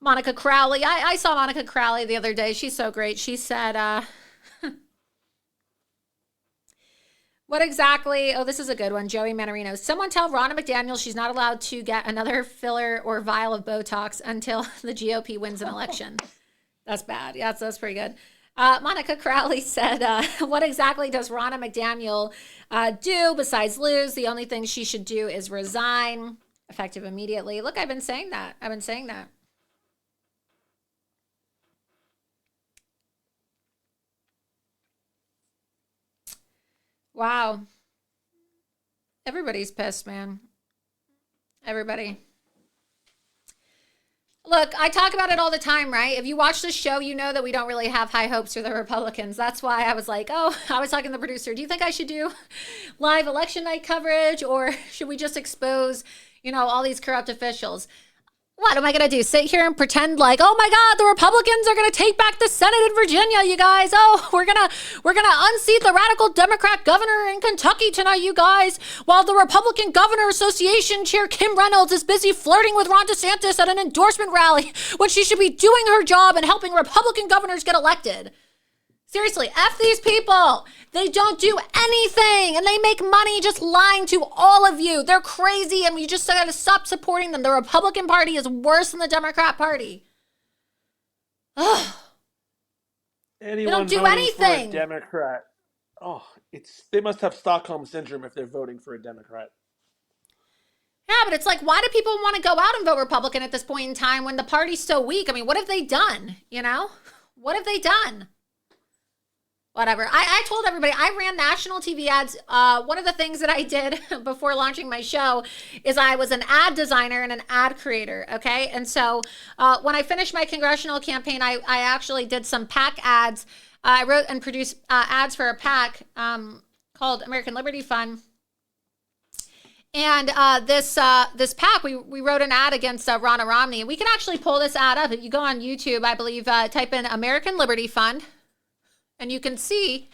Monica Crowley. I saw Monica Crowley the other day. She's so great. She said, what exactly? Oh, this is a good one. Joey Manarino. Someone tell Ronna McDaniel she's not allowed to get another filler or vial of Botox until the GOP wins an election. That's bad. Yeah, that's pretty good. Monica Crowley said, what exactly does Ronna McDaniel do besides lose? The only thing she should do is resign, effective immediately. Look, I've been saying that. Wow. Everybody's pissed, man. Everybody. Look, I talk about it all the time, right? If you watch this show, you know that we don't really have high hopes for the Republicans. That's why I was like, I was talking to the producer. Do you think I should do live election night coverage, or should we just expose, you know, all these corrupt officials? What am I going to do? Sit here and pretend like, oh my God, the Republicans are going to take back the Senate in Virginia, you guys. Oh, we're going to unseat the radical Democrat governor in Kentucky tonight, you guys, while the Republican Governor Association Chair Kim Reynolds is busy flirting with Ron DeSantis at an endorsement rally when she should be doing her job and helping Republican governors get elected. Seriously, F these people. They don't do anything, and they make money just lying to all of you. They're crazy, and we just got to stop supporting them. The Republican Party is worse than the Democrat Party. Ugh. They don't do anything. For a Democrat. Oh, they must have Stockholm Syndrome if they're voting for a Democrat. Yeah, but it's like, why do people want to go out and vote Republican at this point in time when the party's so weak? I mean, what have they done, you know? What have they done? Whatever. I told everybody I ran national TV ads. One of the things that I did before launching my show is I was an ad designer and an ad creator. Okay. And so when I finished my congressional campaign, I actually did some PAC ads. I wrote and produced ads for a PAC called American Liberty Fund. And this PAC, we wrote an ad against Ronna Romney. And we can actually pull this ad up. If you go on YouTube, I believe, type in American Liberty Fund. And you can see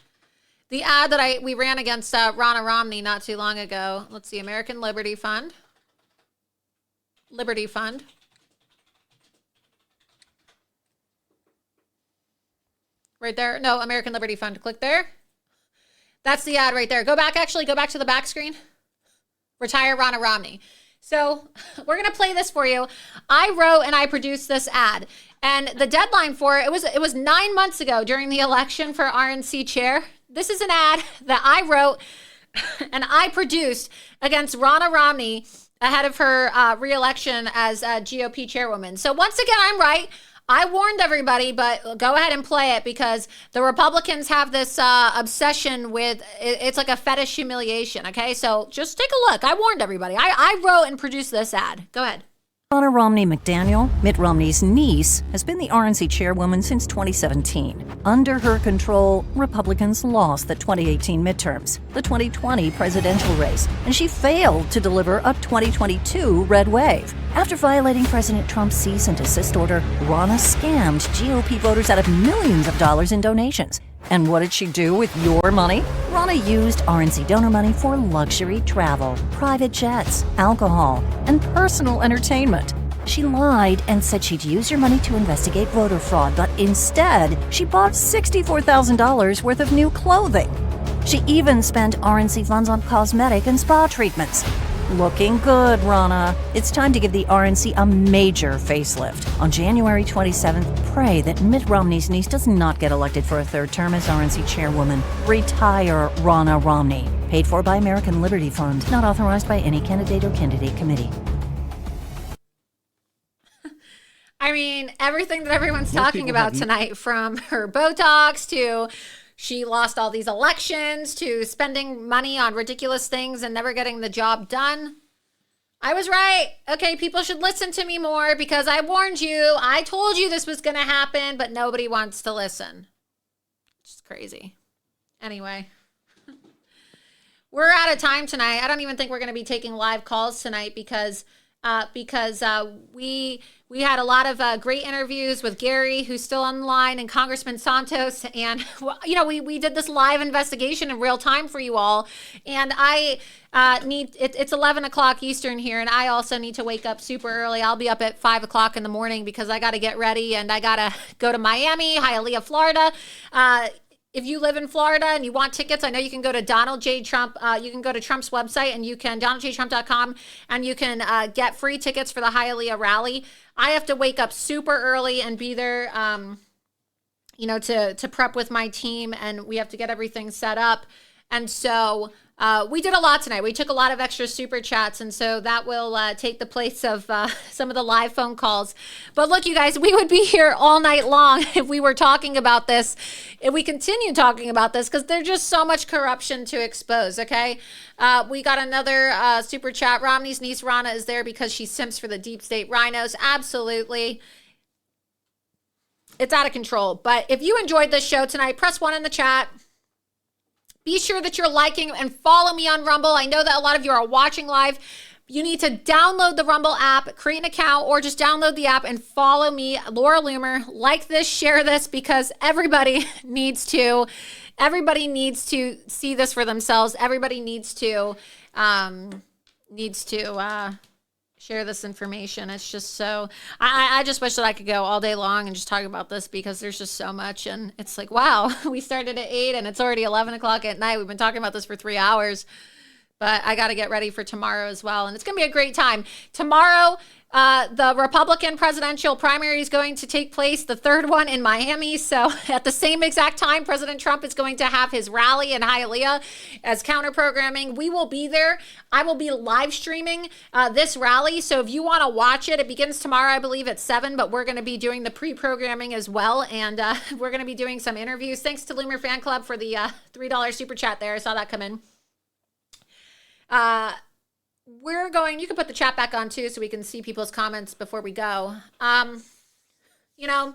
the ad that we ran against Ronna Romney not too long ago. Let's see, American Liberty Fund. Liberty Fund. Right there. No, American Liberty Fund. Click there. That's the ad right there. Go back to the back screen. Retire Ronna Romney. So we're going to play this for you. I wrote and I produced this ad. And the deadline for it was 9 months ago during the election for RNC chair. This is an ad that I wrote and I produced against Ronna Romney ahead of her re-election as GOP chairwoman. So once again, I'm right. I warned everybody, but go ahead and play it because the Republicans have this obsession with, it's like a fetish humiliation, okay? So just take a look. I warned everybody. I wrote and produced this ad. Go ahead. Ronna Romney McDaniel, Mitt Romney's niece, has been the RNC chairwoman since 2017. Under her control, Republicans lost the 2018 midterms, the 2020 presidential race, and she failed to deliver a 2022 red wave. After violating President Trump's cease and desist order, Ronna scammed GOP voters out of millions of dollars in donations. And what did she do with your money? Ronna used RNC donor money for luxury travel, private jets, alcohol, and personal entertainment. She lied and said she'd use your money to investigate voter fraud, but instead, she bought $64,000 worth of new clothing. She even spent RNC funds on cosmetic and spa treatments. Looking good, Ronna. It's time to give the RNC a major facelift. On January 27th, pray that Mitt Romney's niece does not get elected for a third term as RNC chairwoman. Retire Ronna Romney. Paid for by American Liberty Fund. Not authorized by any candidate or candidate committee. I mean, everything that everyone's talking about tonight, from her Botox to she lost all these elections to spending money on ridiculous things and never getting the job done. I was right. Okay, people should listen to me more because I warned you. I told you this was going to happen, but nobody wants to listen. It's crazy. Anyway, we're out of time tonight. I don't even think we're going to be taking live calls tonight because we had a lot of great interviews with Gary, who's still online, and Congressman Santos. And, you know, we did this live investigation in real time for you all. And I it's 11 o'clock Eastern here, and I also need to wake up super early. I'll be up at 5 o'clock in the morning because I got to get ready, and I got to go to Miami, Hialeah, Florida. If you live in Florida and you want tickets, I know you can go to Donald J. Trump. You can go to Trump's website and you can, DonaldJTrump.com, and you can get free tickets for the Hialeah rally. I have to wake up super early and be there, you know, to prep with my team, and we have to get everything set up. And so we did a lot tonight. We took a lot of extra super chats, and so that will take the place of some of the live phone calls. But look, you guys, we would be here all night long if we were talking about this, if we continue talking about this, because there's just so much corruption to expose, okay? We got another super chat. Romney's niece Ronna is there because she simps for the deep state rhinos. Absolutely. It's out of control. But if you enjoyed this show tonight, press 1 in the chat. Be sure that you're liking and follow me on Rumble. I know that a lot of you are watching live. You need to download the Rumble app, create an account, or just download the app and follow me, Laura Loomer. Like this, share this, because everybody needs to see this for themselves. Everybody needs to share this information. It's just so, I just wish that I could go all day long and just talk about this because there's just so much. And it's like, wow, we started at 8 and it's already 11 o'clock at night. We've been talking about this for 3 hours, but I got to get ready for tomorrow as well. And it's going to be a great time. Tomorrow, the Republican presidential primary is going to take place, the third one in Miami. So at the same exact time, President Trump is going to have his rally in Hialeah as counter programming. We will be there. I will be live streaming this rally. So if you want to watch it, it begins tomorrow, I believe, at 7, but we're going to be doing the pre-programming as well. And we're going to be doing some interviews. Thanks to Loomer Fan Club for the $3 super chat there. I saw that come in. You can put the chat back on too so we can see people's comments before we go. You know,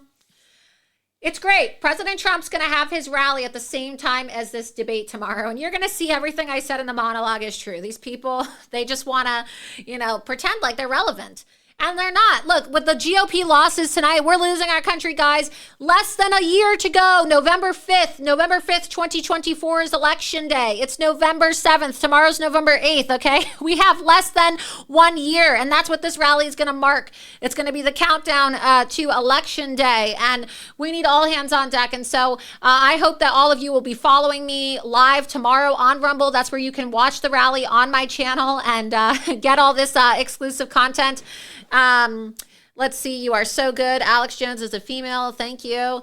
it's great. President Trump's going to have his rally at the same time as this debate tomorrow. And you're going to see everything I said in the monologue is true. These people, they just want to, you know, pretend like they're relevant. And they're not. Look, with the GOP losses tonight, we're losing our country, guys. Less than a year to go. November 5th, 2024 is election day. It's November 7th. Tomorrow's November 8th, okay? We have less than 1 year, and that's what this rally is going to mark. It's going to be the countdown to election day, and we need all hands on deck. And so I hope that all of you will be following me live tomorrow on Rumble. That's where you can watch the rally on my channel and get all this exclusive content. Let's see. You are so good. Alex Jones is a female. Thank you.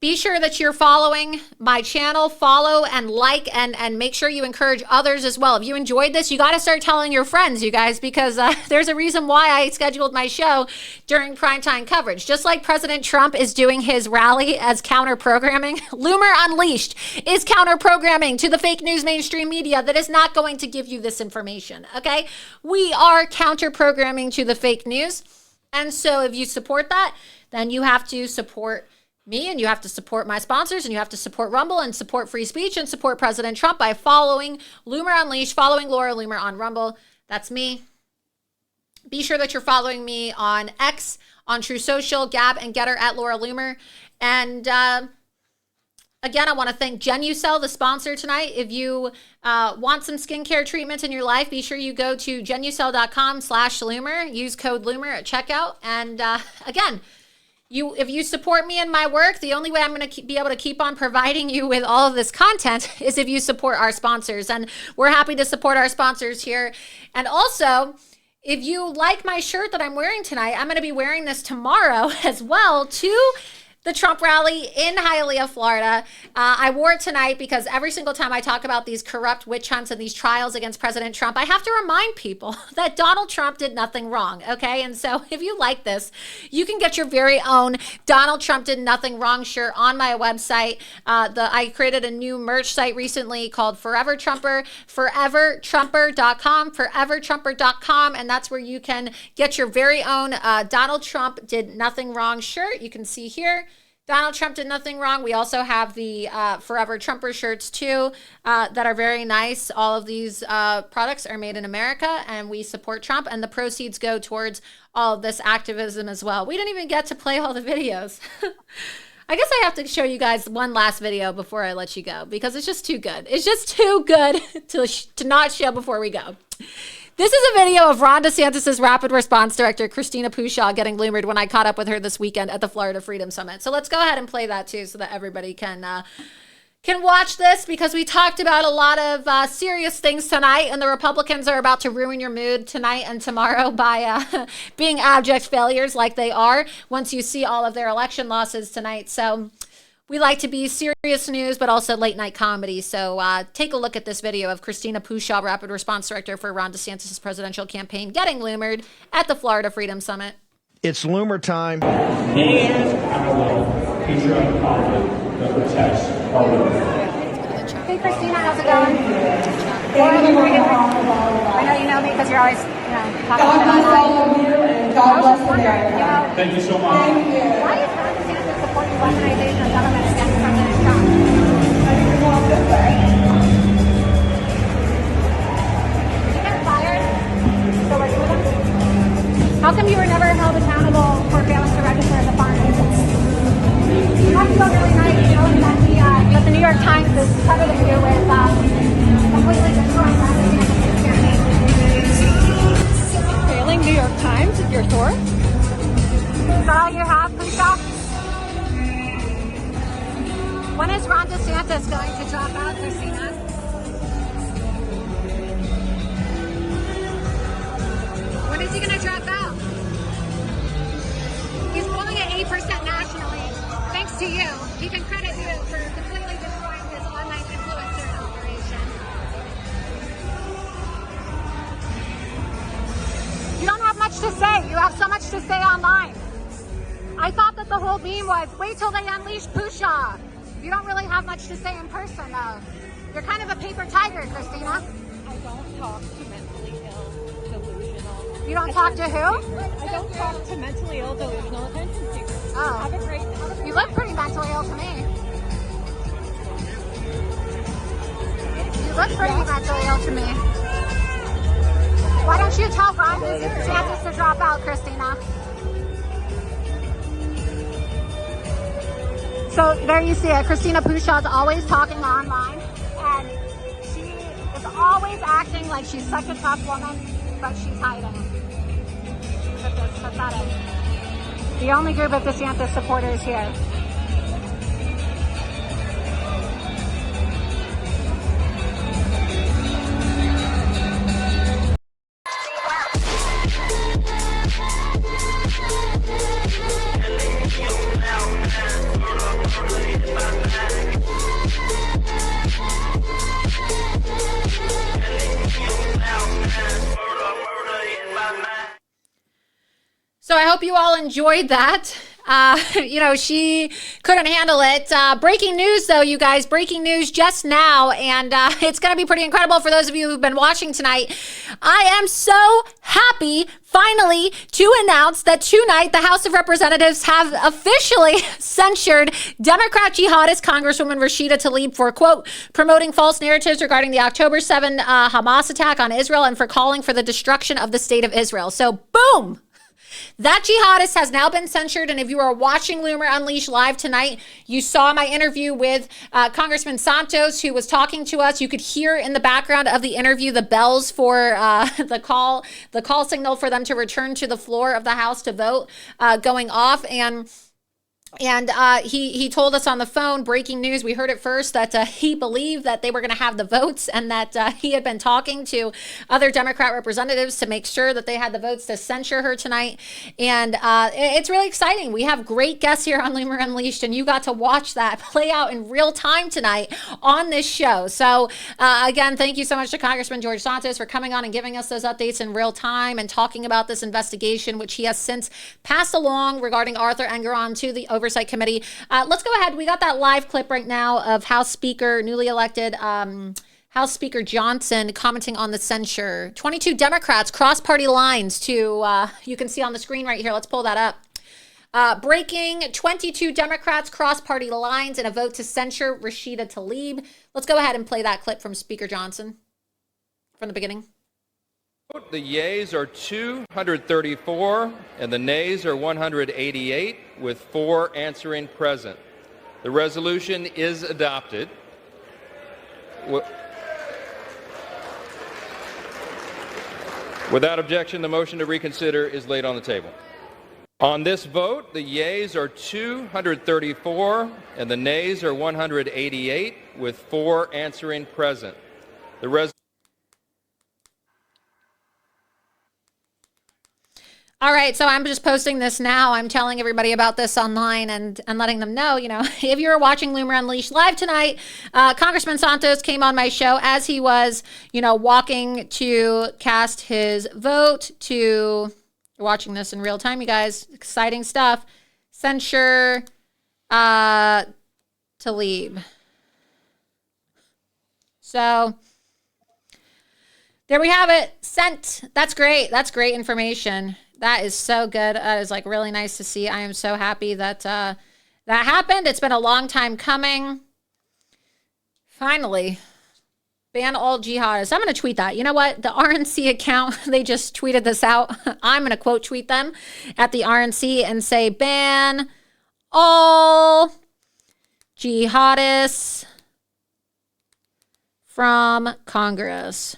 Be sure that you're following my channel, follow and like, and make sure you encourage others as well. If you enjoyed this, you got to start telling your friends, you guys, because there's a reason why I scheduled my show during primetime coverage. Just like President Trump is doing his rally as counter-programming, Loomer Unleashed is counter-programming to the fake news mainstream media that is not going to give you this information, okay? We are counter-programming to the fake news, and so if you support that, then you have to support me, and you have to support my sponsors, and you have to support Rumble and support free speech and support President Trump by following Loomer Unleashed, following Laura Loomer on Rumble. That's me. Be sure that you're following me on X, on True Social, Gab, and Getter at Laura Loomer. And again, I want to thank Genucel, the sponsor tonight. If you want some skincare treatment in your life, be sure you go to genucel.com/Loomer. Use code Loomer at checkout. And again, if you support me in my work, the only way I'm going to be able to keep on providing you with all of this content is if you support our sponsors. And we're happy to support our sponsors here. And also, if you like my shirt that I'm wearing tonight, I'm going to be wearing this tomorrow as well to the Trump rally in Hialeah, Florida. I wore it tonight because every single time I talk about these corrupt witch hunts and these trials against President Trump, I have to remind people that Donald Trump did nothing wrong, okay? And so if you like this, you can get your very own Donald Trump Did Nothing Wrong shirt on my website. I created a new merch site recently called Forever Trumper, forevertrumper.com, forevertrumper.com, and that's where you can get your very own Donald Trump Did Nothing Wrong shirt. You can see here, Donald Trump did nothing wrong. We also have the Forever Trumper shirts too that are very nice. All of these products are made in America, and we support Trump, and the proceeds go towards all of this activism as well. We didn't even get to play all the videos. I guess I have to show you guys one last video before I let you go because it's just too good. It's just too good to not show before we go. This is a video of Ron DeSantis' Rapid Response Director, Christina Pushaw, getting loomered when I caught up with her this weekend at the Florida Freedom Summit. So let's go ahead and play that too so that everybody can watch this, because we talked about a lot of serious things tonight, and the Republicans are about to ruin your mood tonight and tomorrow by being abject failures like they are once you see all of their election losses tonight. So we like to be serious news, but also late night comedy. So take a look at this video of Christina Pushaw, Rapid Response Director for Ron DeSantis' presidential campaign, getting loomered at the Florida Freedom Summit. It's loomer time. And I will patriotic conflict that protects our liberty. Hey, Christina, how's it going? I know you know me because you're always, talking God bless about all of you, and God bless America. Thank you so much. Thank you. Why is Ron DeSantis supporting weaponization of government against President Trump? I think we're going this way. Did you get fired for working with him? How come you were never held accountable for failing to register as a foreign agent? You have to go really nice, that the New York Times is crediting you with completely destroying Ron DeSantis' campaign. Failing New York Times, your source? Is that all you have, Pushaw? When is Ron DeSantis going to drop out, Christina? When is he going to drop out? He's polling at 8% nationally, thanks to you. He can credit you for completely destroying his online influencer operation. You don't have much to say. You have so much to say online. I thought that the whole meme was, wait till they unleash Pushaw. You don't really have much to say in person, though. You're kind of a paper tiger, Christina. I don't talk to mentally ill, delusional. You don't talk to who? I don't talk to mentally ill, delusional attention seekers. Oh. Have a great day. You look pretty mentally ill to me. You look pretty mentally ill to me. Why don't you tell Ron DeSantis to drop out, Christina? So there you see it. Christina Pushaw's always talking online, and she is always acting like she's such a tough woman, but she's hiding. It's pathetic. The only group of DeSantis supporters here. Now, I hope you all enjoyed that. She couldn't handle it. Breaking news, though, you guys. Breaking news just now, and it's going to be pretty incredible for those of you who've been watching tonight. I am so happy, finally, to announce that tonight the House of Representatives have officially censured Democrat jihadist Congresswoman Rashida Tlaib for, quote, promoting false narratives regarding the October 7 Hamas attack on Israel and for calling for the destruction of the state of Israel. So, boom! That jihadist has now been censured, and if you are watching Loomer Unleashed live tonight, you saw my interview with Congressman Santos, who was talking to us. You could hear in the background of the interview the bells for the call signal for them to return to the floor of the House to vote going off, and he told us on the phone, breaking news, we heard it first, that he believed that they were going to have the votes, and that he had been talking to other Democrat representatives to make sure that they had the votes to censure her tonight. And it's really exciting. We have great guests here on Loomer Unleashed, and you got to watch that play out in real time tonight on this show. So again, thank you so much to Congressman George Santos for coming on and giving us those updates in real time and talking about this investigation, which he has since passed along regarding Arthur Engeron to the Oversight Committee. Let's go ahead. We got that live clip right now of House Speaker, newly elected House Speaker Johnson commenting on the censure. 22 Democrats cross party lines to, you can see on the screen right here. Let's pull that up. Breaking 22 Democrats cross party lines in a vote to censure Rashida Tlaib. Let's go ahead and play that clip from Speaker Johnson from the beginning. The yeas are 234 and the nays are 188, with 4 answering present. The resolution is adopted. Without objection, the motion to reconsider is laid on the table. On this vote, the yeas are 234 and the nays are 188, with 4 answering present. The resolution. All right, so I'm just posting this now. I'm telling everybody about this online and letting them know, if you're watching Loomer Unleashed live tonight, Congressman Santos came on my show as he was, walking to cast his vote to, you're watching this in real time, you guys, exciting stuff, censure Tlaib. So there we have it, sent. That's great. That's great information. That is so good. That is really nice to see. I am so happy that that happened. It's been a long time coming. Finally, ban all jihadists. I'm going to tweet that. You know what? The RNC account, they just tweeted this out. I'm going to quote tweet them at the RNC and say, ban all jihadists from Congress.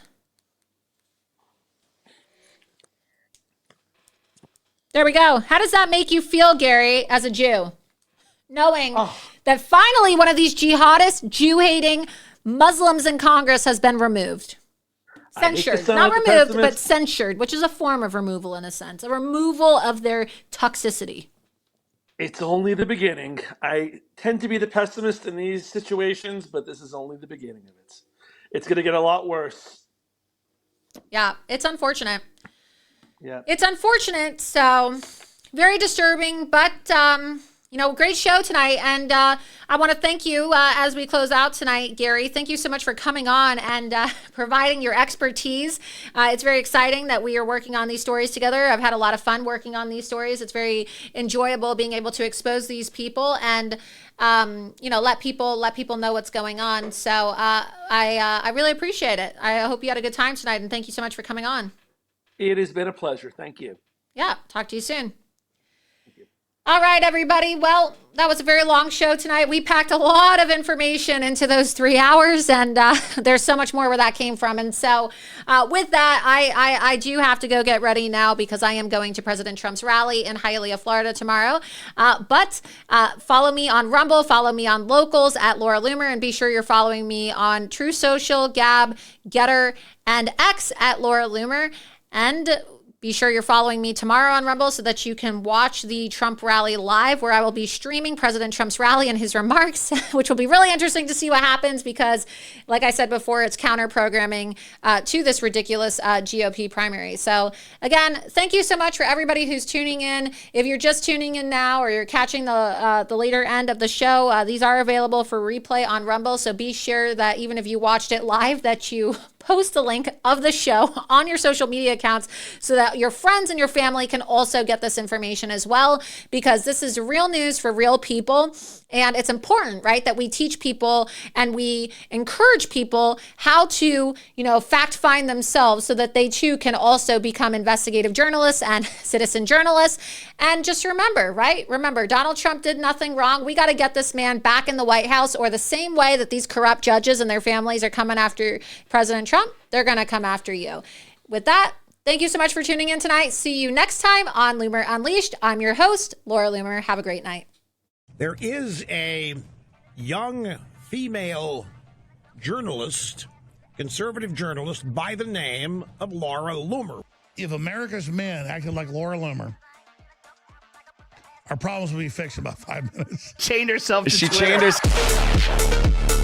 There we go. How does that make you feel, Gary, as a Jew? Knowing that finally one of these jihadist, Jew-hating Muslims in Congress has been removed. Censured. Not removed, but censured, which is a form of removal in a sense. A removal of their toxicity. It's only the beginning. I tend to be the pessimist in these situations, but this is only the beginning of it. It's going to get a lot worse. Yeah, it's unfortunate. Yeah. It's unfortunate, so very disturbing, but, great show tonight. And I want to thank you as we close out tonight, Gary. Thank you so much for coming on and providing your expertise. It's very exciting that we are working on these stories together. I've had a lot of fun working on these stories. It's very enjoyable being able to expose these people and, let people know what's going on. So I really appreciate it. I hope you had a good time tonight, and thank you so much for coming on. It has been a pleasure. Thank you. Yeah. Talk to you soon. All right, everybody. Well, that was a very long show tonight. We packed a lot of information into those 3 hours, and there's so much more where that came from. And so with that, I do have to go get ready now because I am going to President Trump's rally in Hialeah, Florida tomorrow. But follow me on Rumble, follow me on Locals at Laura Loomer, and be sure you're following me on True Social, Gab, Getter, and X at Laura Loomer. And Be sure you're following me tomorrow on Rumble so that you can watch the Trump rally live, where I will be streaming President Trump's rally and his remarks, which will be really interesting to see what happens because, like I said before, it's counter-programming to this ridiculous GOP primary. So again, thank you so much for everybody who's tuning in. If you're just tuning in now or you're catching the later end of the show, these are available for replay on Rumble. So be sure that even if you watched it live, that you post the link of the show on your social media accounts so that your friends and your family can also get this information as well, because this is real news for real people. And it's important, right, that we teach people and we encourage people how to, fact find themselves so that they too can also become investigative journalists and citizen journalists. And just remember, right? Remember, Donald Trump did nothing wrong. We got to get this man back in the White House, or the same way that these corrupt judges and their families are coming after President Trump, they're going to come after you. With that, thank you so much for tuning in tonight. See you next time on Loomer Unleashed. I'm your host, Laura Loomer. Have a great night. There is a young female journalist, conservative journalist, by the name of Laura Loomer. If America's men acted like Laura Loomer, our problems would be fixed in about 5 minutes. Chained herself to She Twitter. chained herself.